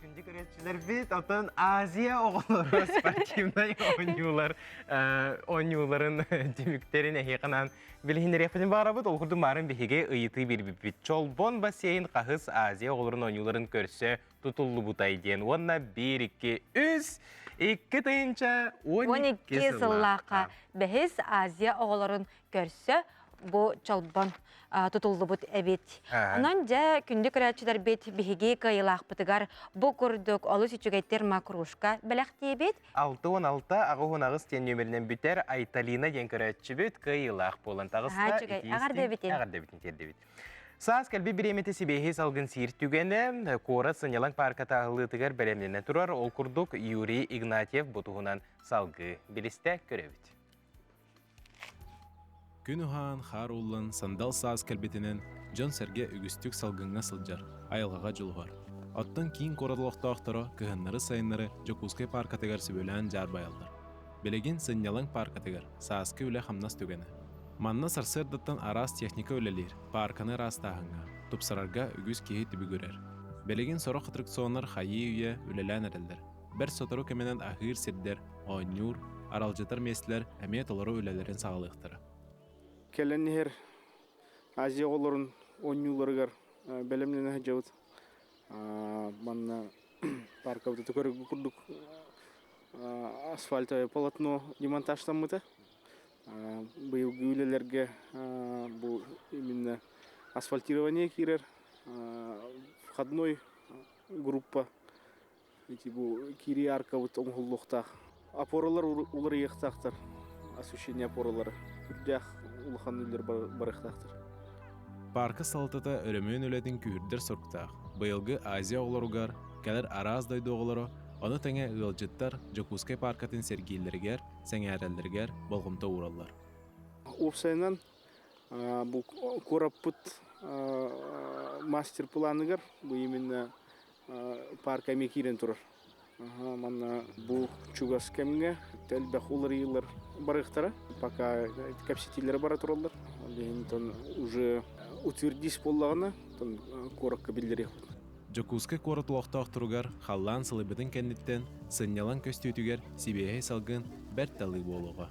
Күнді көретшілер бет, отын Азия оғылары спортивнай ойнюларын деміктерін әйеқынан білгендер епетін бағара бұд, олқырды марын бейге ұйыты бір бит. Чолбон бассейн қағыз Азия оғыларын ойнюларын көрсе тұтылы бұтай ден. Онна 1-2-3, 2 тайынша 12
сыллаққа. Бәхіз Азия оғыларын көрсе бұ чолбон tutuldu bu evet. Ondan ja kündü küräçiler bet bihigi kayılaq bıtıgar bu kurduk olus içügeytler makruşka belaq diyebet.
6-16 ağı honağız ten nömerinden büter Aytalina den küräçi bet kayılaq bolan tağısta
Agar debitin
terdebit. Saz kalbi bir emeti sibehi salgın sihir tügene Kora Sanyalan Parka tağılı tıgar belemlerine turar ol kurduk Yuri Ignatiev botuğunan salgı biliste körevit.
Күн ухан хар уллан сандал саас кәлбетінен Джон Серге үгістік салгыңға сылжар, айылғаға жылғар. Оттан кейін корадылықтақтары кығыннары сайыннары Жокускай паркатығар сөбөлән жар байалдар. Белеген Санялан паркатығар, сааскы үлі хамнас түгені. Манна сарсырдаттан арас техника өлелер, парканы растағынға, тупсарарға үгіз кейі түбі көрер. Белеген сорық аттракционлар хайы үйе өлелән әрелдер. Бір сотору кеменен ахыр сердер, ойнюр, аралжатар местлер әмет олары өлелерін сағалықтыры.
Келеннер Азия оларын ойнуларыгар белемлене жабыт. Манна паркавда көрүп курдук асфальтовое полотно демонтажтамыта. Быйыл гүйлелерге бу именно асфальтирование кирер. Входной группа эти бу кири арка вот оңгуллуктак. Опоралар улар яктактар. Освещение опоралары. Үрдях улахан үйлер барықтақтыр.
Паркы салтыта өрөмөн өлетін күйірдер сұрқтақ. Бұйылғы Азия оғыларуғар, кәлір араздай доғылары, оны тәңе ұлжыттар Жокускай паркатын сергейлергер, сәңәрелдергер болғымта уралар.
Опсайынан бұл кораппыт мастер планыгар, бұл именно парка мекирен тұрыр. Манна бу чугас кемге телбэх улар йыллар барыктара, пока капситилер бара туралар. Лентон уже утвердись боллагына, тон коракка билдери.
Жокускай корат лохтак туругар халлан сылыбытын кенниттен Санялан көстүтүгер сибехе салгын бер талы болуга.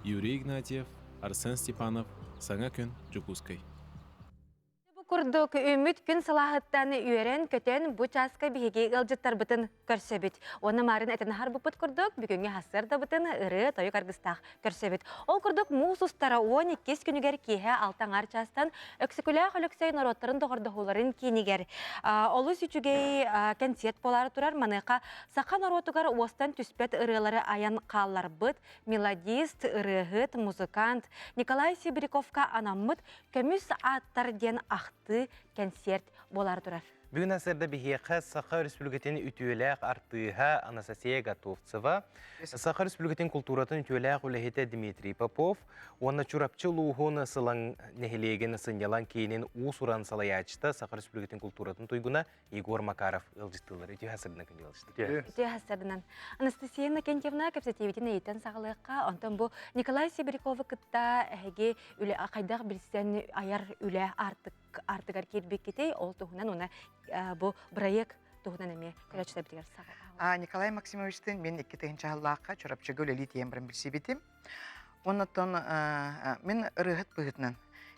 Юрий Игнатьев, Арсен Степанов, Саңа күн Жокускай.
Курдук үміт күн салахыттаны үйерен көтен бұ часка бігеге ғылжыттар бұтын көрсөбіт. Оны марын әтін хар бұпыт курдук, бүгінге хасыр да бұтын ұры тойы қарғыстақ көрсөбіт. Ол курдук мұсустара 12 күнігер кейе алтаңар частан өксікілі қөліксей нороттарын тоғырдығыларын кейінігер. Олы сүчігей концерт болары тұрар маныға сақа норотугар остан түспет ұрылары аян қаллар бұт, мелодист, ұрығыт, музыкант Николай Сибриковка анаммыт көміс аттар ден концерт болар турар.
Бүгін әсірді бігеқі Саха Республикатын үтуеләқ артыға Анастасия Готовцева, Саха Республикатын культуратын үтуеләқ үләхеті Дмитрий Попов, оны чурапчы луғын сылан нәхілеген сынялан кейінен ұсуран салаячты Саха Республикатын культуратын туйгуна Егор Макаров ылжыстылар. Үту әсірдінің күнде ылжыстыр.
Үту әсірдінің. Анастасия Накентьевна көпсетеветін ейтен сағылыққа, онтан бұл Николай Сибирякова кытта әге үлі қайдақ білістен аяр үлі артығар кербек кетей, ол тұғынан оны бұл проект тұғынан әме көрәчті бітігер сағылға.
Николай Максимовичтің мен 2-тігінші ғаллаққа чорапчы гөлелі тембірін білсі бетім. Оннаттан мен ұрығыт бұғытынан.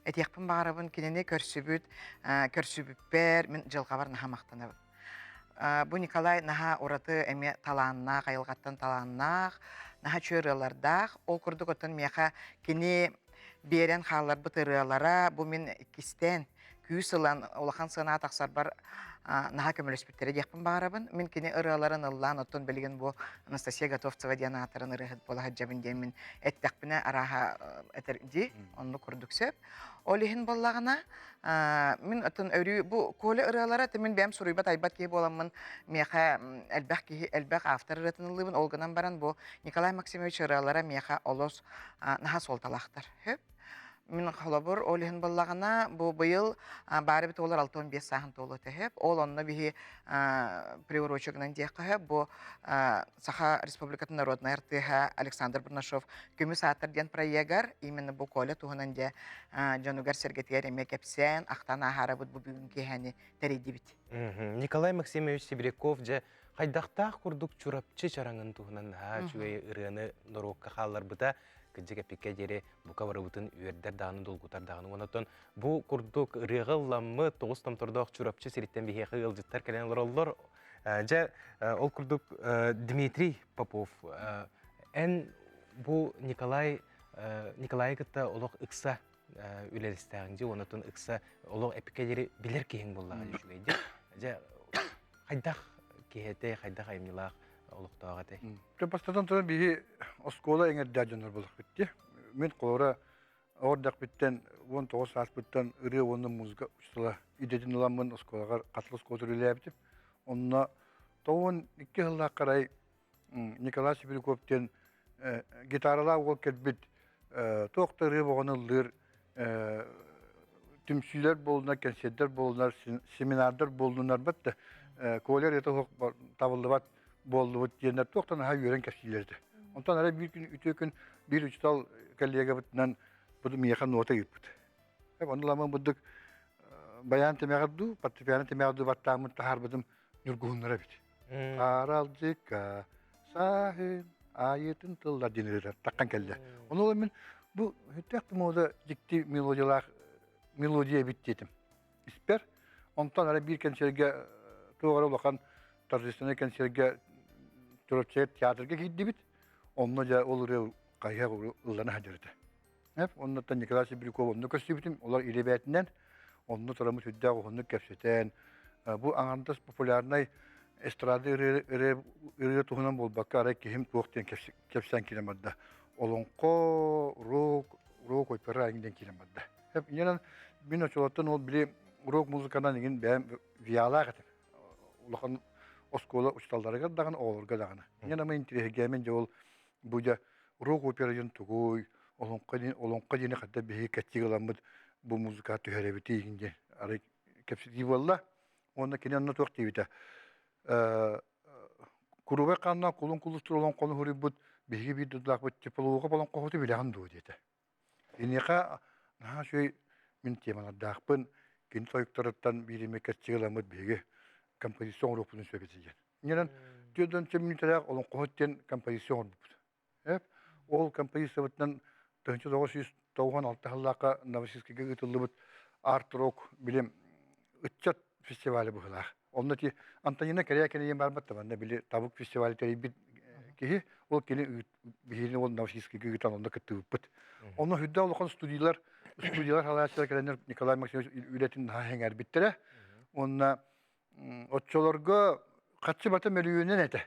Әтеқпін бағарабын кенене көрсібіппер, мен жылға бар наға мақтанабын. Бұл Николай наға ұраты әме таланнақ, айылғаттан таланнақ, наға чөрілардақ, ол күрдік отын меға кене берен қалар бұтырылара, бұл мен кістен күйіс ылан олақан сына тақсар бар наға көміліспеттері деқпін бағарабын. Мен кене ұрыларын ылан оттын білген бұл Анастасия Готовцева дияна атырын ұрығыт болаға жабынден мен әттәқпіне араға әтірді, оны күрдік сөп. Олихин боллағына, мен оттын өрі, бұл колы ұрылара тәмен бәм сұруйбат айбат кей боламын, меға әлбәқ автор ұрытынылыбын, олғынан баран бұл Николай Максимович ұрылара меға олос наға солталақтар. Мен қолабыр олихин боллағына, бұл бұйыл бары біт олар 6-15 сағын толы тәхіп. Ол онына бігі приурочығынан дейқі, бұл Саха Республикатын народный артыға Александр Бурнашов көміс атырден проегар, именно бұл колы туғынан де жанугар сергетер емек әпсен, ақтан ағара бұд бұл бүгін кейхәне тәрейді біт.
Николай Максимович Сибиряков же қайдақтақ күрдік чурапчы чараңын туғынан жүгей ұрыны нұрыққа қалар бұда кінжек әпекке дере бұқа барабытын үйердер дағыны долгутар дағыны. Онаттан бұл күрдік ұрығыламы 9 тамтырдақ чурапчы сереттен бейхеқі ғылжыттар кәленлер олар. Ол күрдік Дмитрий Попов. Ән бұл Николай кітті олық ұқса үлерістәғынде, онаттан ұқса олық әпекке дере білер кейін болаға жүгейді. Қайдақ кейеті, қайдақ аймылақ олықтаға тәй.
Бастадан тұрын бігі оскола әңер дәжінер болық бітті. Мен қолыра ордақ біттен 19 саас біттен үрі оны музыка ұштыла үйдетін ұламын осколаға қатылыс көтір үлі әбітіп. Онына 2 жылға қарай Николай Сибиряковтен гитарала ол кәлбіт тоқты үрі болғаны ұлыр түмсүйлер болуына, концерттер болуына, семинардар болуынар бәтті. Колер еті табылды бәт болды бұд дегендер тоқтан аға үйерен кәпсейлерді. Онтан әрі бір күн, үті күн, бір үчтал кәлеге бұтынан бұды мияқан нота кеп бұд. Ондаламын бұддық баян темеғарду, паттыпияны темеғарду баттамын тахар бұдым нүргуынлара бит. Аралдыка, сахын, айетін тылдар денелер, таққан кәлді. Оны мен бұл үттәқті мода жікті мелодия бит детім. Іспер, онтан әрі бір кәнсерге тоғары олақан торжественный концертге Түрөпчет театрға кейді бит, онына жа ол үрі қайға ұлланы хадырды. Оннаттан Николай Сибиряков онына көсті бітім, олар илебәтінен, онына тұрамы түдді оғынны кәпсетен. Бұл аңандас популярнай эстрады үрі тұғынан болбаққа арай кехім туақтен кәпсен келемадда. Олонқо, рок ойпары айыңден келемадда. Иненен, мен очолаттан ол біле рок музыканан еген бәйім виала қатып. Олақан оскола ұсталдарыға дағын, оларға дағын. Мен ама интерегемен же ол бұда рок операйын тұғой, олонқа дені қатта бейі кәттегі ламыд бұл музыка түхәребеті егінде. Ары кәпсетей болла, онына кені анна тоқ дейбіті. Күрубай қанына қолын құлыстыр олон қолын хүрі бұд, бейге бейді дұлақ бұд, тепалуға болын қоғыты біліған дөу деді. Енеқа, мен темалардақпын, кені тойықтарыттан бейреме кәттегі ламыд бейге композицион рухпунун сөбетеген. Нерен төдөн чеминтерак олон кохоттен композицион рухпут. Ол композициятан 1996 жыллакка Новосибирскеге ытылыбыт арт-рок билем ытчат фестивалі бухлах. Онда ти Антонина Корякина ем барбатта банда биле табук фестивалі теребит кеги ол кели бихини ол Новосибирскеге ытан онда кыттыбыт. Онда хүддә олоқан студиялар халаячылар келенер Николай Максимович үлетин хәңәр биттере. Онда отчолорго қатсы бата мөлүйінен әті.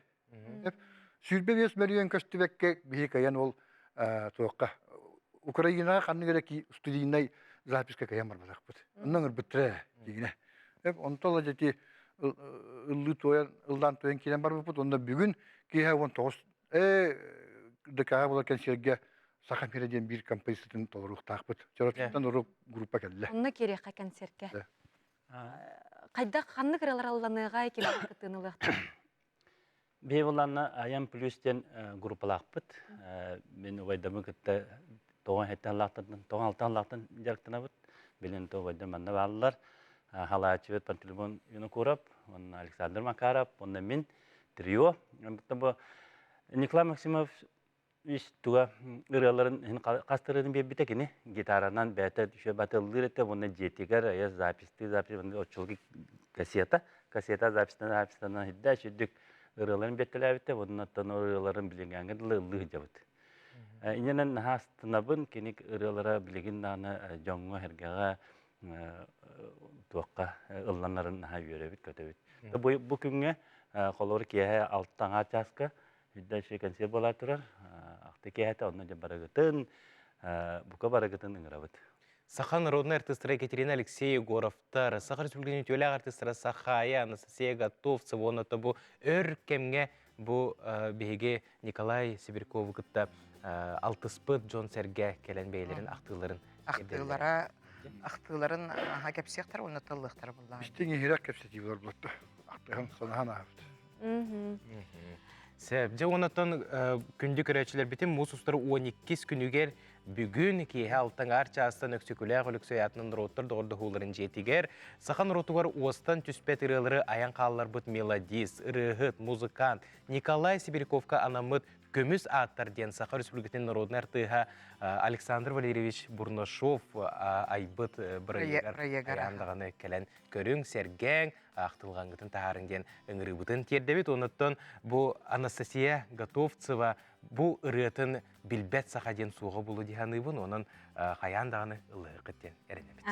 Сүрбе бес мөлүйін көстібекке бейік аян ол тоққа. Украинаға қанны керек студийнай записка каян бар базақ бұд. Оннан ұрбыттыры дегіне. Онтала жәті ылдан тоян келен бар бұпыт, онда бүгін кейе 19 декаға боларкен серге сақан переден бір композитатын толыруқ тақпыт. Жаратықтан ұрып группа келді.
Онна керек концертке. Қайда қанны кіралар алланыға келен кытынылықты?
Бейваланна аян плюстен группалақпыт. Мен ойдамы күтті тоған хеттен лақтырдың, тоған алтан лақтын жарықтына бұд. Білен то ойдам манна балылар. Халаачы бет Пантелеймон юны көріп, онна Александр Макаров, онна мен трио. Николай Максимов туға ұраларын қастырыдың бебіті кені. Гитаранан бәті түші батылдыр етті, онна жетігер, аяз записті, отчылғы кассета запистан хидда шүддік ұраларын бәттілі әбітті, оннаттан ұраларын білінгенгі лығы жабыт. Иненен хастынабын кенік ұралара білігін наны жоңғы әргеға туаққа ұлланарын үйеребіт, көтебіт. Бұл күнге қолыр кеге алттаңа часқа хидда ши консер бола тұрар. Ақты кеге онна барагытын, бұқа барагытын ұңырабыт.
Саха народный артистра Екатерина Алексей Егоровтар, Саха республиканы төляг артистра Сахая, Анастасия Готовцева, оны табу өркемге bu bege Nikolay Sibirkov gıtta altıspıt John Serge kelen beylerin aktığların
Aktığların kepsiyaktar onu tıllıqtar bunlar.
İşte nehirek kepsiyaktar bunlar. Aktığın sonuna hafta.
Sebce onatan kündük öğretçiler bitim mususları 12 günüger bugün ki haltın arçastan öksüküler olüksüyatının rotlar doğru huların jetiger sahan rotuvar ostan tüspet ırıları ayan kallar bıt melodis, ırıhıt, muzikant Nikolay Sibirkovka anamıt Kömüs attar den Sakha Respublikasının Народный артыha Александр Валерьевич Бурнашов айбыт бірігер аяндағаны кәлін көрің, сәргәң, ақтылған ғытын тағарыңден үңірі бұтын тердебет. Оныттан бұл Анастасия Готовцева бұл ұрытын білбәт сақаден суға болу дегенібін, оның қаяндағаны ұлығы қыттен әрінебет.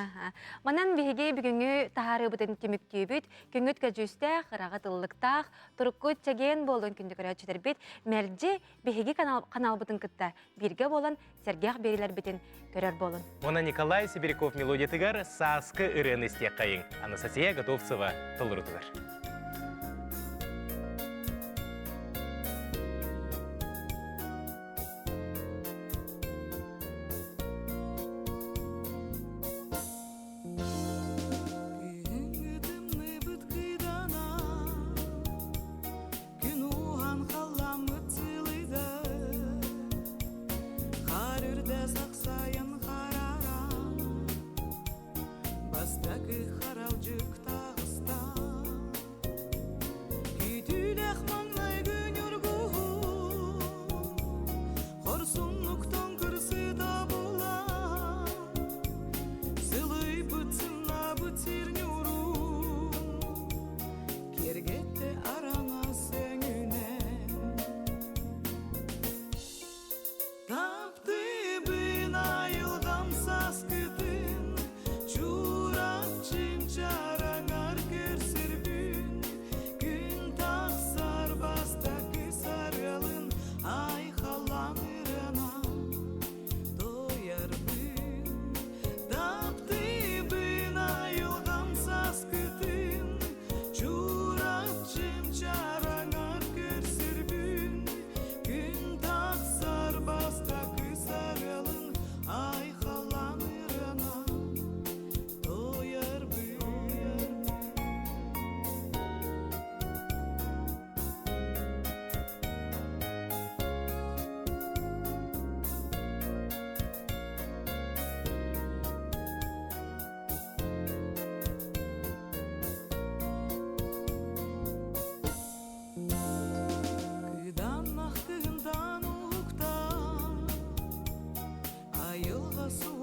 Манан бігеге бүгінгі тағары бұтын кеміктейбет, күнгіт көжісті қырағыт ұлықтақ, тұрыққыт чәген болын күнді көрәтшідер бет, мәрде бігеге канал бұтын кітті бірге болын, сәргәқ берілер бетін көрер болын.
Оны Николай Сибирков мелодиятыгар саскы ұрын істек қайын. Анастасия Готовцева тұлырытыгар.
Ayılga su